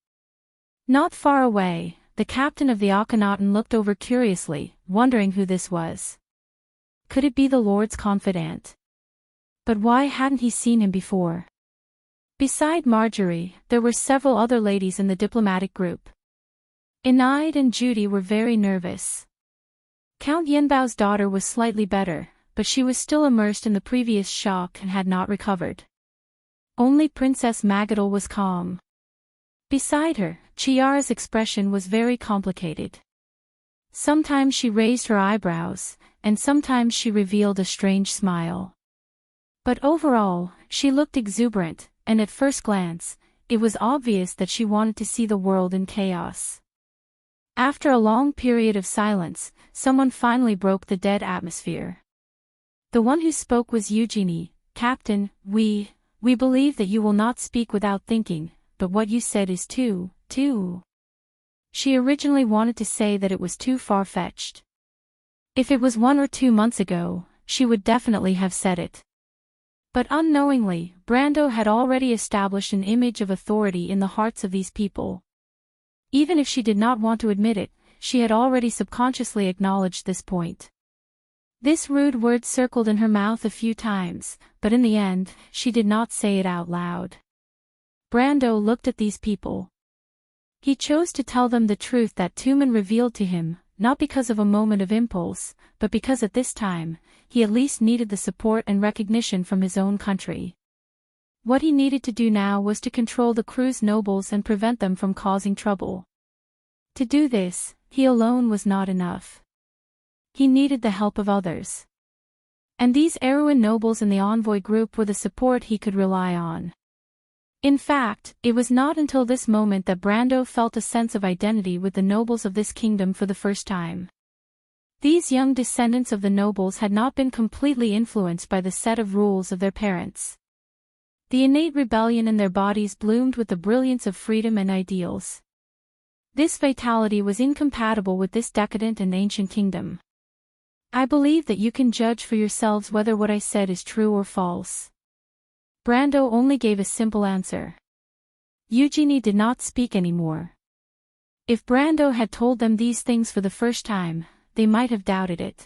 Speaker 1: Not far away, the captain of the Akhenaten looked over curiously, wondering who this was. Could it be the Lord's confidant? But why hadn't he seen him before? Beside Marjorie, there were several other ladies in the diplomatic group. Enaid and Judy were very nervous. Count Yenbao's daughter was slightly better, but she was still immersed in the previous shock and had not recovered. Only Princess Magadal was calm. Beside her, Chiara's expression was very complicated. Sometimes she raised her eyebrows, and sometimes she revealed a strange smile. But overall, she looked exuberant, and at first glance, it was obvious that she wanted to see the world in chaos. After a long period of silence, someone finally broke the dead atmosphere. The one who spoke was Eugenie. "Captain, we believe that you will not speak without thinking, but what you said is too. She originally wanted to say that it was too far-fetched. If it was 1 or 2 months ago, she would definitely have said it. But unknowingly, Brando had already established an image of authority in the hearts of these people. Even if she did not want to admit it, she had already subconsciously acknowledged this point. This rude word circled in her mouth a few times, but in the end, she did not say it out loud. Brando looked at these people. He chose to tell them the truth that Tumen revealed to him, not because of a moment of impulse, but because at this time, he at least needed the support and recognition from his own country. What he needed to do now was to control the Cruz nobles and prevent them from causing trouble. To do this, he alone was not enough. He needed the help of others. And these Erewhon nobles in the envoy group were the support he could rely on. In fact, it was not until this moment that Brando felt a sense of identity with the nobles of this kingdom for the first time. These young descendants of the nobles had not been completely influenced by the set of rules of their parents. The innate rebellion in their bodies bloomed with the brilliance of freedom and ideals. This vitality was incompatible with this decadent and ancient kingdom. I believe that you can judge for yourselves whether what I said is true or false. Brando only gave a simple answer. Eugenie did not speak anymore. If Brando had told them these things for the first time, they might have doubted it.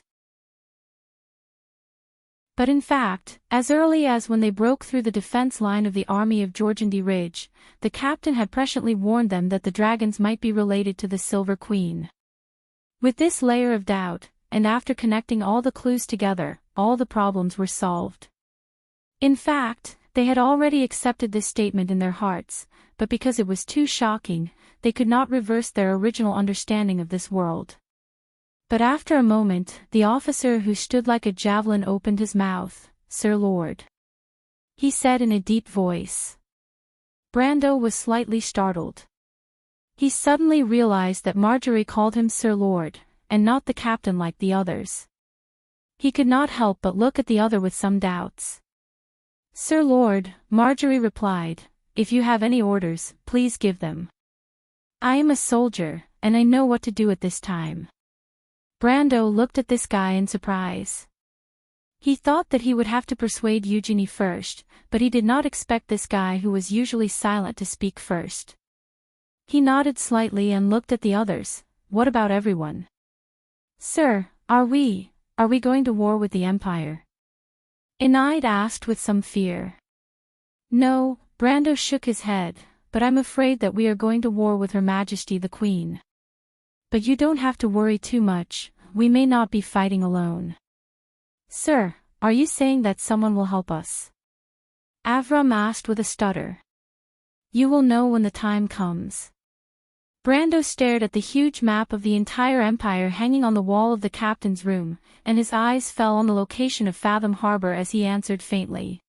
Speaker 1: But in fact, as early as when they broke through the defense line of the army of Georgandy Ridge, the captain had presciently warned them that the dragons might be related to the Silver Queen. With this layer of doubt, and after connecting all the clues together, all the problems were solved. In fact, they had already accepted this statement in their hearts, but because it was too shocking, they could not reverse their original understanding of this world. But after a moment, the officer who stood like a javelin opened his mouth. "Sir Lord," he said in a deep voice. Brando was slightly startled. He suddenly realized that Marjorie called him Sir Lord, and not the captain like the others. He could not help but look at the other with some doubts. "Sir Lord," Marjorie replied, "if you have any orders, please give them. I am a soldier, and I know what to do at this time." Brando looked at this guy in surprise. He thought that he would have to persuade Eugenie first, but he did not expect this guy who was usually silent to speak first. He nodded slightly and looked at the others. "What about everyone?" "Sir, are we going to war with the Empire?" Enide asked with some fear. "No," Brando shook his head, "but I'm afraid that we are going to war with Her Majesty the Queen. But you don't have to worry too much, we may not be fighting alone." "Sir, are you saying that someone will help us?" Avram asked with a stutter. "You will know when the time comes." Brando stared at the huge map of the entire empire hanging on the wall of the captain's room, and his eyes fell on the location of Fathom Harbor as he answered faintly.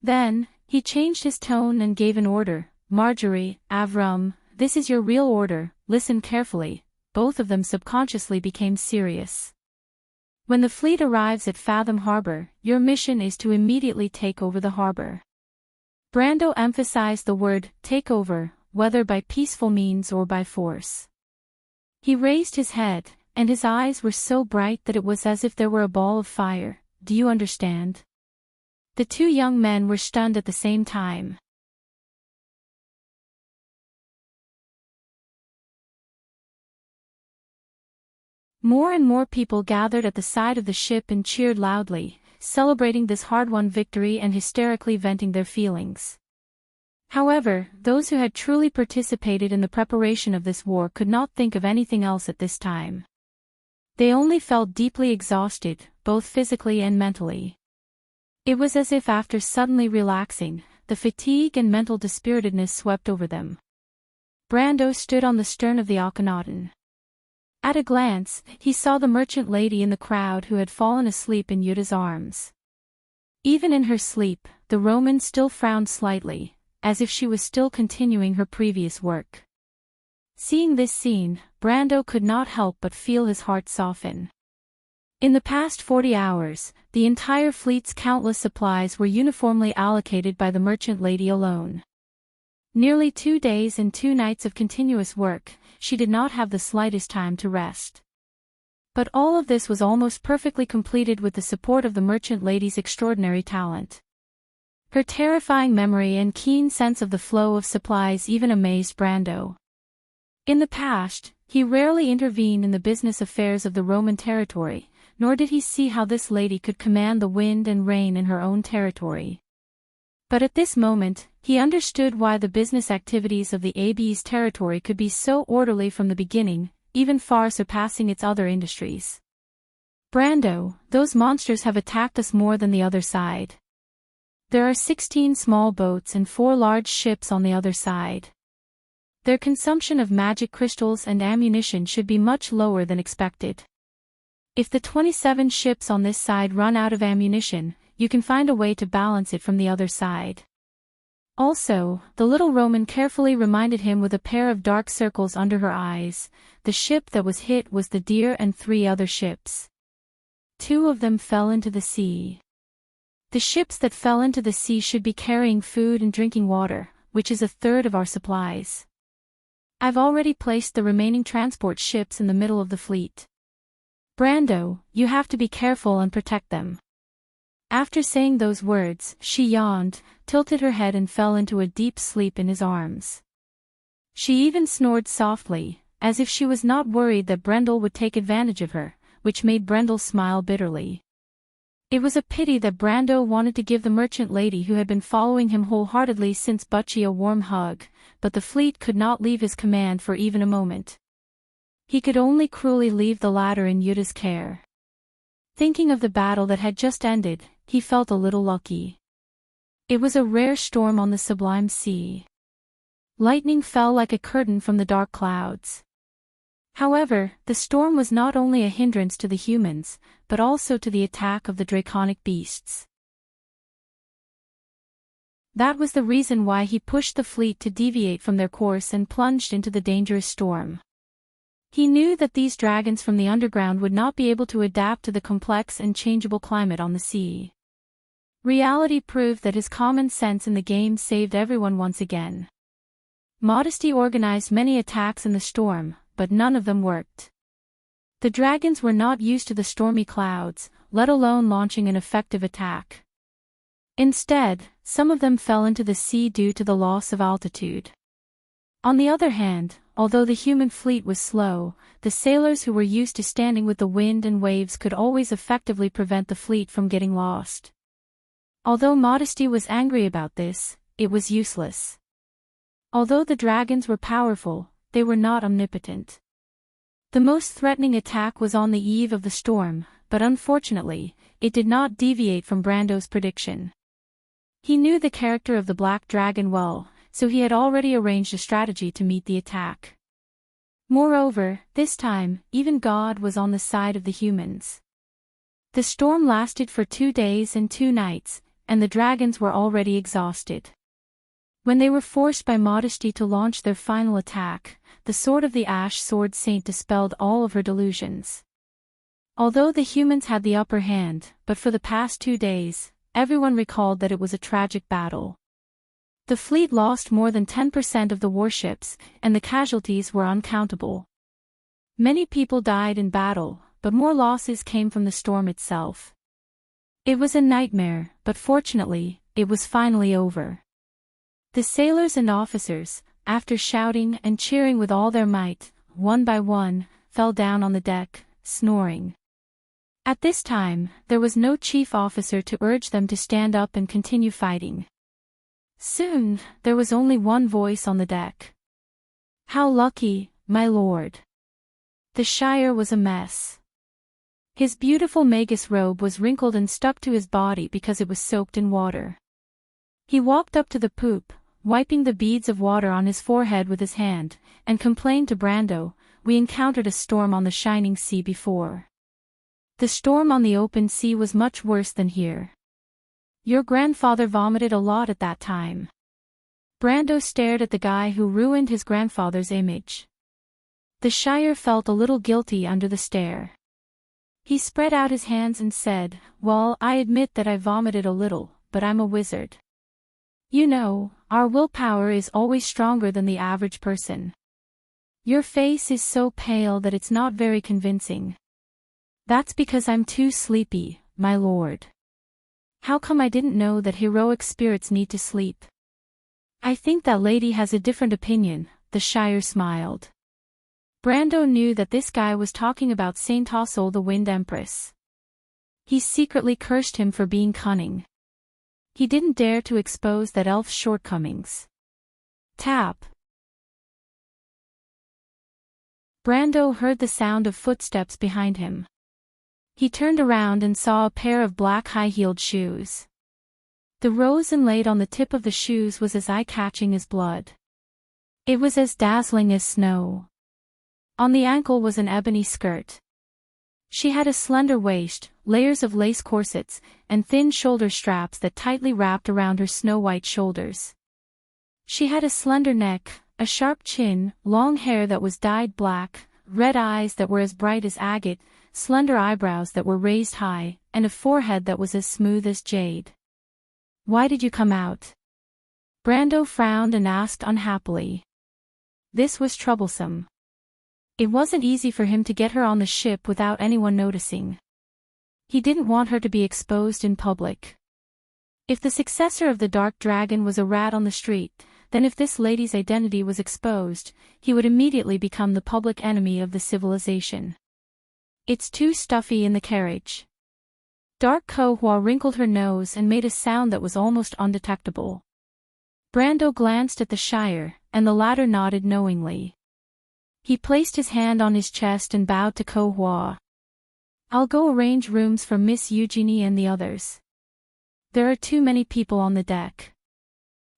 Speaker 1: Then, he changed his tone and gave an order. "Marjorie, Avram, this is your real order, listen carefully." Both of them subconsciously became serious. "When the fleet arrives at Fathom Harbor, your mission is to immediately take over the harbor." Brando emphasized the word, take over, whether by peaceful means or by force. He raised his head, and his eyes were so bright that it was as if there were a ball of fire. "Do you understand?" The two young men were stunned at the same time. More and more people gathered at the side of the ship and cheered loudly, celebrating this hard-won victory and hysterically venting their feelings. However, those who had truly participated in the preparation of this war could not think of anything else at this time. They only felt deeply exhausted, both physically and mentally. It was as if after suddenly relaxing, the fatigue and mental dispiritedness swept over them. Brando stood on the stern of the Akhenaten. At a glance, he saw the merchant lady in the crowd who had fallen asleep in Yuta's arms. Even in her sleep, the Roman still frowned slightly, as if she was still continuing her previous work. Seeing this scene, Brando could not help but feel his heart soften. In the past 40 hours, the entire fleet's countless supplies were uniformly allocated by the merchant lady alone. Nearly 2 days and 2 nights of continuous work, she did not have the slightest time to rest. But all of this was almost perfectly completed with the support of the merchant lady's extraordinary talent. Her terrifying memory and keen sense of the flow of supplies even amazed Brando. In the past, he rarely intervened in the business affairs of the Roman territory, nor did he see how this lady could command the wind and rain in her own territory. But at this moment, he understood why the business activities of the AB's territory could be so orderly from the beginning, even far surpassing its other industries. "Brando, those monsters have attacked us more than the other side. There are 16 small boats and 4 large ships on the other side. Their consumption of magic crystals and ammunition should be much lower than expected. If the 27 ships on this side run out of ammunition, you can find a way to balance it from the other side. Also, the little Roman carefully reminded him with a pair of dark circles under her eyes, the ship that was hit was the Deer and 3 other ships. 2 of them fell into the sea. The ships that fell into the sea should be carrying food and drinking water, which is a third of our supplies. I've already placed the remaining transport ships in the middle of the fleet. Brando, you have to be careful and protect them. After saying those words, she yawned, tilted her head and fell into a deep sleep in his arms. She even snored softly, as if she was not worried that Brendel would take advantage of her, which made Brendel smile bitterly. It was a pity that Brando wanted to give the merchant lady who had been following him wholeheartedly since Butchie a warm hug, but the fleet could not leave his command for even a moment. He could only cruelly leave the latter in Yutta's care. Thinking of the battle that had just ended, he felt a little lucky. It was a rare storm on the sublime sea. Lightning fell like a curtain from the dark clouds. However, the storm was not only a hindrance to the humans, but also to the attack of the draconic beasts. That was the reason why he pushed the fleet to deviate from their course and plunged into the dangerous storm. He knew that these dragons from the underground would not be able to adapt to the complex and changeable climate on the sea. Reality proved that his common sense in the game saved everyone once again. Modesty organized many attacks in the storm, but none of them worked. The dragons were not used to the stormy clouds, let alone launching an effective attack. Instead, some of them fell into the sea due to the loss of altitude. On the other hand, although the human fleet was slow, the sailors who were used to standing with the wind and waves could always effectively prevent the fleet from getting lost. Although Modesty was angry about this, it was useless. Although the dragons were powerful, they were not omnipotent. The most threatening attack was on the eve of the storm, but unfortunately, it did not deviate from Brando's prediction. He knew the character of the Black Dragon well, so he had already arranged a strategy to meet the attack. Moreover, this time, even God was on the side of the humans. The storm lasted for 2 days and 2 nights, and the dragons were already exhausted. When they were forced by Modesty to launch their final attack, the Sword of the Ash Sword Saint dispelled all of her delusions. Although the humans had the upper hand, but for the past 2 days, everyone recalled that it was a tragic battle. The fleet lost more than 10% of the warships, and the casualties were uncountable. Many people died in battle, but more losses came from the storm itself. It was a nightmare, but fortunately, it was finally over. The sailors and officers, after shouting and cheering with all their might, one by one, fell down on the deck, snoring. At this time, there was no chief officer to urge them to stand up and continue fighting. Soon, there was only one voice on the deck. "How lucky, my lord." The Shire was a mess. His beautiful Magus robe was wrinkled and stuck to his body because it was soaked in water. He walked up to the poop, wiping the beads of water on his forehead with his hand, and complained to Brando, "We encountered a storm on the shining sea before. The storm on the open sea was much worse than here. Your grandfather vomited a lot at that time." Brando stared at the guy who ruined his grandfather's image. The Shire felt a little guilty under the stare. He spread out his hands and said, "Well, I admit that I vomited a little, but I'm a wizard. You know, our willpower is always stronger than the average person. Your face is so pale that it's not very convincing." "That's because I'm too sleepy, my lord." "How come I didn't know that heroic spirits need to sleep?" "I think that lady has a different opinion," the Shire smiled. Brando knew that this guy was talking about Saint Ossol the Wind Empress. He secretly cursed him for being cunning. He didn't dare to expose that elf's shortcomings. Tap. Brando heard the sound of footsteps behind him. He turned around and saw a pair of black high-heeled shoes. The rose inlaid on the tip of the shoes was as eye-catching as blood. It was as dazzling as snow. On the ankle was an ebony skirt. She had a slender waist, layers of lace corsets, and thin shoulder straps that tightly wrapped around her snow-white shoulders. She had a slender neck, a sharp chin, long hair that was dyed black, red eyes that were as bright as agate, slender eyebrows that were raised high, and a forehead that was as smooth as jade. "Why did you come out?" Brando frowned and asked unhappily. This was troublesome. It wasn't easy for him to get her on the ship without anyone noticing. He didn't want her to be exposed in public. If the successor of the Dark Dragon was a rat on the street, then if this lady's identity was exposed, he would immediately become the public enemy of the civilization. "It's too stuffy in the carriage." Dark Ko-hwa wrinkled her nose and made a sound that was almost undetectable. Brando glanced at the Shire, and the latter nodded knowingly. He placed his hand on his chest and bowed to Ko-hwa. "I'll go arrange rooms for Miss Eugenie and the others. There are too many people on the deck."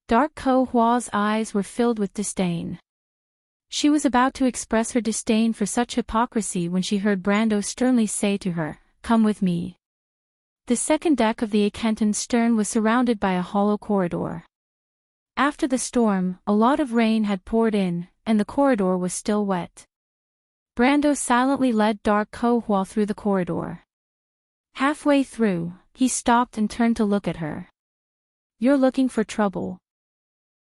Speaker 1: Dark Ko-hwa's eyes were filled with disdain. She was about to express her disdain for such hypocrisy when she heard Brando sternly say to her, "Come with me." The second deck of the Enchanting's stern was surrounded by a hollow corridor. After the storm, a lot of rain had poured in, and the corridor was still wet. Brando silently led Dark Ko-hwa through the corridor. Halfway through, he stopped and turned to look at her. "You're looking for trouble.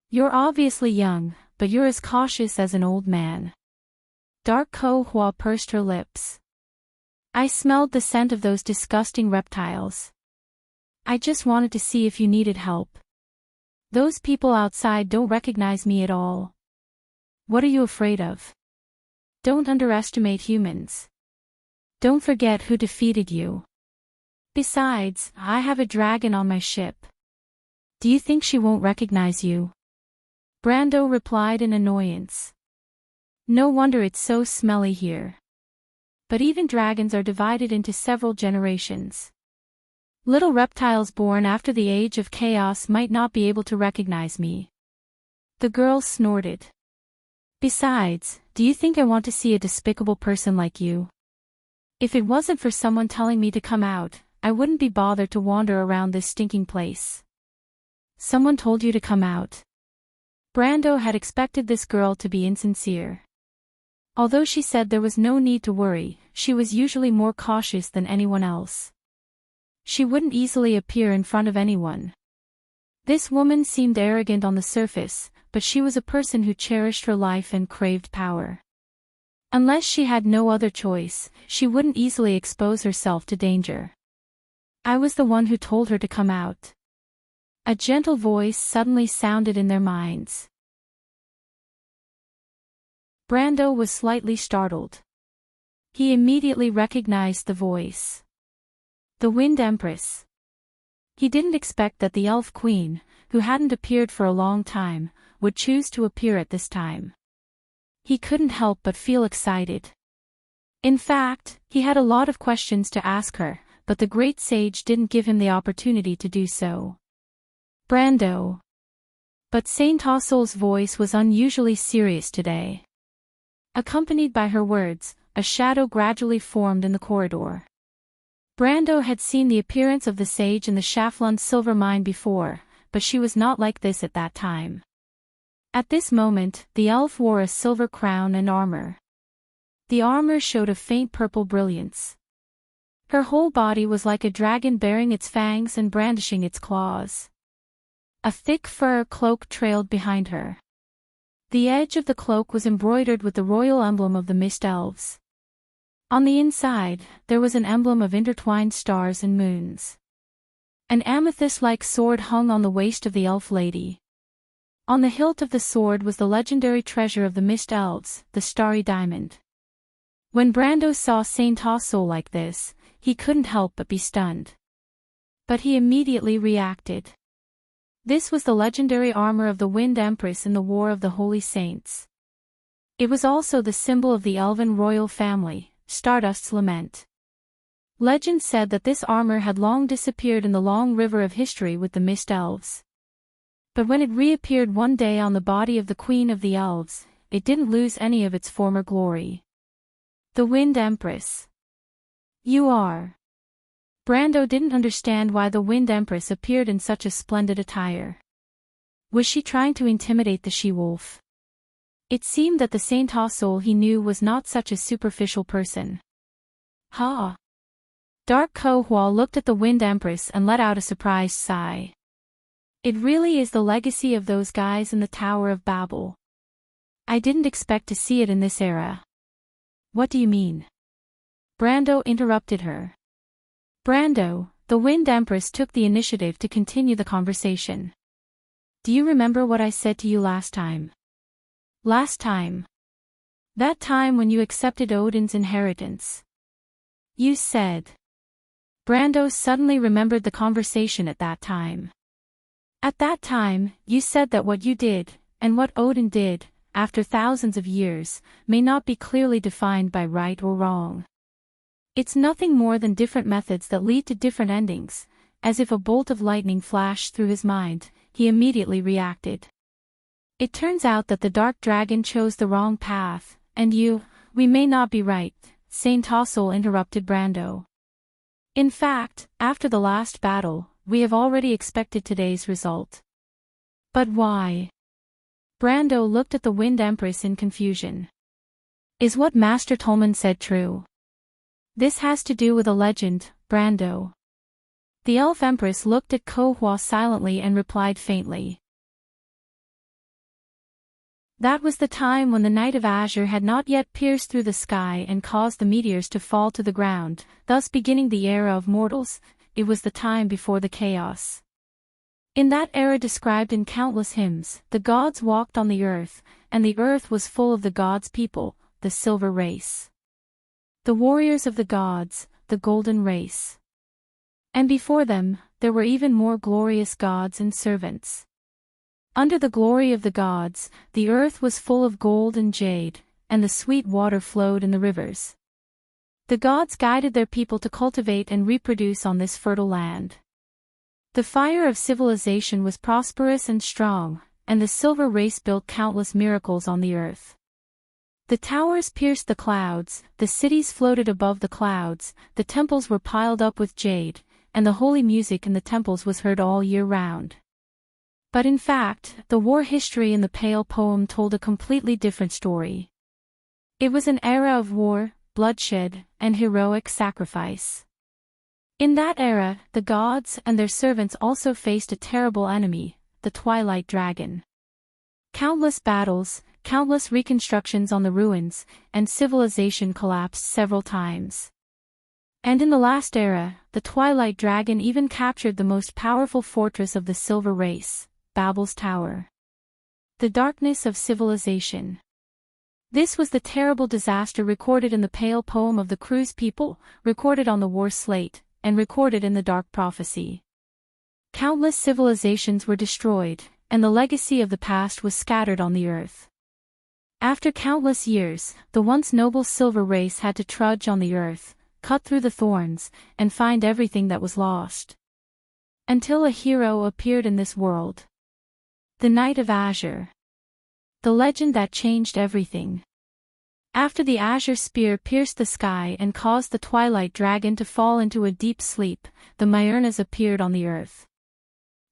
Speaker 1: You're obviously young, but you're as cautious as an old man." Dark Ko-hwa pursed her lips. "I smelled the scent of those disgusting reptiles. I just wanted to see if you needed help. Those people outside don't recognize me at all. What are you afraid of? Don't underestimate humans. Don't forget who defeated you. Besides, I have a dragon on my ship. Do you think she won't recognize you?" Brando replied in annoyance. "No wonder it's so smelly here. But even dragons are divided into several generations. Little reptiles born after the age of chaos might not be able to recognize me." The girl snorted. "Besides, do you think I want to see a despicable person like you? If it wasn't for someone telling me to come out, I wouldn't be bothered to wander around this stinking place." "Someone told you to come out?" Brando had expected this girl to be insincere. Although she said there was no need to worry, she was usually more cautious than anyone else. She wouldn't easily appear in front of anyone. This woman seemed arrogant on the surface, but she was a person who cherished her life and craved power. Unless she had no other choice, she wouldn't easily expose herself to danger. "I was the one who told her to come out." A gentle voice suddenly sounded in their minds. Brando was slightly startled. He immediately recognized the voice. The Wind Empress. He didn't expect that the Elf Queen, who hadn't appeared for a long time, would choose to appear at this time. He couldn't help but feel excited. In fact, he had a lot of questions to ask her, but the great sage didn't give him the opportunity to do so. "Brando." But Saint Ossol's voice was unusually serious today. Accompanied by her words, a shadow gradually formed in the corridor. Brando had seen the appearance of the sage in the Shaflund silver mine before, but she was not like this at that time. At this moment, the elf wore a silver crown and armor. The armor showed a faint purple brilliance. Her whole body was like a dragon bearing its fangs and brandishing its claws. A thick fur cloak trailed behind her. The edge of the cloak was embroidered with the royal emblem of the Mist Elves. On the inside, there was an emblem of intertwined stars and moons. An amethyst-like sword hung on the waist of the elf lady. On the hilt of the sword was the legendary treasure of the Mist Elves, the Starry Diamond. When Brando saw Saint Ossol like this, he couldn't help but be stunned. But he immediately reacted. This was the legendary armor of the Wind Empress in the War of the Holy Saints. It was also the symbol of the elven royal family, Stardust's Lament. Legend said that this armor had long disappeared in the long river of history with the Mist Elves. But when it reappeared one day on the body of the Queen of the Elves, it didn't lose any of its former glory. The Wind Empress. You are. Brando didn't understand why the Wind Empress appeared in such a splendid attire. Was she trying to intimidate the she-wolf? It seemed that the Saint Soul he knew was not such a superficial person. Ha! Dark Ko-Hua looked at the Wind Empress and let out a surprised sigh. It really is the legacy of those guys in the Tower of Babel. I didn't expect to see it in this era. What do you mean? Brando interrupted her. Brando, the Wind Empress took the initiative to continue the conversation. Do you remember what I said to you last time? Last time? That time when you accepted Odin's inheritance. You said. Brando suddenly remembered the conversation at that time. At that time, you said that what you did, and what Odin did, after thousands of years, may not be clearly defined by right or wrong. It's nothing more than different methods that lead to different endings. As if a bolt of lightning flashed through his mind, he immediately reacted. It turns out that the Dark Dragon chose the wrong path, and we may not be right, Saint Soul interrupted Brando. In fact, after the last battle, we have already expected today's result. But why? Brando looked at the Wind Empress in confusion. Is what Master Tolman said true? This has to do with a legend, Brando. The Elf Empress looked at Ko-Hua silently and replied faintly. That was the time when the Night of Azure had not yet pierced through the sky and caused the meteors to fall to the ground, thus beginning the era of mortals. It was the time before the chaos. In that era described in countless hymns, the gods walked on the earth, and the earth was full of the gods' people, the silver race. The warriors of the gods, the golden race. And before them, there were even more glorious gods and servants. Under the glory of the gods, the earth was full of gold and jade, and the sweet water flowed in the rivers. The gods guided their people to cultivate and reproduce on this fertile land. The fire of civilization was prosperous and strong, and the silver race built countless miracles on the earth. The towers pierced the clouds, the cities floated above the clouds, the temples were piled up with jade, and the holy music in the temples was heard all year round. But in fact, the war history in the Pale poem told a completely different story. It was an era of war, bloodshed, and heroic sacrifice. In that era, the gods and their servants also faced a terrible enemy, the Twilight Dragon. Countless battles, countless reconstructions on the ruins, and civilization collapsed several times. And in the last era, the Twilight Dragon even captured the most powerful fortress of the Silver Race, Babel's Tower. The darkness of civilization. This was the terrible disaster recorded in the Pale poem of the Cruise people, recorded on the war slate, and recorded in the Dark Prophecy. Countless civilizations were destroyed, and the legacy of the past was scattered on the earth. After countless years, the once noble Silver Race had to trudge on the earth, cut through the thorns, and find everything that was lost. Until a hero appeared in this world. The Night of Azure. The legend that changed everything. After the azure spear pierced the sky and caused the Twilight Dragon to fall into a deep sleep, the Myrnas appeared on the earth.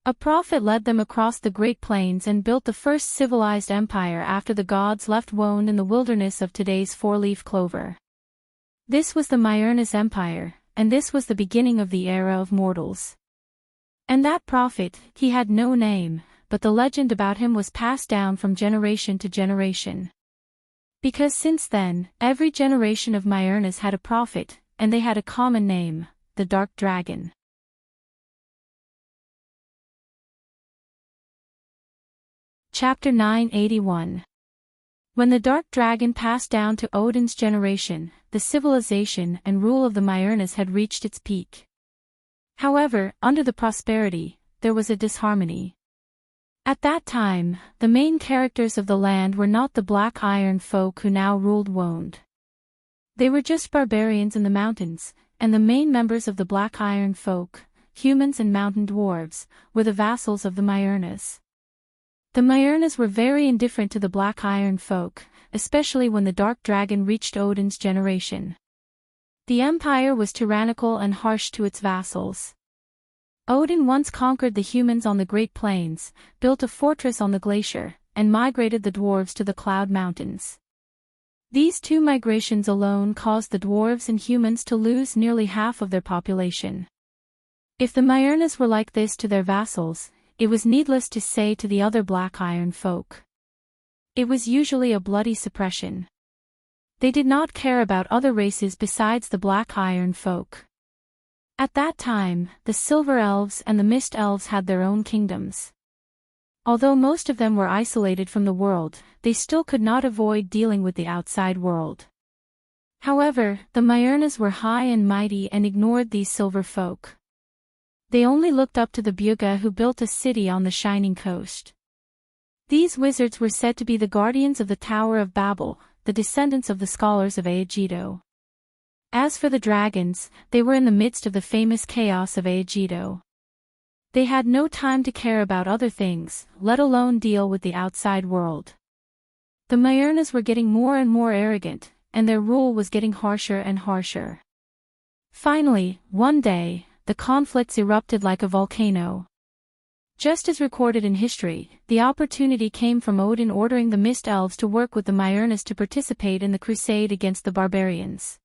Speaker 1: A prophet led them across the Great Plains and built the first civilized empire after the gods left Wone in the wilderness of today's four-leaf clover. This was the Myrnas Empire, and this was the beginning of the era of mortals. And that prophet, he had no name, but the legend about him was passed down from generation to generation. Because since then, every generation of Myrnas had a prophet, and they had a common name, the Dark Dragon. Chapter 981. When the Dark Dragon passed down to Odin's generation, the civilization and rule of the Myrnas had reached its peak. However, under the prosperity, there was a disharmony. At that time, the main characters of the land were not the Black Iron folk who now ruled Wone. They were just barbarians in the mountains, and the main members of the Black Iron folk, humans and mountain dwarves, were the vassals of the Myrnas. The Myrnas were very indifferent to the Black Iron folk, especially when the Dark Dragon reached Odin's generation. The empire was tyrannical and harsh to its vassals. Odin once conquered the humans on the Great Plains, built a fortress on the glacier, and migrated the dwarves to the Cloud Mountains. These two migrations alone caused the dwarves and humans to lose nearly half of their population. If the Myrnas were like this to their vassals, it was needless to say to the other Black Iron folk. It was usually a bloody suppression. They did not care about other races besides the Black Iron folk. At that time, the Silver Elves and the Mist Elves had their own kingdoms. Although most of them were isolated from the world, they still could not avoid dealing with the outside world. However, the Myrnas were high and mighty and ignored these silver folk. They only looked up to the Bugha who built a city on the shining coast. These wizards were said to be the guardians of the Tower of Babel, the descendants of the scholars of Aegido. As for the dragons, they were in the midst of the famous chaos of Aegido. They had no time to care about other things, let alone deal with the outside world. The Myrnas were getting more and more arrogant, and their rule was getting harsher and harsher. Finally, one day, the conflicts erupted like a volcano. Just as recorded in history, the opportunity came from Odin ordering the Mist Elves to work with the Myrnas to participate in the crusade against the barbarians.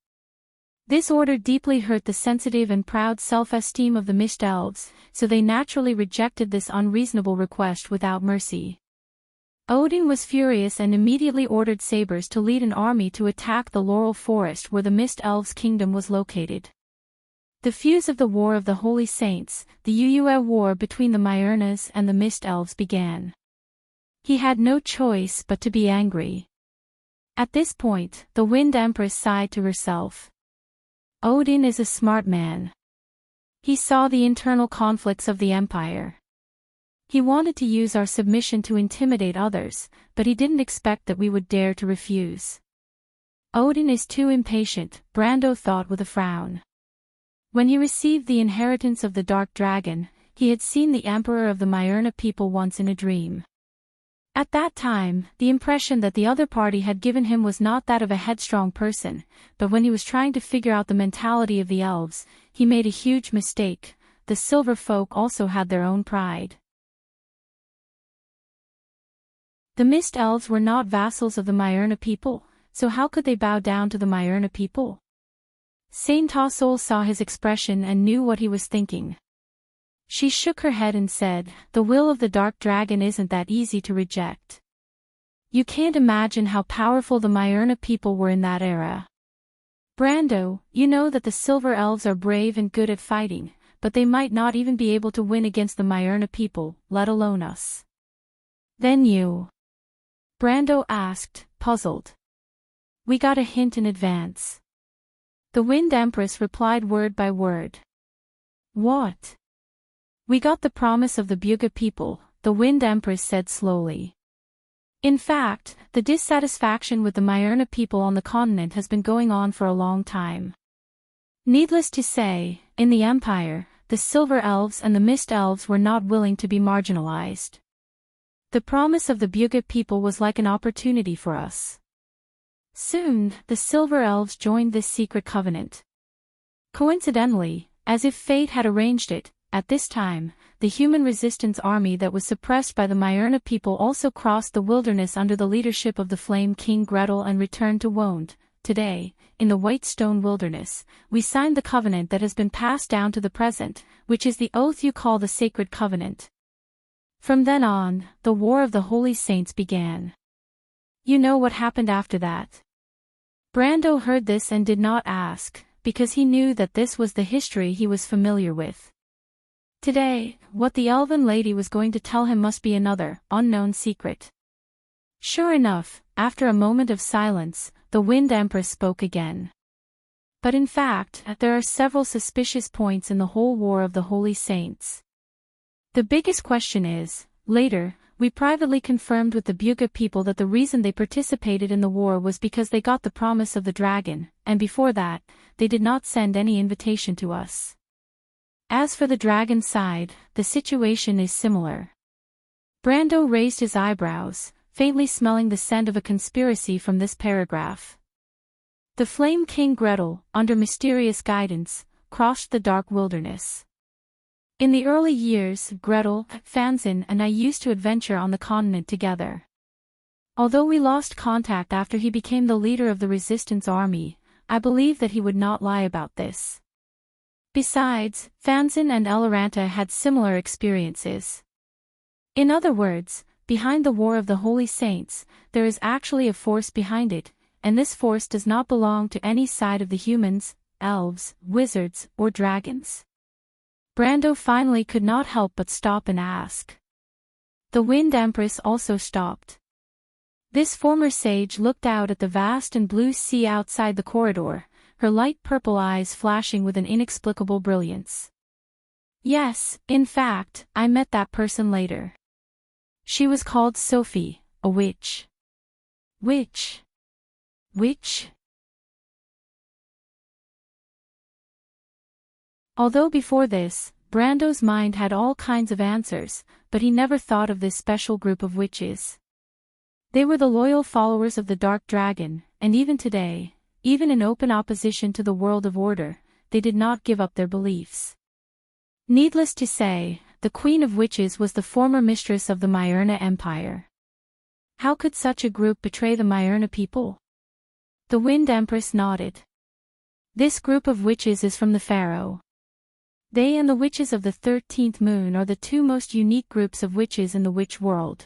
Speaker 1: This order deeply hurt the sensitive and proud self-esteem of the Mist Elves, so they naturally rejected this unreasonable request without mercy. Odin was furious and immediately ordered sabers to lead an army to attack the Laurel Forest where the Mist Elves' kingdom was located. The fuse of the War of the Holy Saints, the Uua War between the Myrnas and the Mist Elves began. He had no choice but to be angry. At this point, the Wind Empress sighed to herself. Odin is a smart man. He saw the internal conflicts of the empire. He wanted to use our submission to intimidate others, but he didn't expect that we would dare to refuse. Odin is too impatient, Brando thought with a frown. When he received the inheritance of the Dark Dragon, he had seen the Emperor of the Myrna people once in a dream. At that time, the impression that the other party had given him was not that of a headstrong person, but when he was trying to figure out the mentality of the elves, he made a huge mistake. The silver folk also had their own pride. The Mist Elves were not vassals of the Myrna people, so how could they bow down to the Myrna people? Saint Tassol saw his expression and knew what he was thinking. She shook her head and said, "The will of the Dark Dragon isn't that easy to reject. You can't imagine how powerful the Myrna people were in that era. Brando, you know that the Silver Elves are brave and good at fighting, but they might not even be able to win against the Myrna people, let alone us." "Then you?" Brando asked, puzzled. "We got a hint in advance." The Wind Empress replied word by word. "What?" "We got the promise of the Bugha people," the Wind Empress said slowly. "In fact, the dissatisfaction with the Myrna people on the continent has been going on for a long time. Needless to say, in the Empire, the Silver Elves and the Mist Elves were not willing to be marginalized. The promise of the Bugha people was like an opportunity for us. Soon, the Silver Elves joined this secret covenant. Coincidentally, as if fate had arranged it, at this time, the human resistance army that was suppressed by the Myrna people also crossed the wilderness under the leadership of the Flame King Gretel and returned to Wonde. Today, in the White Stone Wilderness, we signed the covenant that has been passed down to the present, which is the oath you call the Sacred Covenant. From then on, the War of the Holy Saints began. You know what happened after that?" Brando heard this and did not ask, because he knew that this was the history he was familiar with. Today, what the elven lady was going to tell him must be another, unknown secret. Sure enough, after a moment of silence, the Wind Empress spoke again. "But in fact, there are several suspicious points in the whole War of the Holy Saints. The biggest question is, later, we privately confirmed with the Bugha people that the reason they participated in the war was because they got the promise of the dragon, and before that, they did not send any invitation to us. As for the dragon side, the situation is similar." Brando raised his eyebrows, faintly smelling the scent of a conspiracy from this paragraph. The Flame King Gretel, under mysterious guidance, crossed the dark wilderness. In the early years, Gretel, Fanzine and I used to adventure on the continent together. Although we lost contact after he became the leader of the resistance army, I believe that he would not lie about this. Besides, Fanzine and Eloranta had similar experiences. In other words, behind the War of the Holy Saints, there is actually a force behind it, and this force does not belong to any side of the humans, elves, wizards, or dragons. Brando finally could not help but stop and ask. The Wind Empress also stopped. This former sage looked out at the vast and blue sea outside the corridor, her light purple eyes flashing with an inexplicable brilliance. Yes, in fact, I met that person later. She was called Sophie, a witch. Witch? Witch? Although before this, Brando's mind had all kinds of answers, but he never thought of this special group of witches. They were the loyal followers of the Dark Dragon, and even today, even in open opposition to the world of order, they did not give up their beliefs. Needless to say, the Queen of Witches was the former mistress of the Myrna Empire. How could such a group betray the Myrna people? The Wind Empress nodded. This group of witches is from the Pharaoh. They and the witches of the 13th moon are the two most unique groups of witches in the witch world.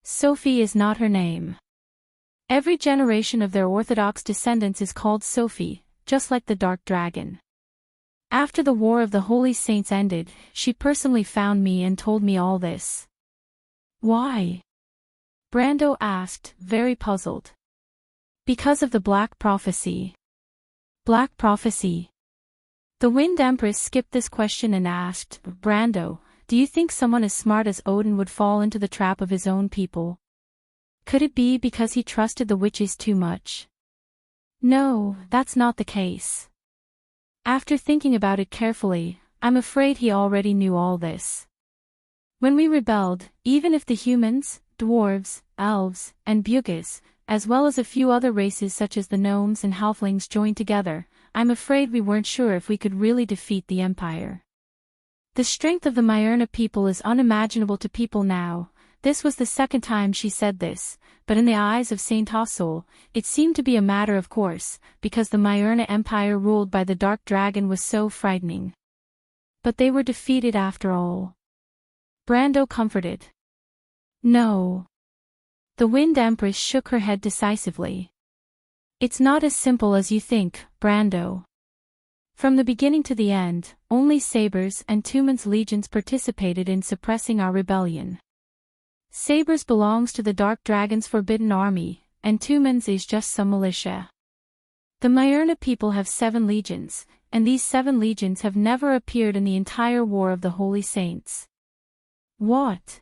Speaker 1: Sophie is not her name. Every generation of their orthodox descendants is called Sophie, just like the Dark Dragon. After the War of the Holy Saints ended, she personally found me and told me all this. Why? Brando asked, very puzzled. Because of the Black Prophecy. Black Prophecy. The Wind Empress skipped this question and asked, Brando, do you think someone as smart as Odin would fall into the trap of his own people? Could it be because he trusted the witches too much? No, that's not the case. After thinking about it carefully, I'm afraid he already knew all this. When we rebelled, even if the humans, dwarves, elves, and Bugis, as well as a few other races such as the gnomes and halflings joined together, I'm afraid we weren't sure if we could really defeat the Empire. The strength of the Myrna people is unimaginable to people now. This was the second time she said this, but in the eyes of Saint Hassel, it seemed to be a matter of course, because the Myrna Empire ruled by the Dark Dragon was so frightening. But they were defeated after all. Brando comforted. No. The Wind Empress shook her head decisively. It's not as simple as you think, Brando. From the beginning to the end, only Sabers and Tumen's legions participated in suppressing our rebellion. Sabers belongs to the Dark Dragon's forbidden army, and Tumen's is just some militia. The Myrna people have 7 legions, and these 7 legions have never appeared in the entire War of the Holy Saints. What?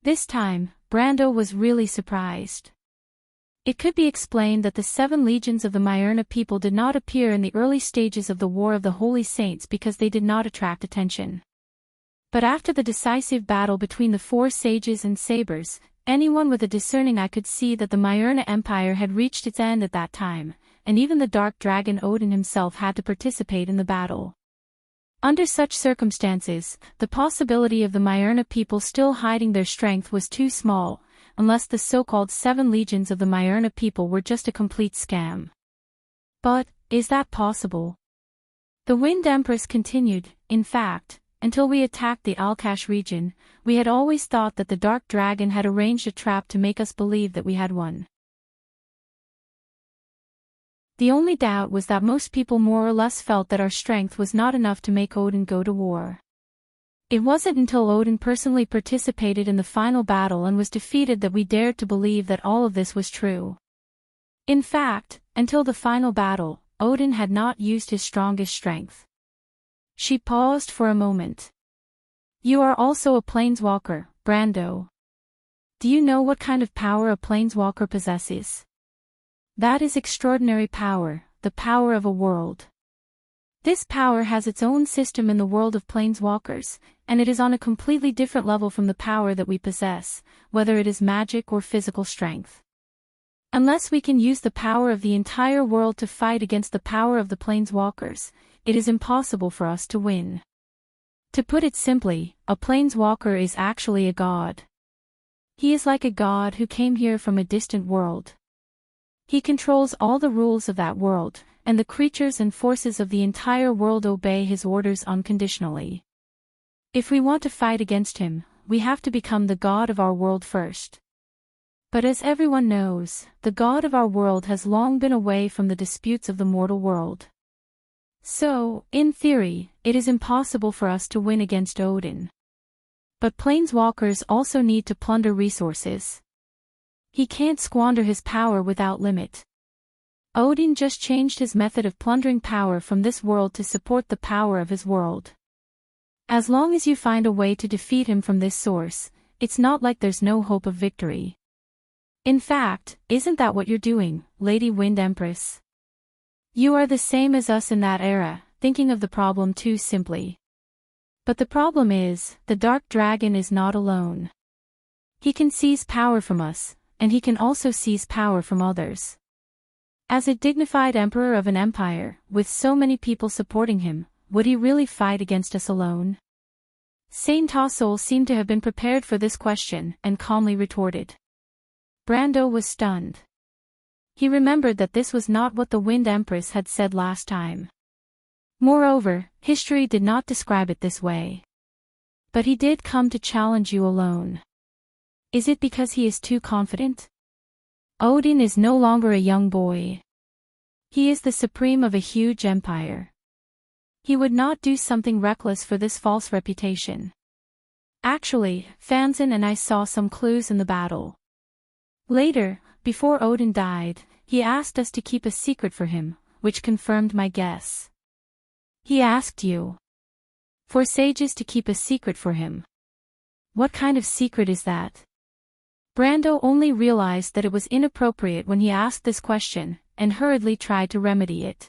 Speaker 1: This time, Brando was really surprised. It could be explained that the 7 legions of the Myrna people did not appear in the early stages of the War of the Holy Saints because they did not attract attention. But after the decisive battle between the 4 sages and sabers, anyone with a discerning eye could see that the Myrna Empire had reached its end at that time, and even the Dark Dragon Odin himself had to participate in the battle. Under such circumstances, the possibility of the Myrna people still hiding their strength was too small, unless the so-called 7 legions of the Myrna people were just a complete scam. But, is that possible? The Wind Empress continued, in fact, until we attacked the Alkash region, we had always thought that the Dark Dragon had arranged a trap to make us believe that we had won. The only doubt was that most people more or less felt that our strength was not enough to make Odin go to war. It wasn't until Odin personally participated in the final battle and was defeated that we dared to believe that all of this was true. In fact, until the final battle, Odin had not used his strongest strength. She paused for a moment. You are also a planeswalker, Brando. Do you know what kind of power a planeswalker possesses? That is extraordinary power, the power of a world. This power has its own system in the world of planeswalkers, and it is on a completely different level from the power that we possess, whether it is magic or physical strength. Unless we can use the power of the entire world to fight against the power of the planeswalkers, it is impossible for us to win. To put it simply, a planeswalker is actually a god. He is like a god who came here from a distant world. He controls all the rules of that world, and the creatures and forces of the entire world obey his orders unconditionally. If we want to fight against him, we have to become the god of our world first. But as everyone knows, the god of our world has long been away from the disputes of the mortal world. So, in theory, it is impossible for us to win against Odin. But planeswalkers also need to plunder resources. He can't squander his power without limit. Odin just changed his method of plundering power from this world to support the power of his world. As long as you find a way to defeat him from this source, it's not like there's no hope of victory. In fact, isn't that what you're doing, Lady Wind Empress? You are the same as us in that era, thinking of the problem too simply. But the problem is, the Dark Dragon is not alone. He can seize power from us, and he can also seize power from others. As a dignified emperor of an empire, with so many people supporting him, would he really fight against us alone? Saint Tassel seemed to have been prepared for this question, and calmly retorted. Brando was stunned. He remembered that this was not what the Wind Empress had said last time. Moreover, history did not describe it this way. But he did come to challenge you alone. Is it because he is too confident? Odin is no longer a young boy. He is the supreme of a huge empire. He would not do something reckless for this false reputation. Actually, Fanzin and I saw some clues in the battle. Later, before Odin died, he asked us to keep a secret for him, which confirmed my guess. He asked you. For sages to keep a secret for him. What kind of secret is that? Brando only realized that it was inappropriate when he asked this question, and hurriedly tried to remedy it.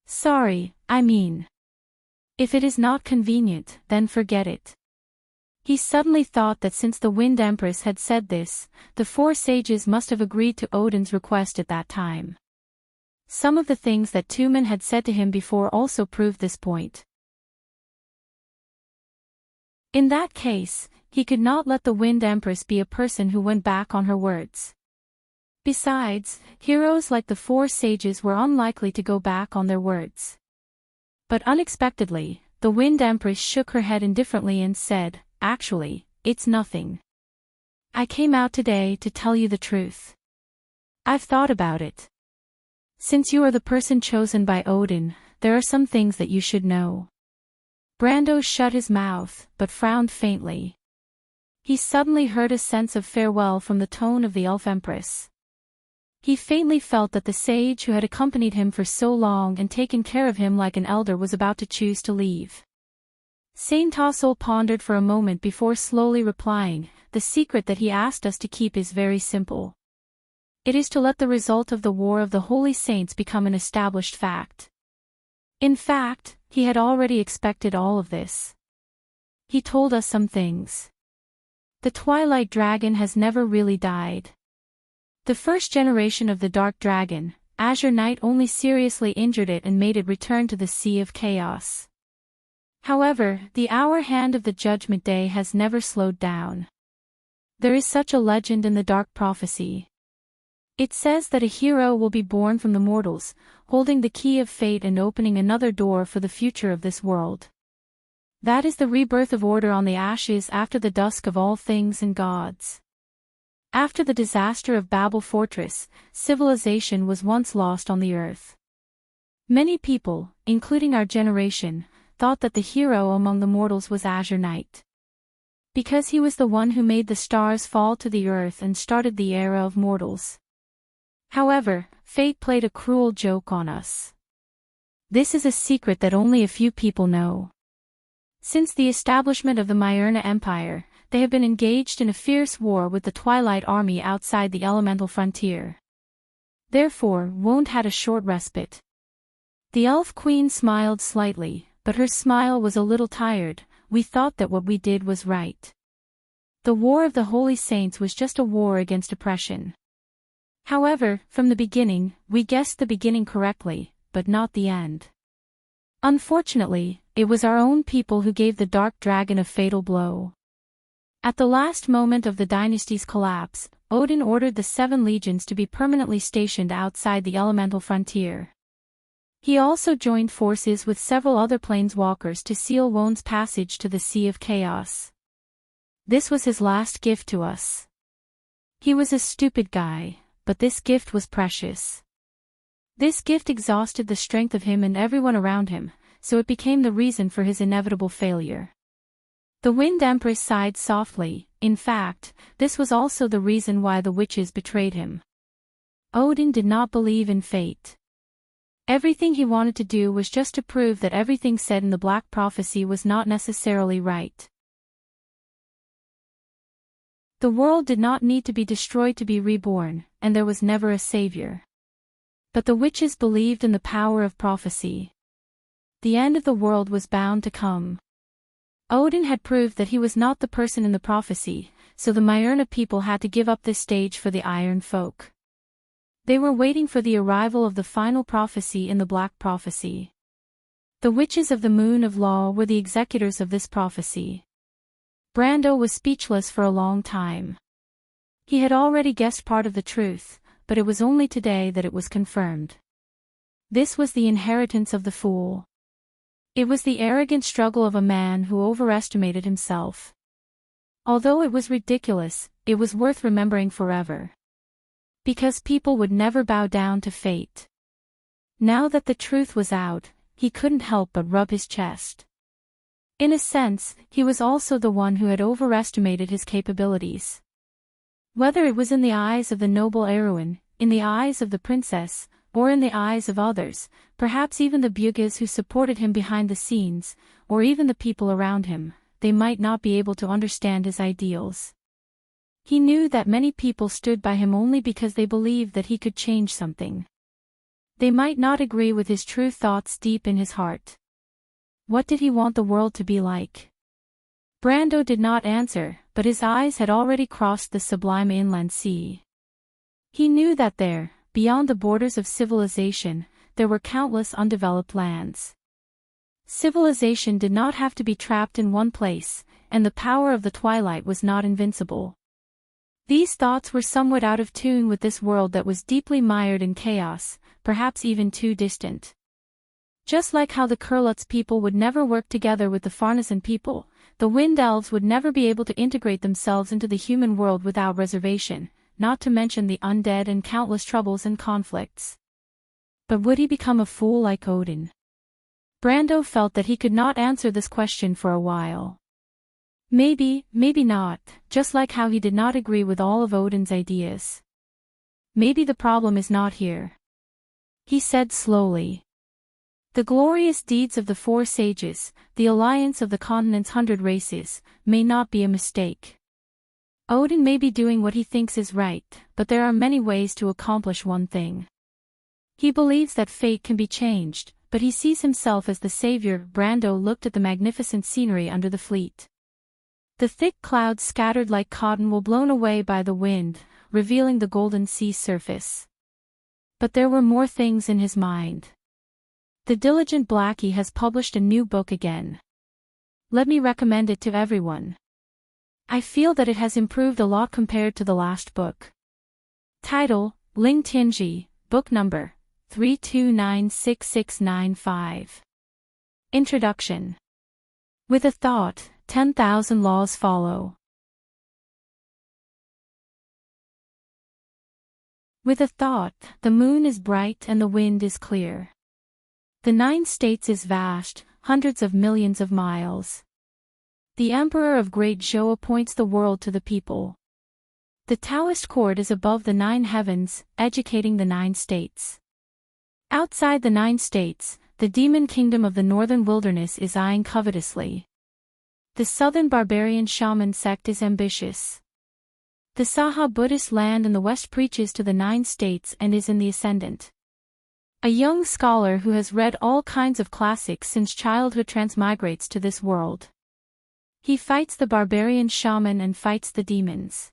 Speaker 1: Sorry, I mean. If it is not convenient, then forget it. He suddenly thought that since the Wind Empress had said this, the four sages must have agreed to Odin's request at that time. Some of the things that Tumen had said to him before also proved this point. In that case, he could not let the Wind Empress be a person who went back on her words. Besides, heroes like the four sages were unlikely to go back on their words. But unexpectedly, the Wind Empress shook her head indifferently and said, Actually, it's nothing. I came out today to tell you the truth. I've thought about it. Since you are the person chosen by Odin, there are some things that you should know. Brando shut his mouth, but frowned faintly. He suddenly heard a sense of farewell from the tone of the Elf Empress. He faintly felt that the sage who had accompanied him for so long and taken care of him like an elder was about to choose to leave. Saint Tassel pondered for a moment before slowly replying, The secret that he asked us to keep is very simple. It is to let the result of the War of the Holy Saints become an established fact. In fact, he had already expected all of this. He told us some things. The Twilight Dragon has never really died. The first generation of the Dark Dragon, Azure Knight, only seriously injured it and made it return to the Sea of Chaos. However, the hour hand of the Judgment Day has never slowed down. There is such a legend in the Dark Prophecy. It says that a hero will be born from the mortals, holding the key of fate and opening another door for the future of this world. That is the rebirth of order on the ashes after the dusk of all things and gods. After the disaster of Babel Fortress, civilization was once lost on the earth. Many people, including our generation, thought that the hero among the mortals was Azure Knight. Because he was the one who made the stars fall to the earth and started the era of mortals. However, fate played a cruel joke on us. This is a secret that only a few people know. Since the establishment of the Myrna Empire, they have been engaged in a fierce war with the Twilight Army outside the elemental frontier. Therefore, Won't had a short respite. The Elf Queen smiled slightly, but her smile was a little tired. We thought that what we did was right. The War of the Holy Saints was just a war against oppression. However, from the beginning, we guessed the beginning correctly, but not the end. Unfortunately, it was our own people who gave the dark dragon a fatal blow. At the last moment of the dynasty's collapse, Odin ordered the 7 legions to be permanently stationed outside the elemental frontier. He also joined forces with several other planeswalkers to seal Wone's passage to the Sea of Chaos. This was his last gift to us. He was a stupid guy, but this gift was precious. This gift exhausted the strength of him and everyone around him, so it became the reason for his inevitable failure. The Wind Empress sighed softly. In fact, this was also the reason why the witches betrayed him. Odin did not believe in fate. Everything he wanted to do was just to prove that everything said in the Black Prophecy was not necessarily right. The world did not need to be destroyed to be reborn, and there was never a savior. But the witches believed in the power of prophecy. The end of the world was bound to come. Odin had proved that he was not the person in the prophecy, so the Myrna people had to give up this stage for the Iron Folk. They were waiting for the arrival of the final prophecy in the Black Prophecy. The witches of the Moon of Law were the executors of this prophecy. Brando was speechless for a long time. He had already guessed part of the truth, but it was only today that it was confirmed. This was the inheritance of the fool. It was the arrogant struggle of a man who overestimated himself. Although it was ridiculous, it was worth remembering forever. Because people would never bow down to fate. Now that the truth was out, he couldn't help but rub his chest. In a sense, he was also the one who had overestimated his capabilities. Whether it was in the eyes of the noble Erwin, in the eyes of the princess, or in the eyes of others, perhaps even the Bugis who supported him behind the scenes, or even the people around him, they might not be able to understand his ideals. He knew that many people stood by him only because they believed that he could change something. They might not agree with his true thoughts deep in his heart. What did he want the world to be like? Brando did not answer, but his eyes had already crossed the sublime inland sea. He knew that there, beyond the borders of civilization, there were countless undeveloped lands. Civilization did not have to be trapped in one place, and the power of the twilight was not invincible. These thoughts were somewhat out of tune with this world that was deeply mired in chaos, perhaps even too distant. Just like how the Kurlutz people would never work together with the Farnasan people, the Wind Elves would never be able to integrate themselves into the human world without reservation, not to mention the undead and countless troubles and conflicts. But would he become a fool like Odin? Brando felt that he could not answer this question for a while. Maybe, maybe not, just like how he did not agree with all of Odin's ideas. Maybe the problem is not here. He said slowly. The glorious deeds of the 4 sages, the alliance of the continent's 100 races, may not be a mistake. Odin may be doing what he thinks is right, but there are many ways to accomplish one thing. He believes that fate can be changed, but he sees himself as the savior. Brando looked at the magnificent scenery under the fleet. The thick clouds scattered like cotton were blown away by the wind, revealing the golden sea surface. But there were more things in his mind. The diligent Blackie has published a new book again. Let me recommend it to everyone. I feel that it has improved a lot compared to the last book. Title, Ling Tinji, Book Number 3296695. Introduction. With a thought, 10,000 laws follow. With a thought, the moon is bright and the wind is clear. The 9 states is vast, hundreds of millions of miles. The Emperor of Great Zhou appoints the world to the people. The Taoist court is above the 9 heavens, educating the 9 states. Outside the 9 states, the demon kingdom of the northern wilderness is eyeing covetously. The southern barbarian shaman sect is ambitious. The Saha Buddhist land in the west preaches to the 9 states and is in the ascendant. A young scholar who has read all kinds of classics since childhood transmigrates to this world. He fights the barbarian shaman and fights the demons.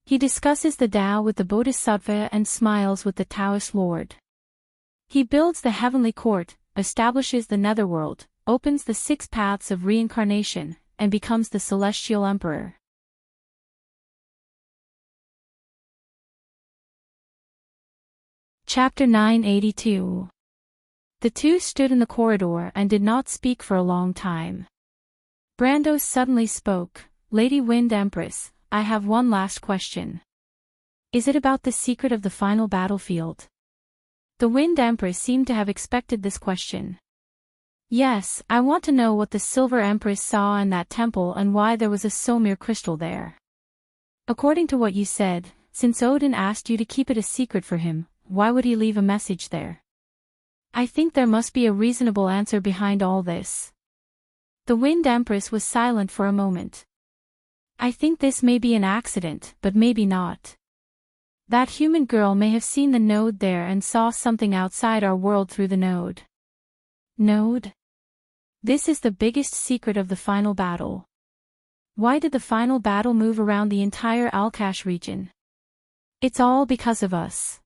Speaker 1: He discusses the Tao with the Bodhisattva and smiles with the Taoist lord. He builds the heavenly court, establishes the netherworld, opens the 6 paths of reincarnation, and becomes the celestial emperor. Chapter 982. The two stood in the corridor and did not speak for a long time. Brando suddenly spoke. "Lady Wind Empress, I have one last question. Is it about the secret of the final battlefield?" The Wind Empress seemed to have expected this question. "Yes, I want to know what the Silver Empress saw in that temple and why there was a Somir crystal there. According to what you said, since Odin asked you to keep it a secret for him, why would he leave a message there? I think there must be a reasonable answer behind all this." The Wind Empress was silent for a moment. "I think this may be an accident, but maybe not. That human girl may have seen the node there and saw something outside our world through the node." Node? This is the biggest secret of the final battle. Why did the final battle move around the entire Alkash region? It's all because of us.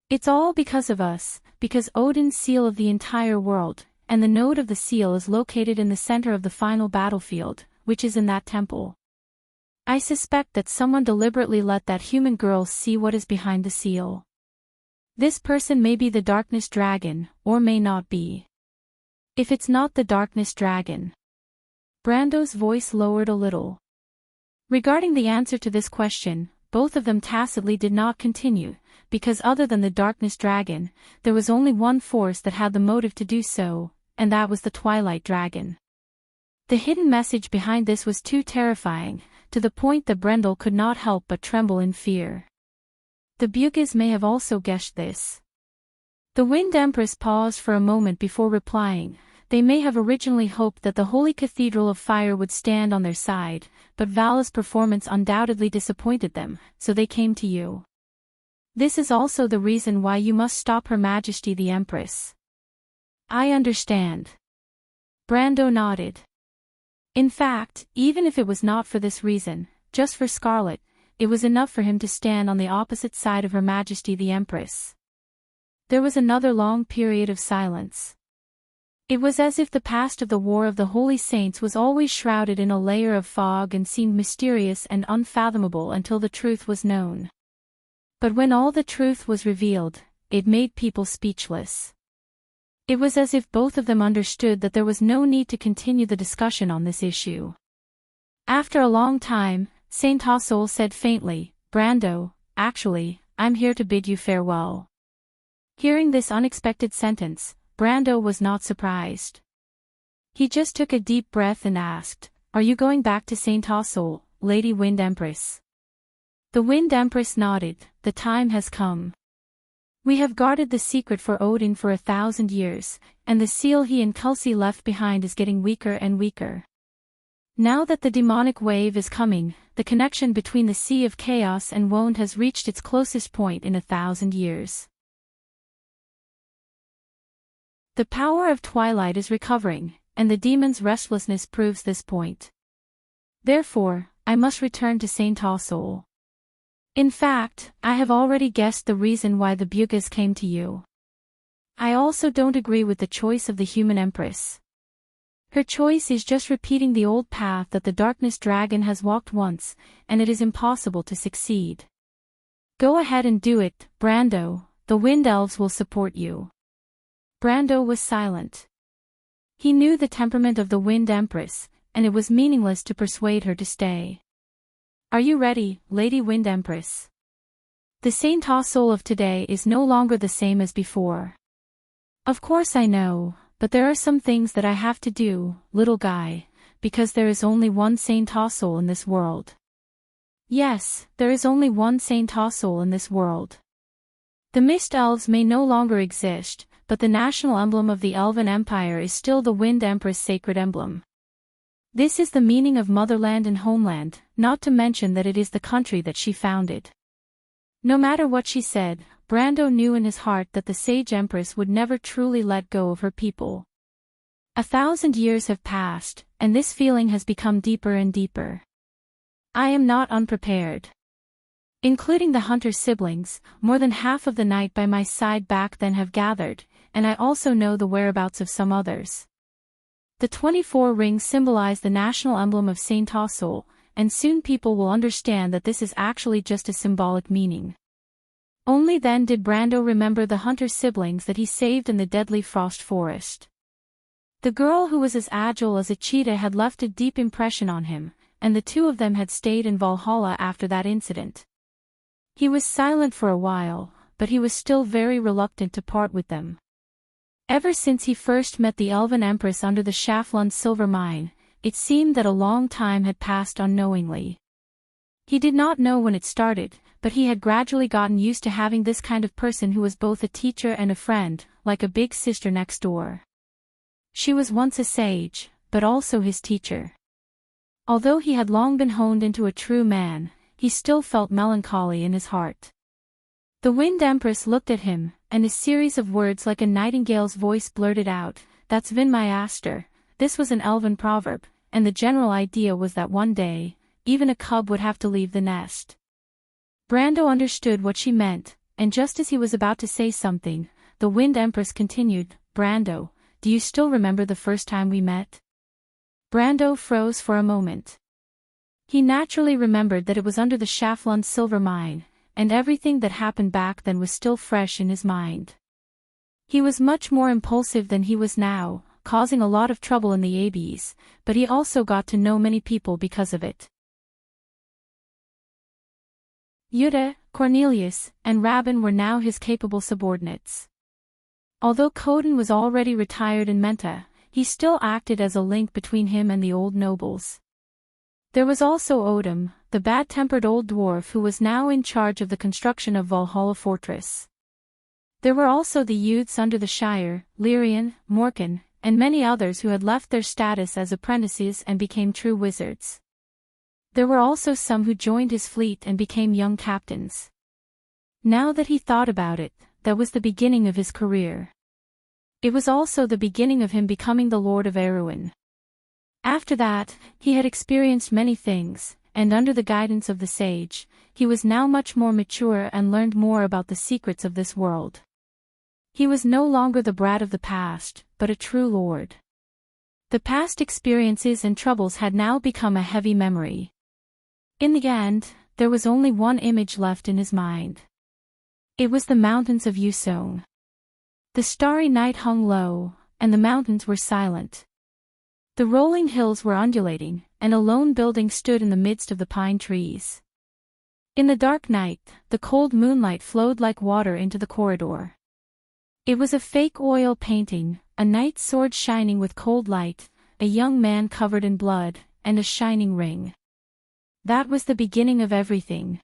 Speaker 1: It's all because of us, because Odin's seal of the entire world, and the node of the seal is located in the center of the final battlefield, which is in that temple. I suspect that someone deliberately let that human girl see what is behind the seal. This person may be the Darkness Dragon, or may not be. If it's not the Darkness Dragon. Brando's voice lowered a little. Regarding the answer to this question, both of them tacitly did not continue, because other than the Darkness Dragon, there was only one force that had the motive to do so, and that was the Twilight Dragon. The hidden message behind this was too terrifying, to the point that Brendel could not help but tremble in fear. The Bugis may have also guessed this. The Wind Empress paused for a moment before replying. They may have originally hoped that the Holy Cathedral of Fire would stand on their side, but Vala's performance undoubtedly disappointed them, so they came to you. This is also the reason why you must stop Her Majesty the Empress. I understand. Brando nodded. In fact, even if it was not for this reason, just for Scarlet, it was enough for him to stand on the opposite side of Her Majesty the Empress. There was another long period of silence. It was as if the past of the War of the Holy Saints was always shrouded in a layer of fog and seemed mysterious and unfathomable until the truth was known. But when all the truth was revealed, it made people speechless. It was as if both of them understood that there was no need to continue the discussion on this issue. After a long time, Saint Hassol said faintly, "Brando, actually, I'm here to bid you farewell." Hearing this unexpected sentence, Brando was not surprised. He just took a deep breath and asked, "Are you going back to Saint Hassol, Lady Wind Empress?" The Wind Empress nodded. "The time has come. We have guarded the secret for Odin for 1,000 years, and the seal he and Kelsey left behind is getting weaker and weaker. Now that the demonic wave is coming, the connection between the Sea of Chaos and Wond has reached its closest point in 1,000 years. The power of Twilight is recovering, and the demon's restlessness proves this point. Therefore, I must return to Saint Hassol. In fact, I have already guessed the reason why the Bugis came to you. I also don't agree with the choice of the human empress. Her choice is just repeating the old path that the Darkness Dragon has walked once, and it is impossible to succeed. Go ahead and do it, Brando, the Wind Elves will support you." Brando was silent. He knew the temperament of the Wind Empress, and it was meaningless to persuade her to stay. "Are you ready, Lady Wind Empress? The Saint Hassol of today is no longer the same as before." "Of course I know, but there are some things that I have to do, little guy, because there is only one Saint Hassol in this world." "Yes, there is only one Saint Hassol in this world. The Mist Elves may no longer exist, but the national emblem of the Elven Empire is still the Wind Empress' sacred emblem. This is the meaning of motherland and homeland, not to mention that it is the country that she founded." No matter what she said, Brando knew in his heart that the Sage Empress would never truly let go of her people. 1,000 years have passed, and this feeling has become deeper and deeper. I am not unprepared. Including the hunter siblings, more than half of the night by my side back then have gathered, and I also know the whereabouts of some others. The 24 rings symbolize the national emblem of Saint Tossol, and soon people will understand that this is actually just a symbolic meaning. Only then did Brando remember the hunter siblings that he saved in the deadly frost forest. The girl who was as agile as a cheetah had left a deep impression on him, and the two of them had stayed in Valhalla after that incident. He was silent for a while, but he was still very reluctant to part with them. Ever since he first met the Elven Empress under the Shaflund silver mine, it seemed that a long time had passed unknowingly. He did not know when it started, but he had gradually gotten used to having this kind of person who was both a teacher and a friend, like a big sister next door. She was once a sage, but also his teacher. Although he had long been honed into a true man, he still felt melancholy in his heart. The Wind Empress looked at him, and a series of words like a nightingale's voice blurted out, "That's Vin my Aster." This was an elven proverb, and the general idea was that one day, even a cub would have to leave the nest. Brando understood what she meant, and just as he was about to say something, the Wind Empress continued, "Brando, do you still remember the first time we met?" Brando froze for a moment. He naturally remembered that it was under the Shaflund silver mine, and everything that happened back then was still fresh in his mind. He was much more impulsive than he was now, causing a lot of trouble in the Abbeys, but he also got to know many people because of it. Jutta, Cornelius, and Rabin were now his capable subordinates. Although Coden was already retired in Menta, he still acted as a link between him and the old nobles. There was also Odin, the bad-tempered old dwarf who was now in charge of the construction of Valhalla Fortress. There were also the youths under the Shire, Lyrian, Morkan, and many others who had left their status as apprentices and became true wizards. There were also some who joined his fleet and became young captains. Now that he thought about it, that was the beginning of his career. It was also the beginning of him becoming the Lord of Erwin. After that, he had experienced many things, and under the guidance of the sage, he was now much more mature and learned more about the secrets of this world. He was no longer the brat of the past, but a true lord. The past experiences and troubles had now become a heavy memory. In the end, there was only one image left in his mind. It was the mountains of Yusong. The starry night hung low, and the mountains were silent. The rolling hills were undulating, and a lone building stood in the midst of the pine trees. In the dark night, the cold moonlight flowed like water into the corridor. It was a fake oil painting, a knight's sword shining with cold light, a young man covered in blood, and a shining ring. That was the beginning of everything.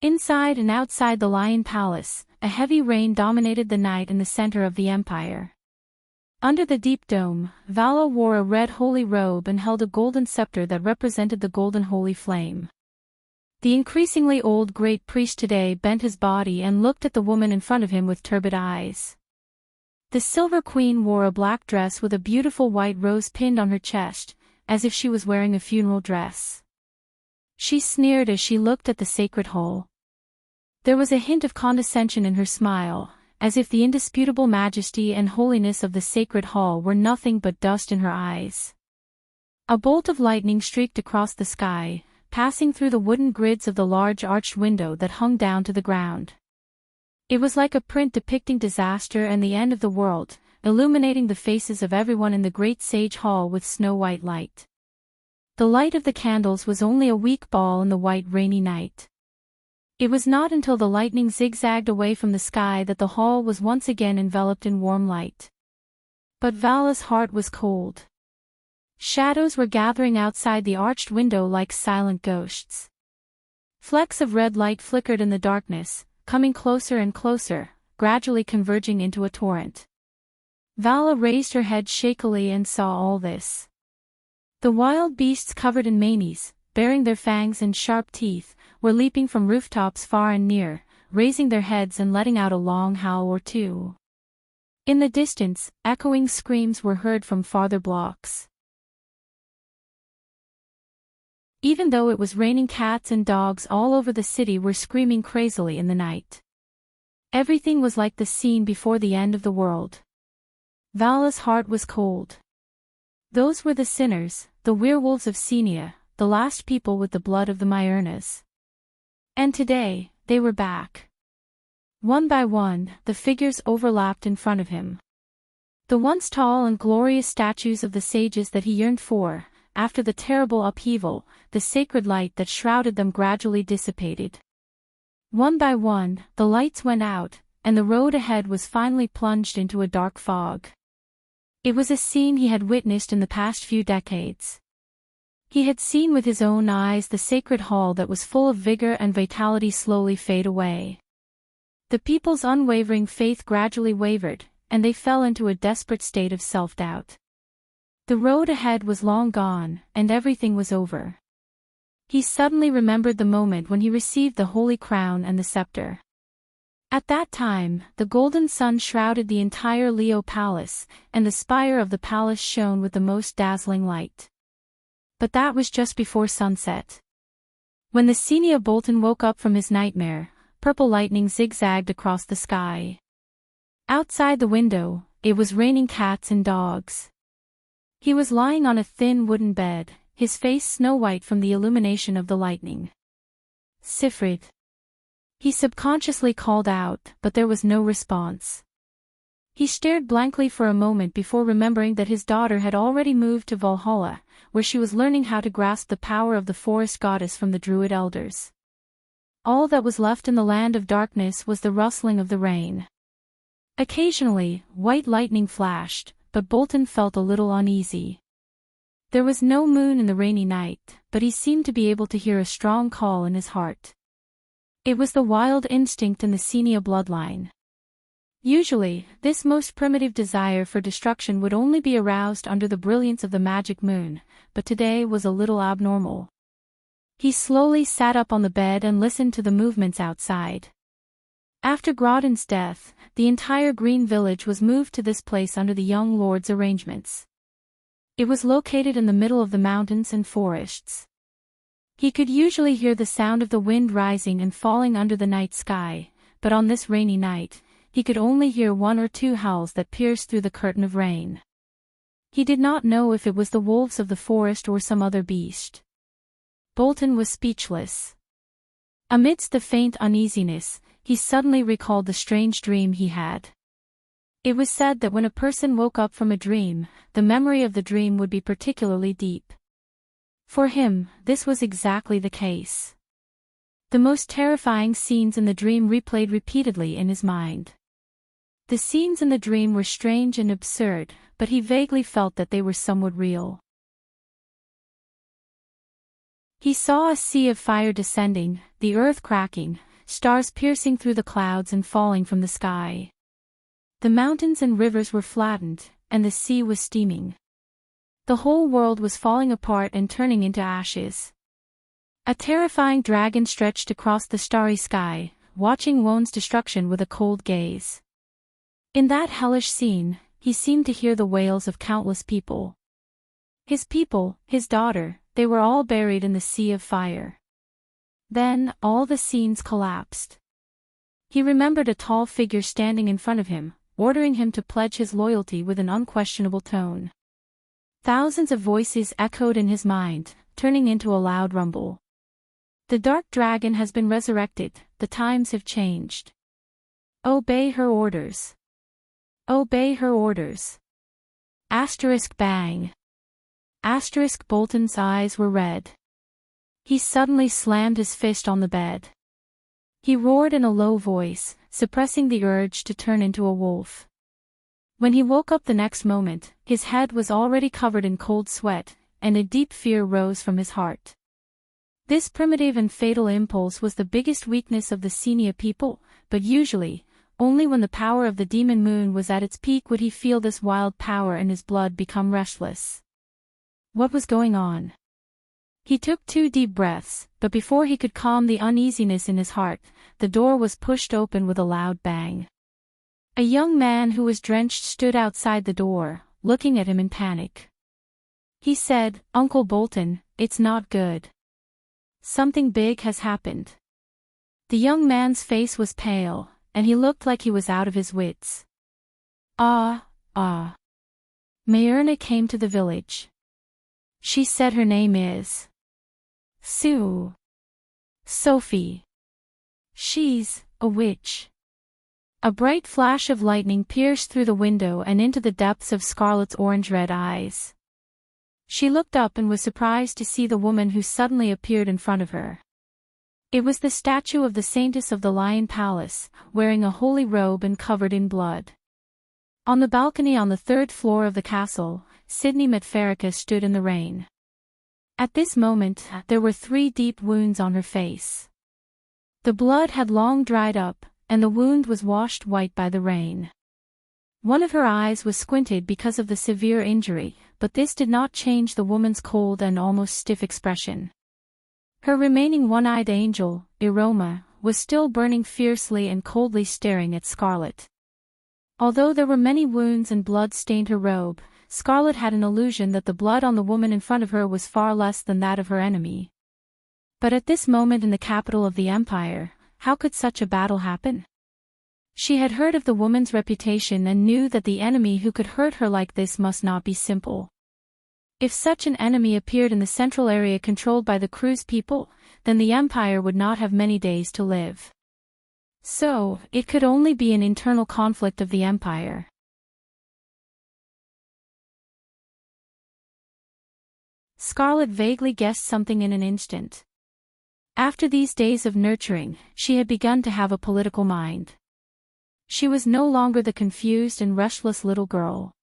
Speaker 1: Inside and outside the Lion Palace, a heavy rain dominated the night in the center of the empire. Under the deep dome, Vala wore a red holy robe and held a golden scepter that represented the golden holy flame. The increasingly old great priest today bent his body and looked at the woman in front of him with turbid eyes. The Silver Queen wore a black dress with a beautiful white rose pinned on her chest, as if she was wearing a funeral dress. She sneered as she looked at the sacred hall. There was a hint of condescension in her smile, as if the indisputable majesty and holiness of the sacred hall were nothing but dust in her eyes. A bolt of lightning streaked across the sky, passing through the wooden grids of the large arched window that hung down to the ground. It was like a print depicting disaster and the end of the world, illuminating the faces of everyone in the great sage hall with snow-white light. The light of the candles was only a weak ball in the white rainy night. It was not until the lightning zigzagged away from the sky that the hall was once again enveloped in warm light. But Vala's heart was cold. Shadows were gathering outside the arched window like silent ghosts. Flecks of red light flickered in the darkness, coming closer and closer, gradually converging into a torrent. Vala raised her head shakily and saw all this. The wild beasts covered in manes, bearing their fangs and sharp teeth, were leaping from rooftops far and near, raising their heads and letting out a long howl or two. In the distance, echoing screams were heard from farther blocks. Even though it was raining, cats and dogs all over the city were screaming crazily in the night. Everything was like the scene before the end of the world. Vala's heart was cold. Those were the sinners, the werewolves of Senia, the last people with the blood of the Myrnas. And today, they were back. One by one, the figures overlapped in front of him. The once tall and glorious statues of the sages that he yearned for, after the terrible upheaval, the sacred light that shrouded them gradually dissipated. One by one, the lights went out, and the road ahead was finally plunged into a dark fog. It was a scene he had witnessed in the past few decades. He had seen with his own eyes the sacred hall that was full of vigor and vitality slowly fade away. The people's unwavering faith gradually wavered, and they fell into a desperate state of self-doubt. The road ahead was long gone, and everything was over. He suddenly remembered the moment when he received the holy crown and the scepter. At that time, the golden sun shrouded the entire Leo palace, and the spire of the palace shone with the most dazzling light. But that was just before sunset. When the Senia Bolton woke up from his nightmare, purple lightning zigzagged across the sky. Outside the window, it was raining cats and dogs. He was lying on a thin wooden bed, his face snow-white from the illumination of the lightning. Sifrid. He subconsciously called out, but there was no response. He stared blankly for a moment before remembering that his daughter had already moved to Valhalla, where she was learning how to grasp the power of the forest goddess from the druid elders. All that was left in the land of darkness was the rustling of the rain. Occasionally, white lightning flashed, but Bolton felt a little uneasy. There was no moon in the rainy night, but he seemed to be able to hear a strong call in his heart. It was the wild instinct in the Senia bloodline. Usually, this most primitive desire for destruction would only be aroused under the brilliance of the magic moon, but today was a little abnormal. He slowly sat up on the bed and listened to the movements outside. After Grodin's death, the entire green village was moved to this place under the young lord's arrangements. It was located in the middle of the mountains and forests. He could usually hear the sound of the wind rising and falling under the night sky, but on this rainy night, he could only hear one or two howls that pierced through the curtain of rain. He did not know if it was the wolves of the forest or some other beast. Bolton was speechless. Amidst the faint uneasiness, he suddenly recalled the strange dream he had. It was said that when a person woke up from a dream, the memory of the dream would be particularly deep. For him, this was exactly the case. The most terrifying scenes in the dream replayed repeatedly in his mind. The scenes in the dream were strange and absurd, but he vaguely felt that they were somewhat real. He saw a sea of fire descending, the earth cracking, stars piercing through the clouds and falling from the sky. The mountains and rivers were flattened, and the sea was steaming. The whole world was falling apart and turning into ashes. A terrifying dragon stretched across the starry sky, watching Won's destruction with a cold gaze. In that hellish scene, he seemed to hear the wails of countless people. His people, his daughter, they were all buried in the sea of fire. Then, all the scenes collapsed. He remembered a tall figure standing in front of him, ordering him to pledge his loyalty with an unquestionable tone. Thousands of voices echoed in his mind, turning into a loud rumble. The dark dragon has been resurrected, the times have changed. Obey her orders. Obey her orders. Bang. Bolton's eyes were red. He suddenly slammed his fist on the bed. He roared in a low voice, suppressing the urge to turn into a wolf. When he woke up the next moment, his head was already covered in cold sweat, and a deep fear rose from his heart. This primitive and fatal impulse was the biggest weakness of the Senia people, but usually, only when the power of the demon moon was at its peak would he feel this wild power and his blood become restless. What was going on? He took 2 deep breaths, but before he could calm the uneasiness in his heart, the door was pushed open with a loud bang. A young man who was drenched stood outside the door, looking at him in panic. He said, "Uncle Bolton, it's not good. Something big has happened." The young man's face was pale, and he looked like he was out of his wits. Ah. Myrna came to the village. She said her name is Sue. Sophie. She's a witch. A bright flash of lightning pierced through the window and into the depths of Scarlet's orange-red eyes. She looked up and was surprised to see the woman who suddenly appeared in front of her. It was the statue of the Saintess of the Lion Palace, wearing a holy robe and covered in blood. On the balcony on the third floor of the castle, Sydney Metferica stood in the rain. At this moment, there were 3 deep wounds on her face. The blood had long dried up, and the wound was washed white by the rain. One of her eyes was squinted because of the severe injury, but this did not change the woman's cold and almost stiff expression. Her remaining one-eyed angel, Iroma, was still burning fiercely and coldly staring at Scarlet. Although there were many wounds and blood stained her robe, Scarlet had an illusion that the blood on the woman in front of her was far less than that of her enemy. But at this moment in the capital of the Empire, how could such a battle happen? She had heard of the woman's reputation and knew that the enemy who could hurt her like this must not be simple. If such an enemy appeared in the central area controlled by the Crew's people, then the Empire would not have many days to live. So, it could only be an internal conflict of the Empire. Scarlet vaguely guessed something in an instant. After these days of nurturing, she had begun to have a political mind. She was no longer the confused and restless little girl.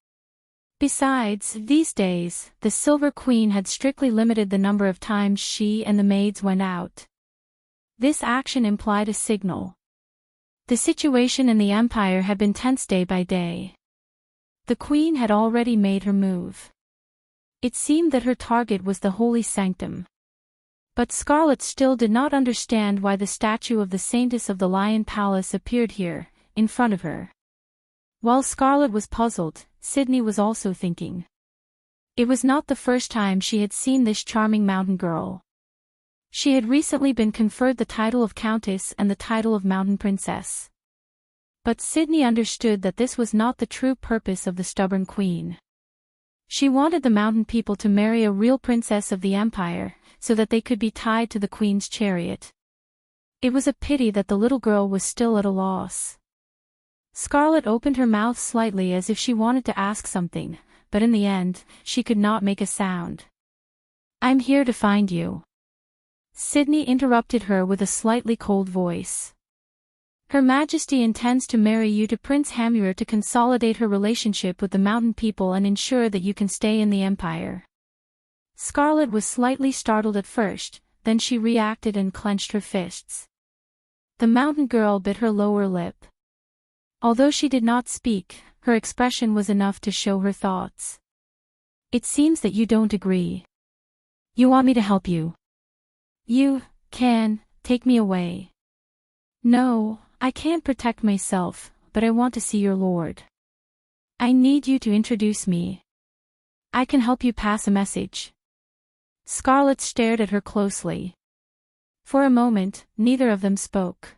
Speaker 1: Besides, these days, the Silver Queen had strictly limited the number of times she and the maids went out. This action implied a signal. The situation in the Empire had been tense day by day. The Queen had already made her move. It seemed that her target was the Holy Sanctum. But Scarlet still did not understand why the statue of the Saintess of the Lion Palace appeared here, in front of her. While Scarlet was puzzled, Sydney was also thinking. It was not the first time she had seen this charming mountain girl. She had recently been conferred the title of Countess and the title of Mountain Princess. But Sydney understood that this was not the true purpose of the stubborn queen. She wanted the mountain people to marry a real princess of the Empire, so that they could be tied to the queen's chariot. It was a pity that the little girl was still at a loss. Scarlet opened her mouth slightly as if she wanted to ask something, but in the end, she could not make a sound. "I'm here to find you." Sydney interrupted her with a slightly cold voice. "Her Majesty intends to marry you to Prince Hamur to consolidate her relationship with the mountain people and ensure that you can stay in the Empire." Scarlet was slightly startled at first, then she reacted and clenched her fists. The mountain girl bit her lower lip. Although she did not speak, her expression was enough to show her thoughts. "It seems that you don't agree. You want me to help you. You can take me away." "No, I can't protect myself, but I want to see your lord. I need you to introduce me. I can help you pass a message." Scarlet stared at her closely. For a moment, neither of them spoke.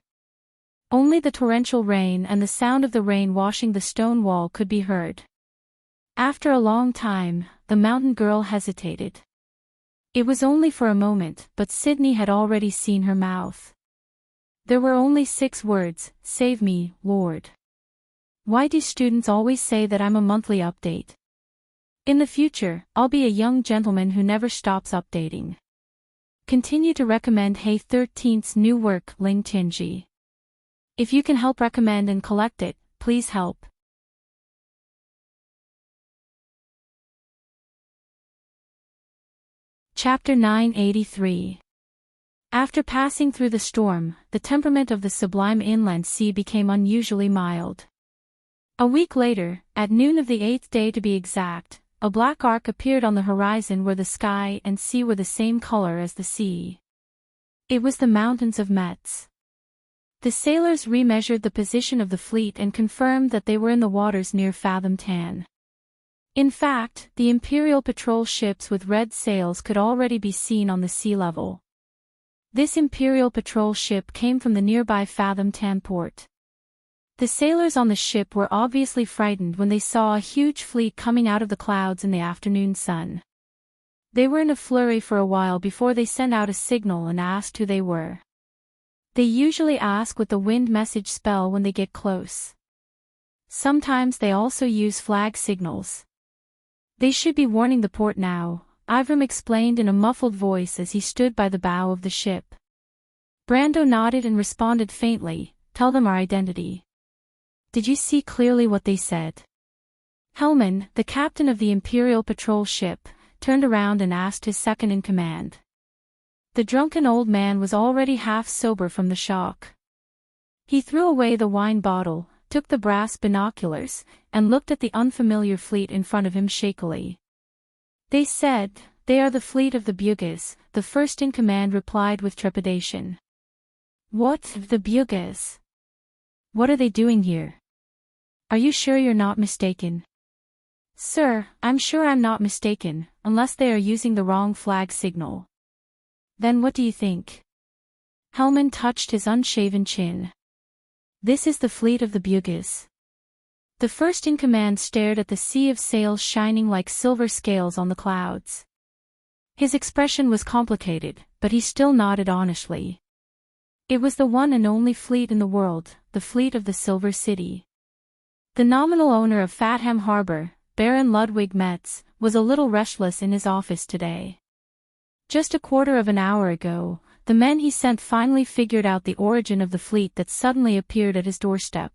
Speaker 1: Only the torrential rain and the sound of the rain washing the stone wall could be heard. After a long time, the mountain girl hesitated. It was only for a moment, but Sydney had already seen her mouth. There were only 6 words: "Save me, Lord." Why do students always say that I'm a monthly update? In the future, I'll be a young gentleman who never stops updating. Continue to recommend Hey 13th's new work, Ling Tinji. If you can help recommend and collect it, please help. Chapter 983. After passing through the storm, the temperament of the sublime inland sea became unusually mild. A week later, at noon of the 8th day to be exact, a black arc appeared on the horizon where the sky and sea were the same color as the sea. It was the mountains of Metz. The sailors remeasured the position of the fleet and confirmed that they were in the waters near Fathom 10. In fact, the Imperial patrol ships with red sails could already be seen on the sea level. This Imperial patrol ship came from the nearby Fathom 10 port. The sailors on the ship were obviously frightened when they saw a huge fleet coming out of the clouds in the afternoon sun. They were in a flurry for a while before they sent out a signal and asked who they were. They usually ask what the wind message spell when they get close. Sometimes they also use flag signals. They should be warning the port now, Ivram explained in a muffled voice as he stood by the bow of the ship. Brando nodded and responded faintly, "Tell them our identity." "Did you see clearly what they said?" Hellman, the captain of the Imperial patrol ship, turned around and asked his second-in-command. The drunken old man was already half sober from the shock. He threw away the wine bottle, took the brass binoculars, and looked at the unfamiliar fleet in front of him shakily. "They said, they are the fleet of the Bugas," the first-in-command replied with trepidation. "What, the Bugas? What are they doing here? Are you sure you're not mistaken?" "Sir, I'm sure I'm not mistaken, unless they are using the wrong flag signal." "Then what do you think?" Hellman touched his unshaven chin. "This is the fleet of the Bugas." The first-in-command stared at the sea of sails shining like silver scales on the clouds. His expression was complicated, but he still nodded honestly. It was the one and only fleet in the world, the fleet of the Silver City. The nominal owner of Fatham Harbor, Baron Ludwig Metz, was a little restless in his office today. Just a quarter of an hour ago, the men he sent finally figured out the origin of the fleet that suddenly appeared at his doorstep.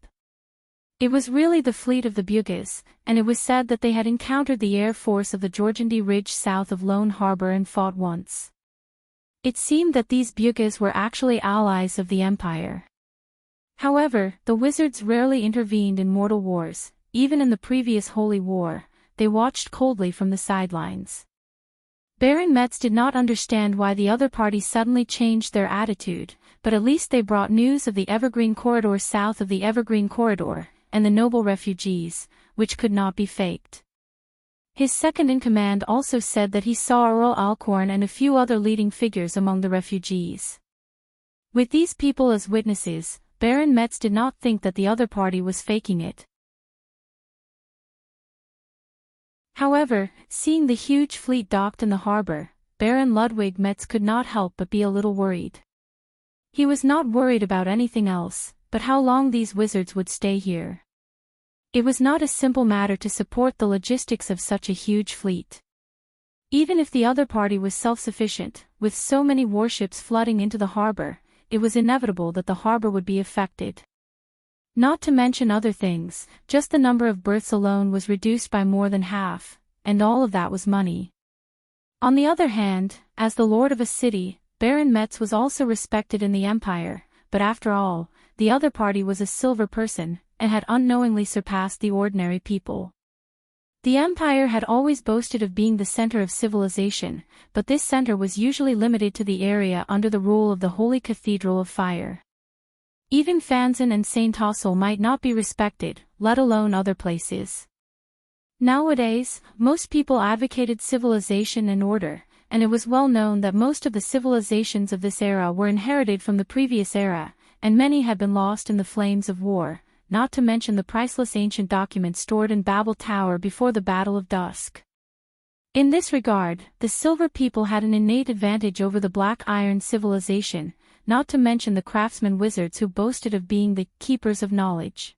Speaker 1: It was really the fleet of the Bugas, and it was said that they had encountered the air force of the Jorgandi Ridge south of Lone Harbor and fought once. It seemed that these Bugas were actually allies of the Empire. However, the wizards rarely intervened in mortal wars. Even in the previous Holy War, they watched coldly from the sidelines. Baron Metz did not understand why the other party suddenly changed their attitude, but at least they brought news of the Evergreen Corridor south of the Evergreen Corridor, and the noble refugees, which could not be faked. His second-in-command also said that he saw Earl Alcorn and a few other leading figures among the refugees. With these people as witnesses, Baron Metz did not think that the other party was faking it. However, seeing the huge fleet docked in the harbor, Baron Ludwig Metz could not help but be a little worried. He was not worried about anything else, but how long these wizards would stay here. It was not a simple matter to support the logistics of such a huge fleet. Even if the other party was self-sufficient, with so many warships flooding into the harbor, it was inevitable that the harbor would be affected. Not to mention other things, just the number of berths alone was reduced by more than half, and all of that was money. On the other hand, as the lord of a city, Baron Metz was also respected in the Empire, but after all, the other party was a silver person, and had unknowingly surpassed the ordinary people. The Empire had always boasted of being the center of civilization, but this center was usually limited to the area under the rule of the Holy Cathedral of Fire. Even Fanzon and St. Tossel might not be respected, let alone other places. Nowadays, most people advocated civilization and order, and it was well known that most of the civilizations of this era were inherited from the previous era, and many had been lost in the flames of war, not to mention the priceless ancient documents stored in Babel Tower before the Battle of Dusk. In this regard, the Silver people had an innate advantage over the Black Iron civilization, not to mention the craftsman wizards who boasted of being the keepers of knowledge.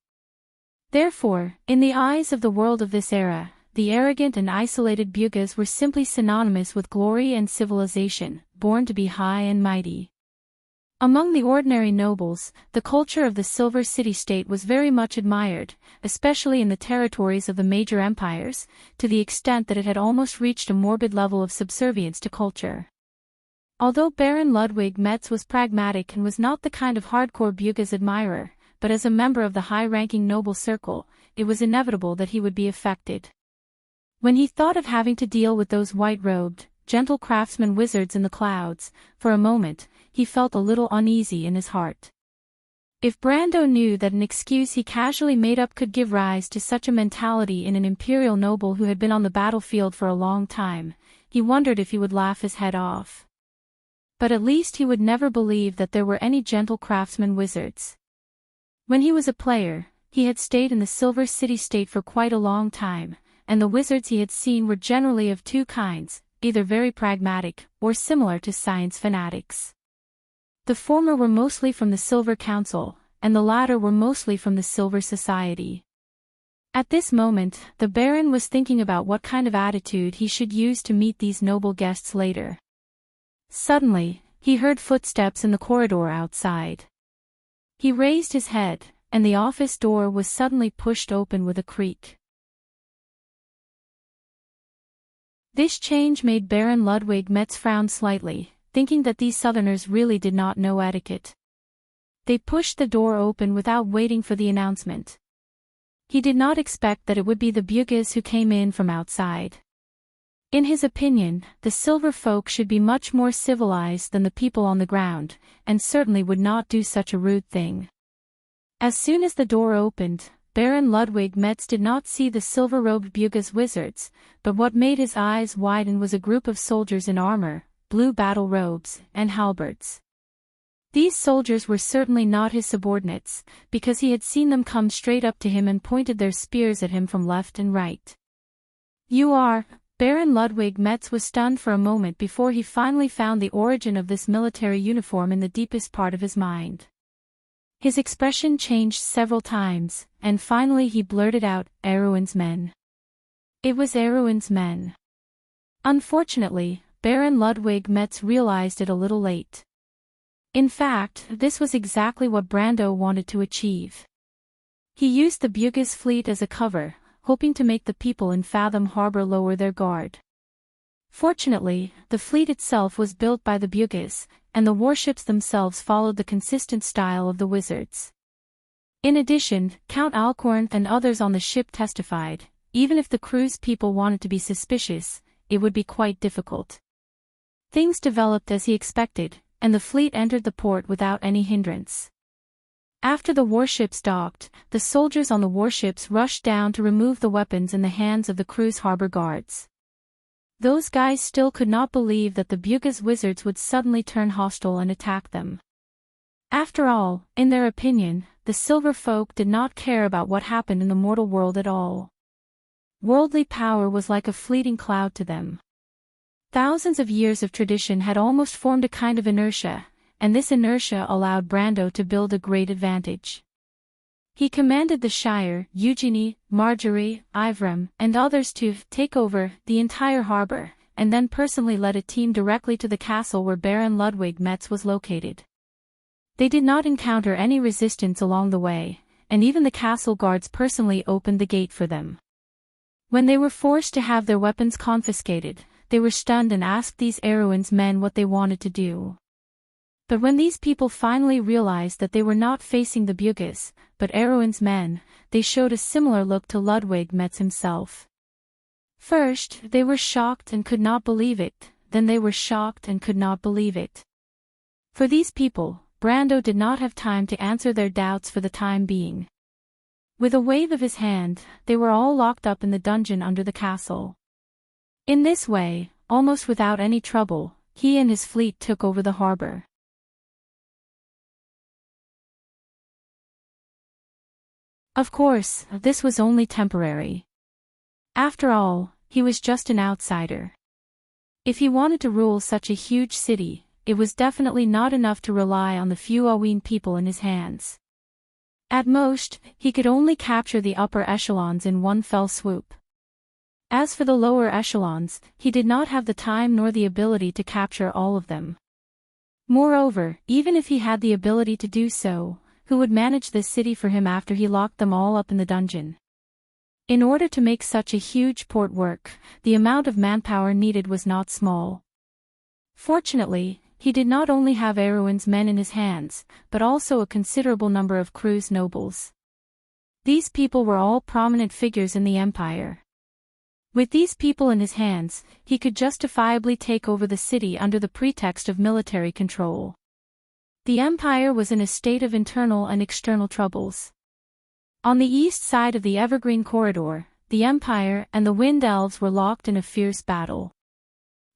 Speaker 1: Therefore, in the eyes of the world of this era, the arrogant and isolated Bugas were simply synonymous with glory and civilization, born to be high and mighty. Among the ordinary nobles, the culture of the Silver City-state was very much admired, especially in the territories of the major empires, to the extent that it had almost reached a morbid level of subservience to culture. Although Baron Ludwig Metz was pragmatic and was not the kind of hardcore Bugas admirer, but as a member of the high-ranking noble circle, it was inevitable that he would be affected. When he thought of having to deal with those white-robed, gentle craftsman wizards in the clouds, for a moment, he felt a little uneasy in his heart. If Brando knew that an excuse he casually made up could give rise to such a mentality in an imperial noble who had been on the battlefield for a long time, he wondered if he would laugh his head off. But at least he would never believe that there were any gentle craftsman wizards. When he was a player, he had stayed in the Silver City state for quite a long time, and the wizards he had seen were generally of two kinds, either very pragmatic, or similar to science fanatics. The former were mostly from the Silver Council, and the latter were mostly from the Silver Society. At this moment, the Baron was thinking about what kind of attitude he should use to meet these noble guests later. Suddenly, he heard footsteps in the corridor outside. He raised his head, and the office door was suddenly pushed open with a creak. This change made Baron Ludwig Metz frown slightly, thinking that these Southerners really did not know etiquette. They pushed the door open without waiting for the announcement. He did not expect that it would be the Bugis who came in from outside. In his opinion, the Silver folk should be much more civilized than the people on the ground, and certainly would not do such a rude thing. As soon as the door opened, Baron Ludwig Metz did not see the silver-robed Bugis wizards, but what made his eyes widen was a group of soldiers in armor, blue battle robes, and halberds. These soldiers were certainly not his subordinates, because he had seen them come straight up to him and pointed their spears at him from left and right. "You are..." Baron Ludwig Metz was stunned for a moment before he finally found the origin of this military uniform in the deepest part of his mind. His expression changed several times, and finally he blurted out, "Erwin's men." It was Erwin's men. Unfortunately, Baron Ludwig Metz realized it a little late. In fact, this was exactly what Brando wanted to achieve. He used the Bugis fleet as a cover, hoping to make the people in Fathom Harbor lower their guard. Fortunately, the fleet itself was built by the Bugis, and the warships themselves followed the consistent style of the wizards. In addition, Count Alcorn and others on the ship testified, even if the crew's people wanted to be suspicious, it would be quite difficult. Things developed as he expected, and the fleet entered the port without any hindrance. After the warships docked, the soldiers on the warships rushed down to remove the weapons in the hands of the crew's harbor guards. Those guys still could not believe that the Bugis wizards would suddenly turn hostile and attack them. After all, in their opinion, the Silver folk did not care about what happened in the mortal world at all. Worldly power was like a fleeting cloud to them. Thousands of years of tradition had almost formed a kind of inertia, and this inertia allowed Brando to build a great advantage. He commanded the Shire, Eugenie, Marjorie, Ivram, and others to take over the entire harbor, and then personally led a team directly to the castle where Baron Ludwig Metz was located. They did not encounter any resistance along the way, and even the castle guards personally opened the gate for them. When they were forced to have their weapons confiscated, they were stunned and asked these Erwin's men what they wanted to do. But when these people finally realized that they were not facing the Bugis, but Erwin's men, they showed a similar look to Ludwig Metz himself. First, they were shocked and could not believe it, then they were shocked and could not believe it. For these people, Brando did not have time to answer their doubts for the time being. With a wave of his hand, they were all locked up in the dungeon under the castle. In this way, almost without any trouble, he and his fleet took over the harbor. Of course, this was only temporary. After all, he was just an outsider. If he wanted to rule such a huge city, it was definitely not enough to rely on the few Aween people in his hands. At most, he could only capture the upper echelons in one fell swoop. As for the lower echelons, he did not have the time nor the ability to capture all of them. Moreover, even if he had the ability to do so, who would manage this city for him after he locked them all up in the dungeon? In order to make such a huge port work, the amount of manpower needed was not small. Fortunately, he did not only have Erwin's men in his hands, but also a considerable number of crew's nobles. These people were all prominent figures in the empire. With these people in his hands, he could justifiably take over the city under the pretext of military control. The empire was in a state of internal and external troubles. On the east side of the Evergreen Corridor, the empire and the Wind Elves were locked in a fierce battle.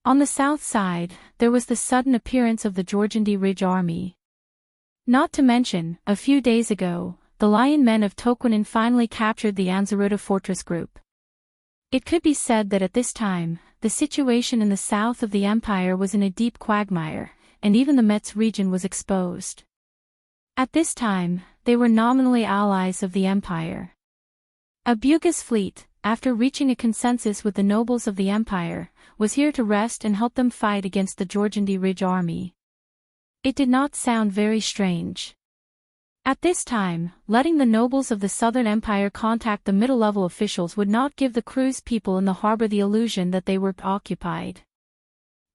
Speaker 1: On the south side, there was the sudden appearance of the Jorgandi Ridge army. Not to mention, a few days ago, the lion men of Toquinin finally captured the Anzaruta fortress group. It could be said that at this time, the situation in the south of the empire was in a deep quagmire, and even the Metz region was exposed. At this time, they were nominally allies of the empire. Abuga's fleet, after reaching a consensus with the nobles of the empire, was here to rest and help them fight against the Georgandi Ridge army. It did not sound very strange. At this time, letting the nobles of the Southern Empire contact the middle-level officials would not give the cruise people in the harbor the illusion that they were occupied.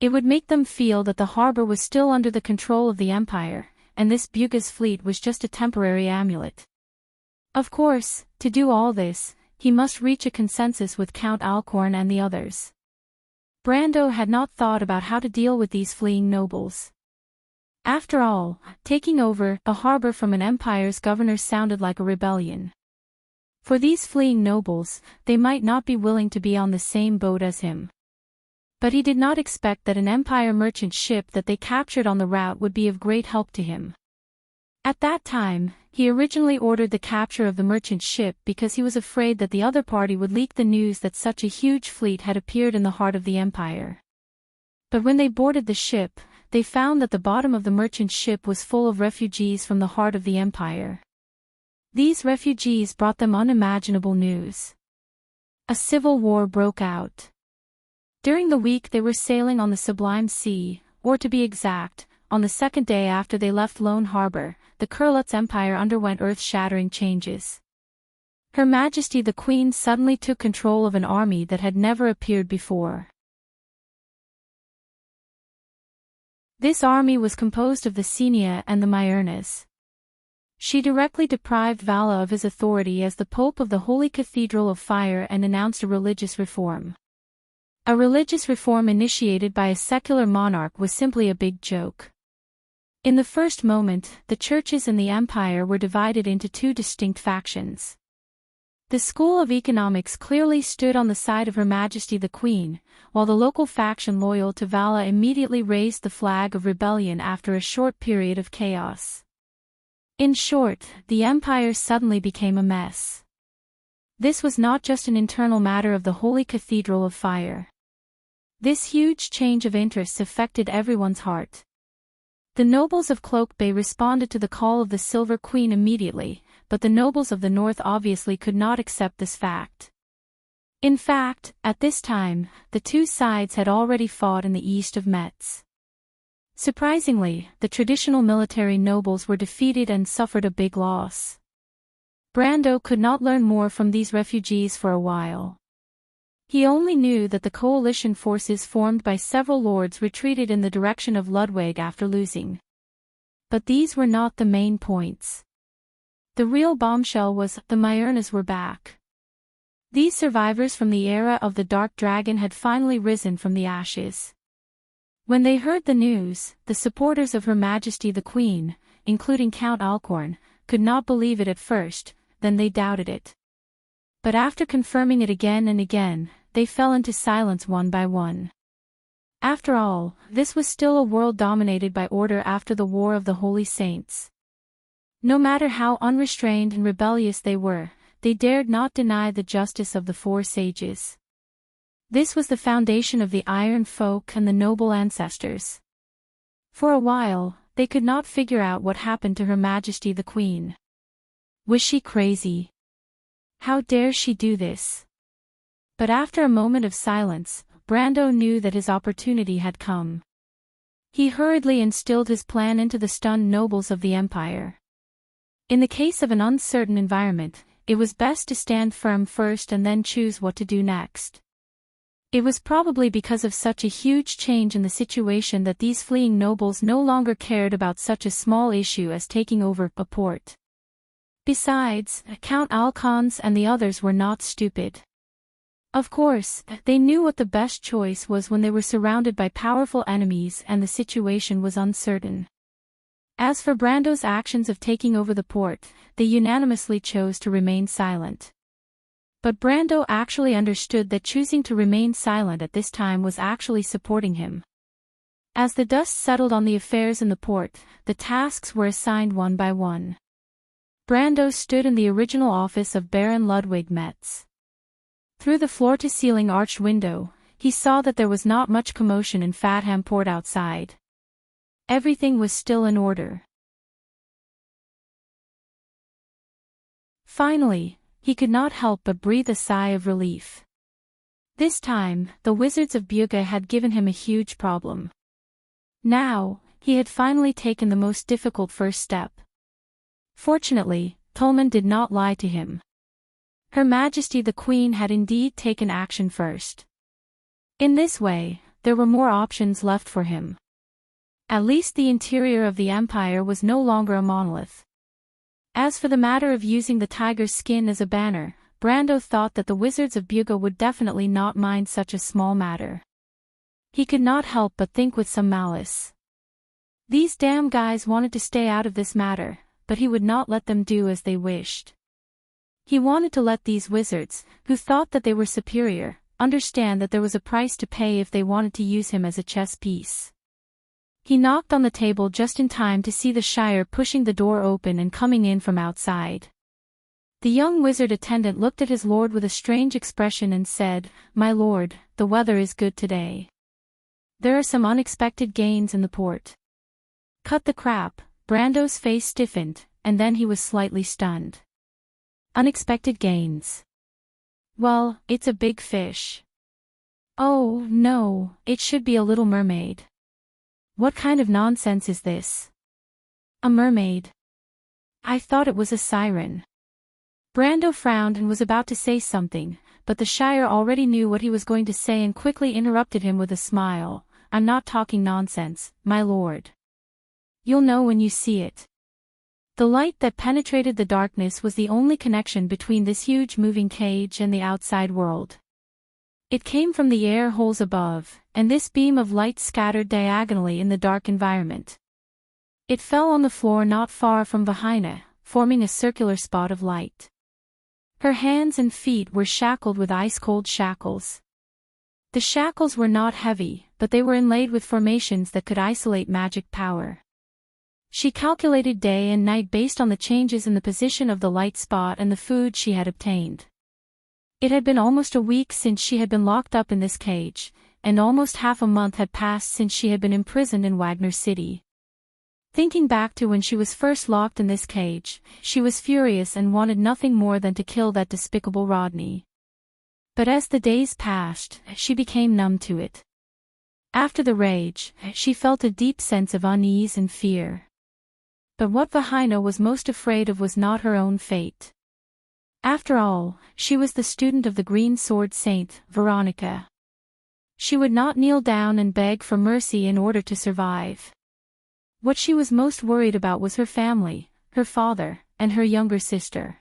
Speaker 1: It would make them feel that the harbor was still under the control of the empire, and this Buga's fleet was just a temporary amulet. Of course, to do all this, he must reach a consensus with Count Alcorn and the others. Brando had not thought about how to deal with these fleeing nobles. After all, taking over a harbor from an empire's governor sounded like a rebellion. For these fleeing nobles, they might not be willing to be on the same boat as him. But he did not expect that an empire merchant ship that they captured on the route would be of great help to him. At that time, he originally ordered the capture of the merchant ship because he was afraid that the other party would leak the news that such a huge fleet had appeared in the heart of the empire. But when they boarded the ship, they found that the bottom of the merchant ship was full of refugees from the heart of the empire. These refugees brought them unimaginable news. A civil war broke out. During the week they were sailing on the Sublime Sea, or to be exact, on the second day after they left Lone Harbor, the Kurlutz Empire underwent earth-shattering changes. Her Majesty the Queen suddenly took control of an army that had never appeared before. This army was composed of the Xenia and the Myernas. She directly deprived Vala of his authority as the Pope of the Holy Cathedral of Fire and announced a religious reform. A religious reform initiated by a secular monarch was simply a big joke. In the first moment, the churches in the empire were divided into two distinct factions. The School of Economics clearly stood on the side of Her Majesty the Queen, while the local faction loyal to Vala immediately raised the flag of rebellion after a short period of chaos. In short, the empire suddenly became a mess. This was not just an internal matter of the Holy Cathedral of Fire. This huge change of interests affected everyone's heart. The nobles of Cloak Bay responded to the call of the Silver Queen immediately, but the nobles of the north obviously could not accept this fact. In fact, at this time, the two sides had already fought in the east of Metz. Surprisingly, the traditional military nobles were defeated and suffered a big loss. Brando could not learn more from these refugees for a while. He only knew that the coalition forces formed by several lords retreated in the direction of Ludwig after losing. But these were not the main points. The real bombshell was, the Myernas were back. These survivors from the era of the Dark Dragon had finally risen from the ashes. When they heard the news, the supporters of Her Majesty the Queen, including Count Alcorn, could not believe it at first, then they doubted it. But after confirming it again and again, they fell into silence one by one. After all, this was still a world dominated by order after the War of the Holy Saints. No matter how unrestrained and rebellious they were, they dared not deny the justice of the four sages. This was the foundation of the Iron Folk and the noble ancestors. For a while, they could not figure out what happened to Her Majesty the Queen. Was she crazy? How dare she do this? But after a moment of silence, Brando knew that his opportunity had come. He hurriedly instilled his plan into the stunned nobles of the empire. In the case of an uncertain environment, it was best to stand firm first and then choose what to do next. It was probably because of such a huge change in the situation that these fleeing nobles no longer cared about such a small issue as taking over a port. Besides, Count Alcons and the others were not stupid. Of course, they knew what the best choice was when they were surrounded by powerful enemies and the situation was uncertain. As for Brando's actions of taking over the port, they unanimously chose to remain silent. But Brando actually understood that choosing to remain silent at this time was actually supporting him. As the dust settled on the affairs in the port, the tasks were assigned one by one. Brando stood in the original office of Baron Ludwig Metz. Through the floor-to-ceiling arched window, he saw that there was not much commotion in Fathom Port outside. Everything was still in order. Finally, he could not help but breathe a sigh of relief. This time, the Wizards of Buga had given him a huge problem. Now, he had finally taken the most difficult first step. Fortunately, Tolman did not lie to him. Her Majesty the Queen had indeed taken action first. In this way, there were more options left for him. At least the interior of the Empire was no longer a monolith. As for the matter of using the tiger's skin as a banner, Brando thought that the Wizards of Buga would definitely not mind such a small matter. He could not help but think with some malice. These damn guys wanted to stay out of this matter, but he would not let them do as they wished. He wanted to let these wizards, who thought that they were superior, understand that there was a price to pay if they wanted to use him as a chess piece. He knocked on the table just in time to see the Shire pushing the door open and coming in from outside. The young wizard attendant looked at his lord with a strange expression and said, "My lord, the weather is good today. There are some unexpected gains in the port." Cut the crap, Brando's face stiffened, and then he was slightly stunned. Unexpected gains. Well, it's a big fish. Oh, no, it should be a little mermaid. What kind of nonsense is this? A mermaid? I thought it was a siren. Brando frowned and was about to say something, but the Shire already knew what he was going to say and quickly interrupted him with a smile. "I'm not talking nonsense, my lord. You'll know when you see it." The light that penetrated the darkness was the only connection between this huge moving cage and the outside world. It came from the air holes above, and this beam of light scattered diagonally in the dark environment. It fell on the floor not far from Vahina, forming a circular spot of light. Her hands and feet were shackled with ice-cold shackles. The shackles were not heavy, but they were inlaid with formations that could isolate magic power. She calculated day and night based on the changes in the position of the light spot and the food she had obtained. It had been almost a week since she had been locked up in this cage, and almost half a month had passed since she had been imprisoned in Wagner City. Thinking back to when she was first locked in this cage, she was furious and wanted nothing more than to kill that despicable Rodney. But as the days passed, she became numb to it. After the rage, she felt a deep sense of unease and fear. But what Vahina was most afraid of was not her own fate. After all, she was the student of the Green Sword Saint, Veronica. She would not kneel down and beg for mercy in order to survive. What she was most worried about was her family, her father, and her younger sister.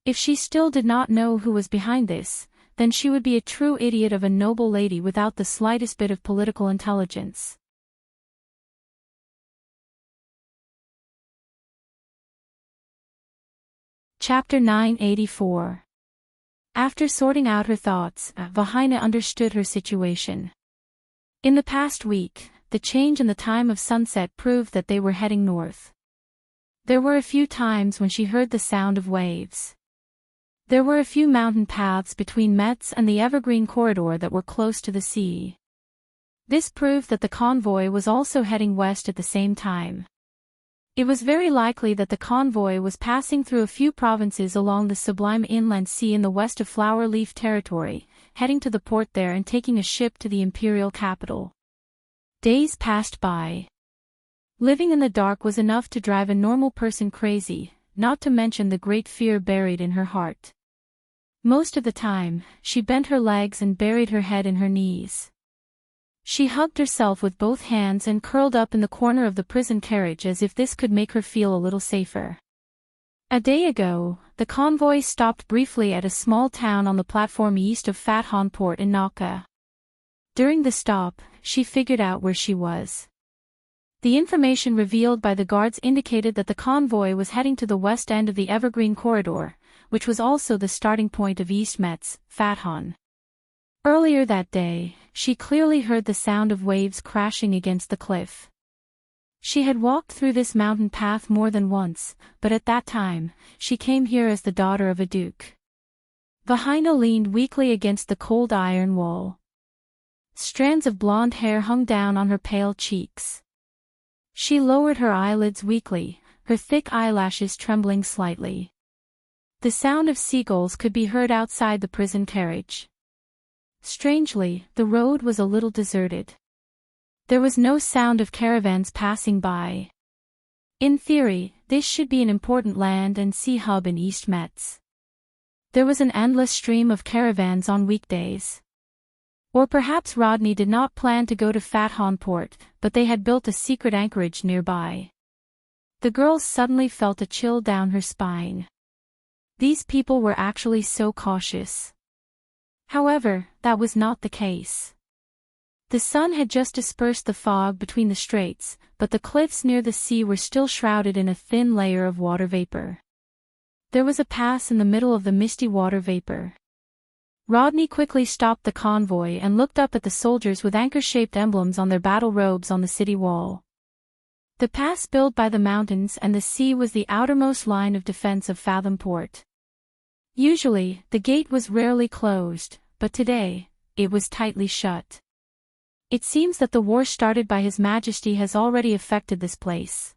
Speaker 1: If she still did not know who was behind this, then she would be a true idiot of a noble lady without the slightest bit of political intelligence. Chapter 984. After sorting out her thoughts, Vahina understood her situation. In the past week, the change in the time of sunset proved that they were heading north. There were a few times when she heard the sound of waves. There were a few mountain paths between Metz and the evergreen corridor that were close to the sea. This proved that the convoy was also heading west at the same time. It was very likely that the convoy was passing through a few provinces along the sublime inland sea in the west of Flower Leaf territory, heading to the port there and taking a ship to the imperial capital. Days passed by. Living in the dark was enough to drive a normal person crazy, not to mention the great fear buried in her heart. Most of the time, she bent her legs and buried her head in her knees. She hugged herself with both hands and curled up in the corner of the prison carriage as if this could make her feel a little safer. A day ago, the convoy stopped briefly at a small town on the platform east of Fathom Port in Naka. During the stop, she figured out where she was. The information revealed by the guards indicated that the convoy was heading to the west end of the Evergreen Corridor, which was also the starting point of East Metz, Fathom. Earlier that day, she clearly heard the sound of waves crashing against the cliff. She had walked through this mountain path more than once, but at that time, she came here as the daughter of a duke. Vahina leaned weakly against the cold iron wall. Strands of blonde hair hung down on her pale cheeks. She lowered her eyelids weakly, her thick eyelashes trembling slightly. The sound of seagulls could be heard outside the prison carriage. Strangely, the road was a little deserted. There was no sound of caravans passing by. In theory, this should be an important land and sea hub in East Metz. There was an endless stream of caravans on weekdays. Or perhaps Rodney did not plan to go to Fathon Port, but they had built a secret anchorage nearby. The girl suddenly felt a chill down her spine. These people were actually so cautious. However, that was not the case. The sun had just dispersed the fog between the straits, but the cliffs near the sea were still shrouded in a thin layer of water vapor. There was a pass in the middle of the misty water vapor. Rodney quickly stopped the convoy and looked up at the soldiers with anchor-shaped emblems on their battle robes on the city wall. The pass built by the mountains and the sea was the outermost line of defense of Fathom Port. Usually, the gate was rarely closed, but today, it was tightly shut. It seems that the war started by His Majesty has already affected this place.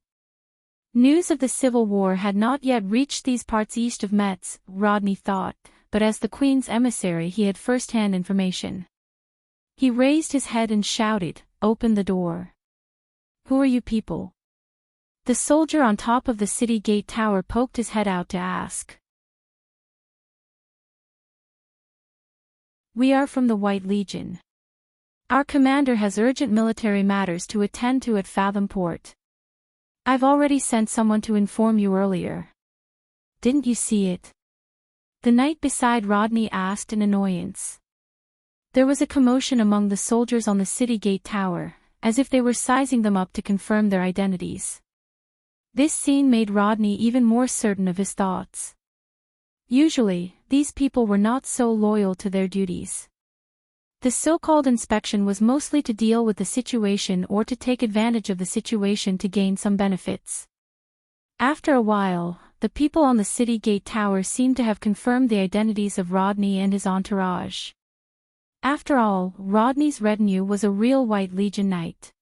Speaker 1: News of the Civil War had not yet reached these parts east of Metz, Rodney thought, but as the Queen's emissary he had first-hand information. He raised his head and shouted, "Open the door." "Who are you people?" The soldier on top of the city gate tower poked his head out to ask. "We are from the White Legion. Our commander has urgent military matters to attend to at Fathom Port. I've already sent someone to inform you earlier. Didn't you see it?" The knight beside Rodney asked in annoyance. There was a commotion among the soldiers on the city gate tower, as if they were sizing them up to confirm their identities. This scene made Rodney even more certain of his thoughts. Usually, these people were not so loyal to their duties. The so-called inspection was mostly to deal with the situation or to take advantage of the situation to gain some benefits. After a while, the people on the city gate tower seemed to have confirmed the identities of Rodney and his entourage. After all, Rodney's retinue was a real White Legion knight.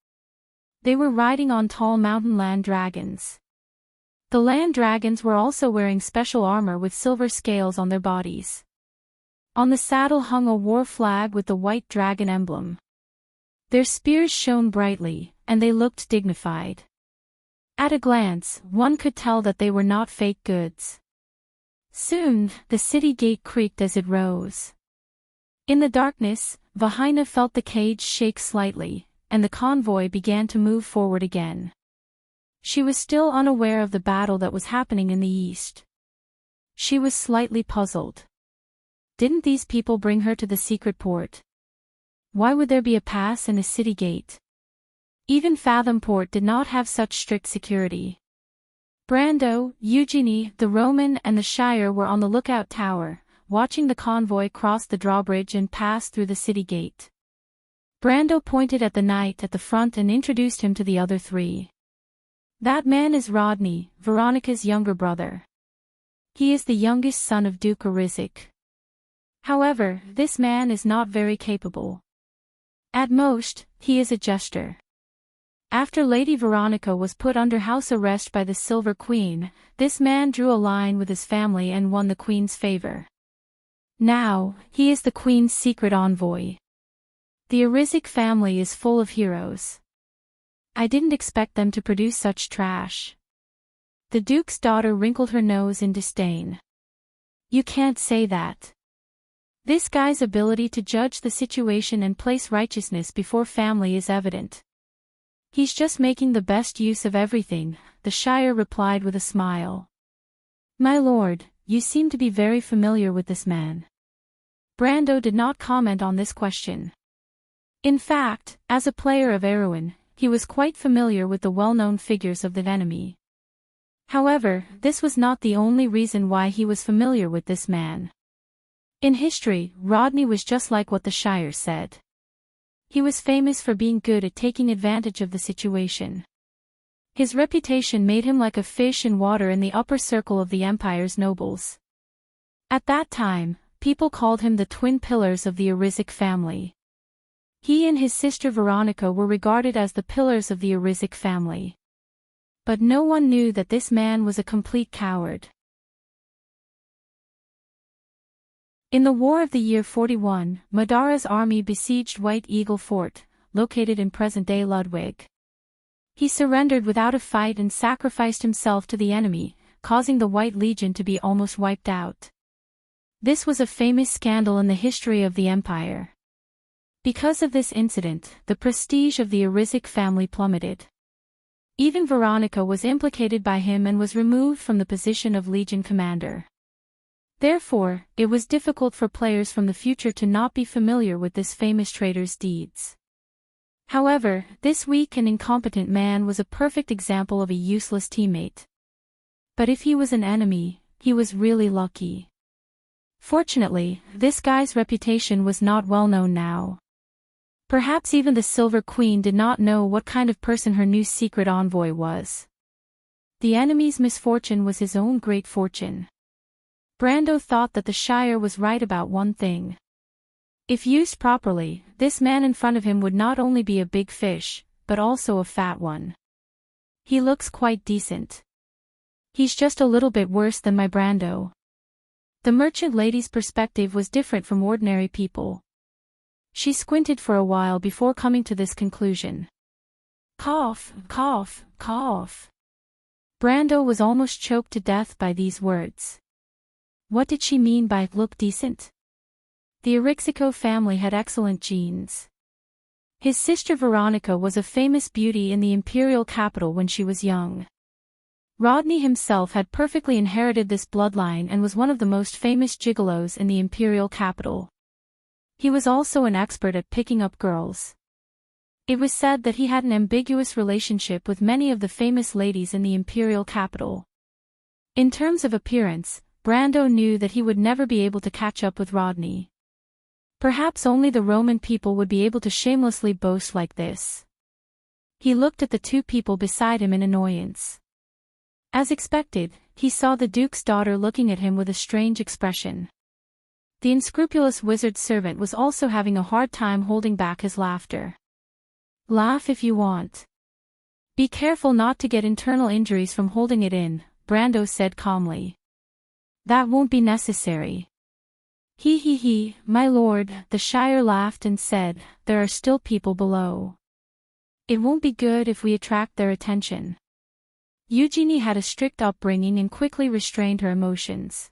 Speaker 1: They were riding on tall mountain land dragons. The land dragons were also wearing special armor with silver scales on their bodies. On the saddle hung a war flag with the white dragon emblem. Their spears shone brightly, and they looked dignified. At a glance, one could tell that they were not fake goods. Soon, the city gate creaked as it rose. In the darkness, Vahina felt the cage shake slightly, and the convoy began to move forward again. She was still unaware of the battle that was happening in the east. She was slightly puzzled. Didn't these people bring her to the secret port? Why would there be a pass and a city gate? Even Fathom Port did not have such strict security. Brando, Eugenie, the Roman and the Shire were on the lookout tower, watching the convoy cross the drawbridge and pass through the city gate. Brando pointed at the knight at the front and introduced him to the other three. "That man is Rodney, Veronica's younger brother. He is the youngest son of Duke Arizik. However, this man is not very capable. At most, he is a jester." After Lady Veronica was put under house arrest by the Silver Queen, this man drew a line with his family and won the Queen's favor. Now, he is the Queen's secret envoy. The Arizik family is full of heroes. I didn't expect them to produce such trash. The Duke's daughter wrinkled her nose in disdain. You can't say that. This guy's ability to judge the situation and place righteousness before family is evident. He's just making the best use of everything, the Shire replied with a smile. My lord, you seem to be very familiar with this man. Brando did not comment on this question. In fact, as a player of Erewhon, he was quite familiar with the well-known figures of the enemy. However, this was not the only reason why he was familiar with this man. In history, Rodney was just like what the Shire said. He was famous for being good at taking advantage of the situation. His reputation made him like a fish in water in the upper circle of the empire's nobles. At that time, people called him the twin pillars of the Erisic family. He and his sister Veronica were regarded as the pillars of the Erisic family. But no one knew that this man was a complete coward. In the War of the Year 41, Madara's army besieged White Eagle Fort, located in present-day Ludwig. He surrendered without a fight and sacrificed himself to the enemy, causing the White Legion to be almost wiped out. This was a famous scandal in the history of the Empire. Because of this incident, the prestige of the Erisic family plummeted. Even Veronica was implicated by him and was removed from the position of Legion commander. Therefore, it was difficult for players from the future to not be familiar with this famous traitor's deeds. However, this weak and incompetent man was a perfect example of a useless teammate. But if he was an enemy, he was really lucky. Fortunately, this guy's reputation was not well known now. Perhaps even the Silver Queen did not know what kind of person her new secret envoy was. The enemy's misfortune was his own great fortune. Brando thought that the Shire was right about one thing. If used properly, this man in front of him would not only be a big fish, but also a fat one. He looks quite decent. He's just a little bit worse than my Brando. The merchant lady's perspective was different from ordinary people. She squinted for a while before coming to this conclusion. Cough, cough, cough. Brando was almost choked to death by these words. What did she mean by look decent? The Erixico family had excellent genes. His sister Veronica was a famous beauty in the imperial capital when she was young. Rodney himself had perfectly inherited this bloodline and was one of the most famous gigolos in the imperial capital. He was also an expert at picking up girls. It was said that he had an ambiguous relationship with many of the famous ladies in the imperial capital. In terms of appearance, Brando knew that he would never be able to catch up with Rodney. Perhaps only the Roman people would be able to shamelessly boast like this. He looked at the two people beside him in annoyance. As expected, he saw the Duke's daughter looking at him with a strange expression. The unscrupulous wizard servant was also having a hard time holding back his laughter. Laugh if you want. Be careful not to get internal injuries from holding it in, Brando said calmly. That won't be necessary. He, my lord, the Shire laughed and said, there are still people below. It won't be good if we attract their attention. Eugenie had a strict upbringing and quickly restrained her emotions.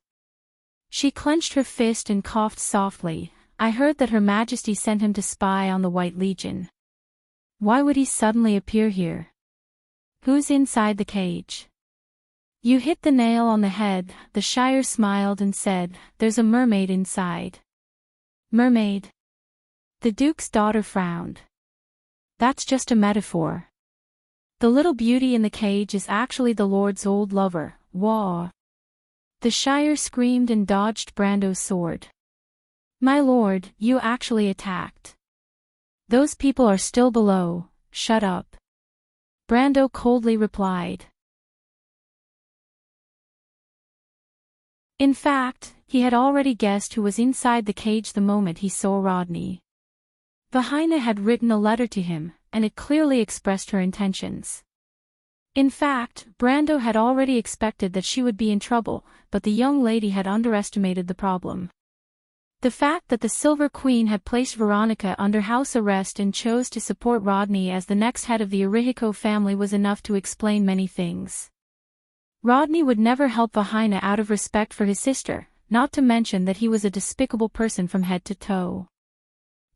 Speaker 1: She clenched her fist and coughed softly. I heard that Her Majesty sent him to spy on the White Legion. Why would he suddenly appear here? Who's inside the cage? You hit the nail on the head, the Shire smiled and said, there's a mermaid inside. Mermaid? The Duke's daughter frowned. That's just a metaphor. The little beauty in the cage is actually the Lord's old lover, Wah. The Shire screamed and dodged Brando's sword. My lord, you actually attacked. Those people are still below, shut up. Brando coldly replied. In fact, he had already guessed who was inside the cage the moment he saw Rodney. Vahina had written a letter to him, and it clearly expressed her intentions. In fact, Brando had already expected that she would be in trouble, but the young lady had underestimated the problem. The fact that the Silver Queen had placed Veronica under house arrest and chose to support Rodney as the next head of the Erixico family was enough to explain many things. Rodney would never help Vahina out of respect for his sister, not to mention that he was a despicable person from head to toe.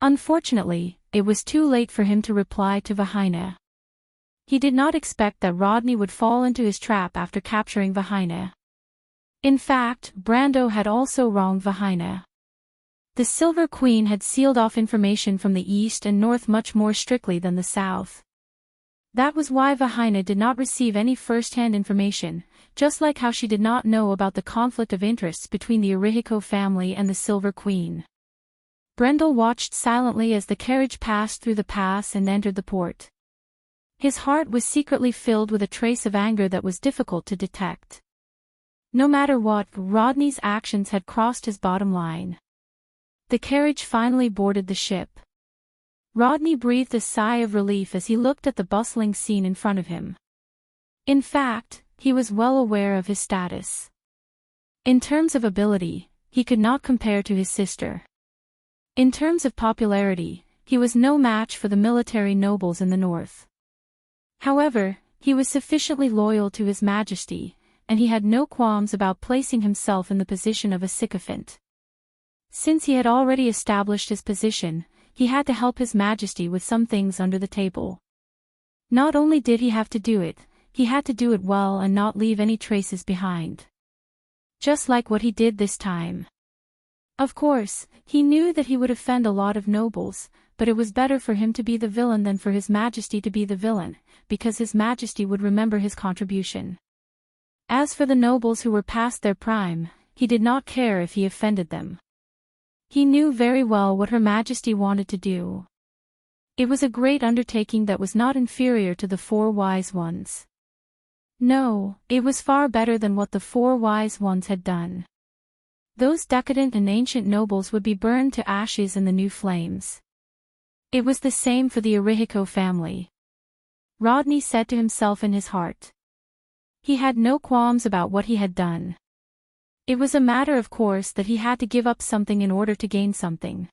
Speaker 1: Unfortunately, it was too late for him to reply to Vahina. He did not expect that Rodney would fall into his trap after capturing Vahina. In fact, Brando had also wronged Vahina. The Silver Queen had sealed off information from the east and north much more strictly than the south. That was why Vahina did not receive any first-hand information, just like how she did not know about the conflict of interests between the Erixico family and the Silver Queen. Brendel watched silently as the carriage passed through the pass and entered the port. His heart was secretly filled with a trace of anger that was difficult to detect. No matter what, Rodney's actions had crossed his bottom line. The carriage finally boarded the ship. Rodney breathed a sigh of relief as he looked at the bustling scene in front of him. In fact, he was well aware of his status. In terms of ability, he could not compare to his sister. In terms of popularity, he was no match for the military nobles in the north. However, he was sufficiently loyal to His Majesty, and he had no qualms about placing himself in the position of a sycophant. Since he had already established his position, he had to help His Majesty with some things under the table. Not only did he have to do it, he had to do it well and not leave any traces behind. Just like what he did this time. Of course, he knew that he would offend a lot of nobles, but it was better for him to be the villain than for His Majesty to be the villain, because His Majesty would remember his contribution. As for the nobles who were past their prime, he did not care if he offended them. He knew very well what Her Majesty wanted to do. It was a great undertaking that was not inferior to the 4 wise ones. No, it was far better than what the 4 wise ones had done. Those decadent and ancient nobles would be burned to ashes in the new flames. It was the same for the Arihiko family. Rodney said to himself in his heart. He had no qualms about what he had done. It was a matter of course that he had to give up something in order to gain something.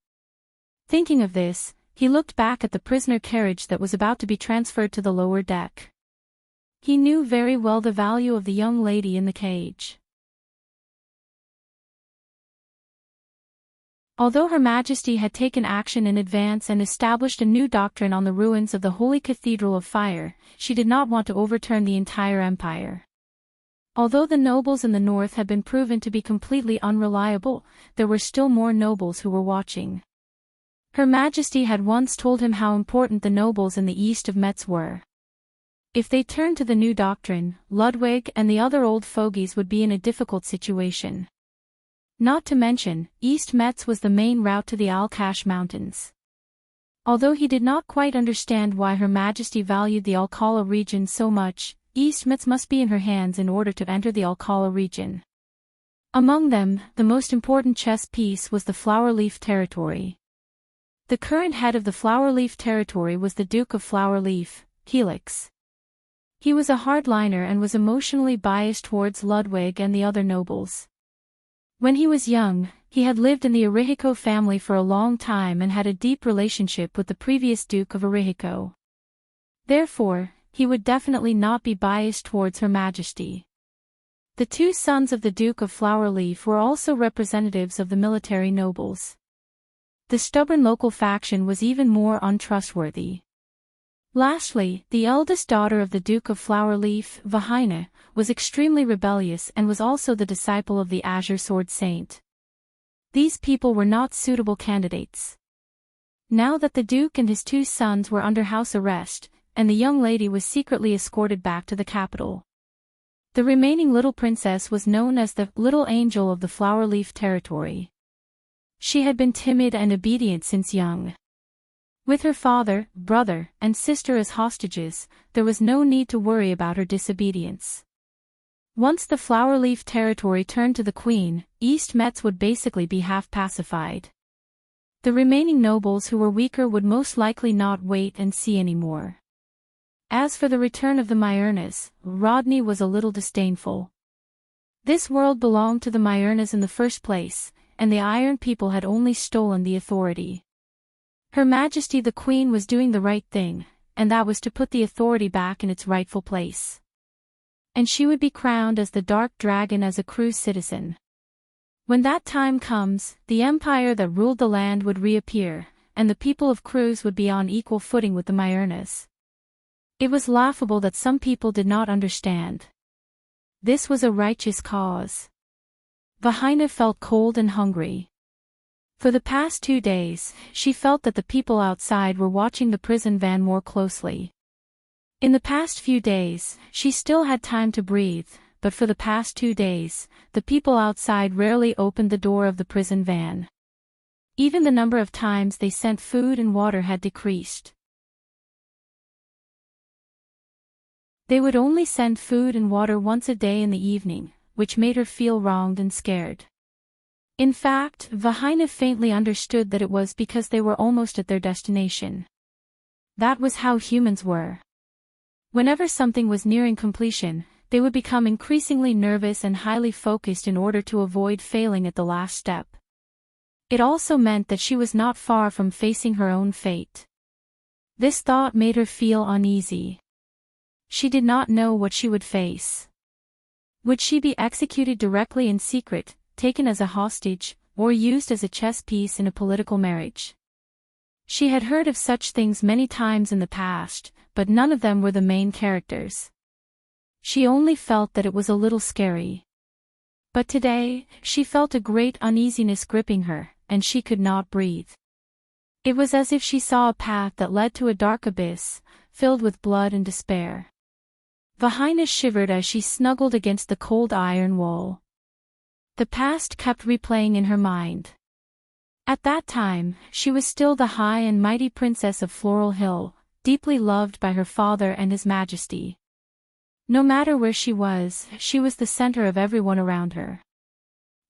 Speaker 1: Thinking of this, he looked back at the prisoner carriage that was about to be transferred to the lower deck. He knew very well the value of the young lady in the cage. Although Her Majesty had taken action in advance and established a new doctrine on the ruins of the Holy Cathedral of Fire, she did not want to overturn the entire empire. Although the nobles in the north had been proven to be completely unreliable, there were still more nobles who were watching. Her Majesty had once told him how important the nobles in the east of Metz were. If they turned to the new doctrine, Ludwig and the other old fogies would be in a difficult situation. Not to mention, East Metz was the main route to the Al-Kash Mountains. Although he did not quite understand why Her Majesty valued the Alcala region so much, East Metz must be in her hands in order to enter the Alcala region. Among them, the most important chess piece was the Flowerleaf territory. The current head of the Flowerleaf territory was the Duke of Flowerleaf, Helix. He was a hardliner and was emotionally biased towards Ludwig and the other nobles. When he was young, he had lived in the Arihiko family for a long time and had a deep relationship with the previous Duke of Arihiko. Therefore, he would definitely not be biased towards Her Majesty. The 2 sons of the Duke of Flowerleaf were also representatives of the military nobles. The stubborn local faction was even more untrustworthy. Lastly, the eldest daughter of the Duke of Flowerleaf, Vahina, was extremely rebellious and was also the disciple of the Azure Sword Saint. These people were not suitable candidates. Now that the Duke and his 2 sons were under house arrest, and the young lady was secretly escorted back to the capital. The remaining little princess was known as the Little Angel of the Flowerleaf territory. She had been timid and obedient since young. With her father, brother, and sister as hostages, there was no need to worry about her disobedience. Once the Flowerleaf territory turned to the Queen, East Metz would basically be half pacified. The remaining nobles who were weaker would most likely not wait and see anymore. As for the return of the Myernas, Rodney was a little disdainful. This world belonged to the Myernas in the first place, and the Iron People had only stolen the authority. Her Majesty the Queen was doing the right thing, and that was to put the authority back in its rightful place. And she would be crowned as the Dark Dragon as a Cruz citizen. When that time comes, the empire that ruled the land would reappear, and the people of Cruz would be on equal footing with the Myernas. It was laughable that some people did not understand. This was a righteous cause. Vahina felt cold and hungry. For the past 2 days, she felt that the people outside were watching the prison van more closely. In the past few days, she still had time to breathe, but for the past 2 days, the people outside rarely opened the door of the prison van. Even the number of times they sent food and water had decreased. They would only send food and water once a day in the evening, which made her feel wronged and scared. In fact, Vahina faintly understood that it was because they were almost at their destination. That was how humans were. Whenever something was nearing completion, they would become increasingly nervous and highly focused in order to avoid failing at the last step. It also meant that she was not far from facing her own fate. This thought made her feel uneasy. She did not know what she would face. Would she be executed directly in secret, taken as a hostage, or used as a chess piece in a political marriage? She had heard of such things many times in the past, but none of them were the main characters. She only felt that it was a little scary. But today, she felt a great uneasiness gripping her, and she could not breathe. It was as if she saw a path that led to a dark abyss, filled with blood and despair. Vahina shivered as she snuggled against the cold iron wall. The past kept replaying in her mind. At that time, she was still the high and mighty princess of Floral Hill, deeply loved by her father and his majesty. No matter where she was the center of everyone around her.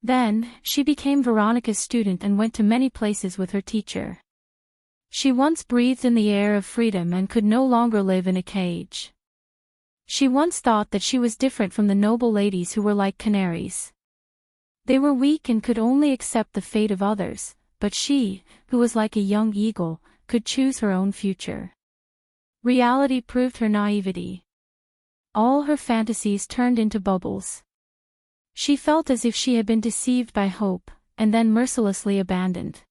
Speaker 1: Then, she became Veronica's student and went to many places with her teacher. She once breathed in the air of freedom and could no longer live in a cage. She once thought that she was different from the noble ladies who were like canaries. They were weak and could only accept the fate of others, but she, who was like a young eagle, could choose her own future. Reality proved her naivety. All her fantasies turned into bubbles. She felt as if she had been deceived by hope, and then mercilessly abandoned.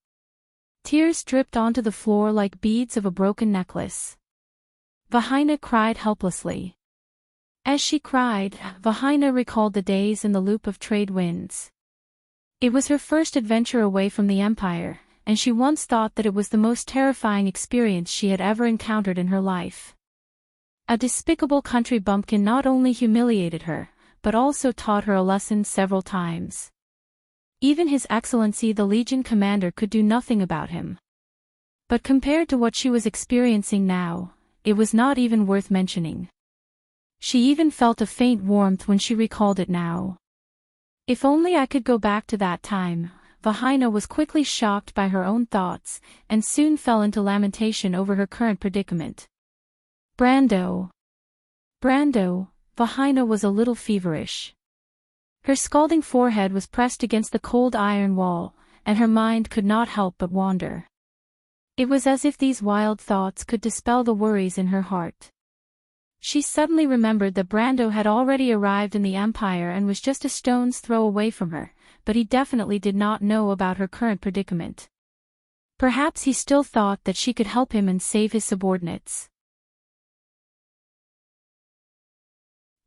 Speaker 1: Tears dripped onto the floor like beads of a broken necklace. Vahina cried helplessly. As she cried, Vahina recalled the days in the loop of trade winds. It was her first adventure away from the Empire, and she once thought that it was the most terrifying experience she had ever encountered in her life. A despicable country bumpkin not only humiliated her, but also taught her a lesson several times. Even His Excellency the Legion Commander could do nothing about him. But compared to what she was experiencing now, it was not even worth mentioning. She even felt a faint warmth when she recalled it now. If only I could go back to that time. Vahina was quickly shocked by her own thoughts, and soon fell into lamentation over her current predicament. Brando. Vahina was a little feverish. Her scalding forehead was pressed against the cold iron wall, and her mind could not help but wander. It was as if these wild thoughts could dispel the worries in her heart. She suddenly remembered that Brando had already arrived in the Empire and was just a stone's throw away from her, but he definitely did not know about her current predicament. Perhaps he still thought that she could help him and save his subordinates.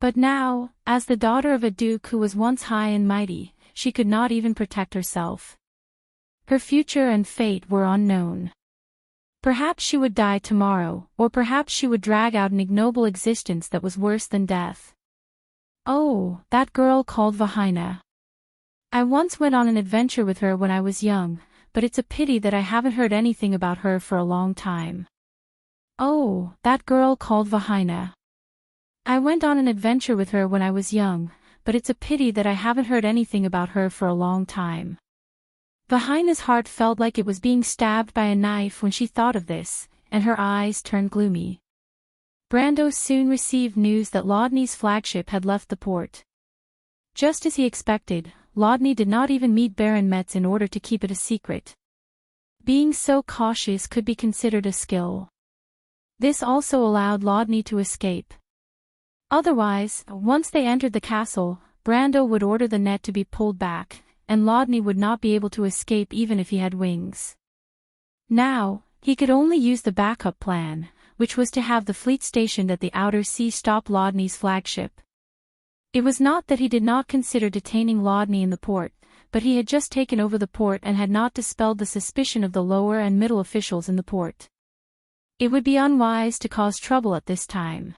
Speaker 1: But now, as the daughter of a duke who was once high and mighty, she could not even protect herself. Her future and fate were unknown. Perhaps she would die tomorrow, or perhaps she would drag out an ignoble existence that was worse than death. Oh, that girl called Vahina. I once went on an adventure with her when I was young, but it's a pity that I haven't heard anything about her for a long time. Oh, that girl called Vahina. I went on an adventure with her when I was young, but it's a pity that I haven't heard anything about her for a long time. Vahina's heart felt like it was being stabbed by a knife when she thought of this, and her eyes turned gloomy. Brando soon received news that Lodney's flagship had left the port. Just as he expected, Lodney did not even meet Baron Metz in order to keep it a secret. Being so cautious could be considered a skill. This also allowed Lodney to escape. Otherwise, once they entered the castle, Brando would order the net to be pulled back, and Lodney would not be able to escape even if he had wings. Now, he could only use the backup plan, which was to have the fleet stationed at the outer sea stop Lodney's flagship. It was not that he did not consider detaining Lodney in the port, but he had just taken over the port and had not dispelled the suspicion of the lower and middle officials in the port. It would be unwise to cause trouble at this time.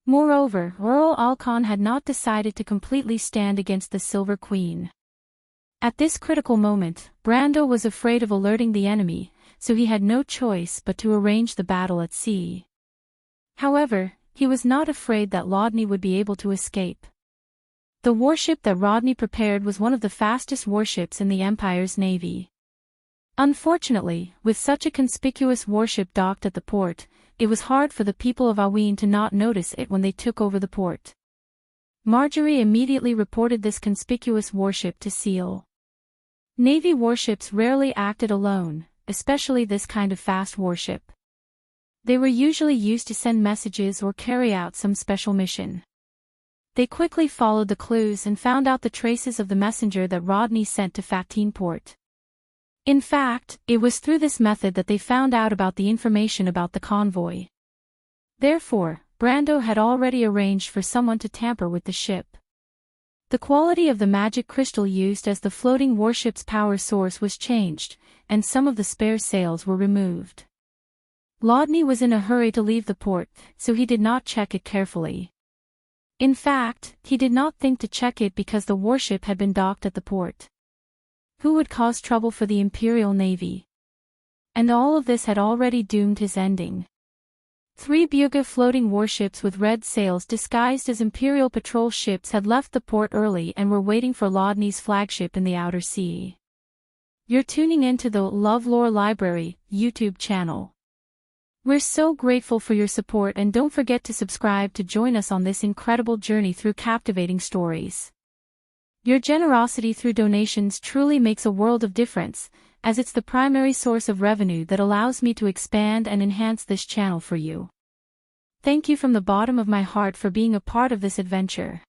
Speaker 1: Moreover, Earl Alcon had not decided to completely stand against the Silver Queen. At this critical moment, Brando was afraid of alerting the enemy, so he had no choice but to arrange the battle at sea. However, he was not afraid that Rodney would be able to escape. The warship that Rodney prepared was one of the fastest warships in the Empire's navy. Unfortunately, with such a conspicuous warship docked at the port, it was hard for the people of Aween to not notice it when they took over the port. Marjorie immediately reported this conspicuous warship to Seal. Navy warships rarely acted alone, especially this kind of fast warship. They were usually used to send messages or carry out some special mission. They quickly followed the clues and found out the traces of the messenger that Rodney sent to Fatine Port. In fact, it was through this method that they found out about the information about the convoy. Therefore, Brando had already arranged for someone to tamper with the ship. The quality of the magic crystal used as the floating warship's power source was changed, and some of the spare sails were removed. Rodney was in a hurry to leave the port, so he did not check it carefully. In fact, he did not think to check it because the warship had been docked at the port. Who would cause trouble for the Imperial Navy? And all of this had already doomed his ending. 3 Buga floating warships with red sails disguised as Imperial patrol ships had left the port early and were waiting for Rodney's flagship in the outer sea. You're tuning in to the LoveLore Library YouTube channel. We're so grateful for your support, and don't forget to subscribe to join us on this incredible journey through captivating stories. Your generosity through donations truly makes a world of difference, as it's the primary source of revenue that allows me to expand and enhance this channel for you. Thank you from the bottom of my heart for being a part of this adventure.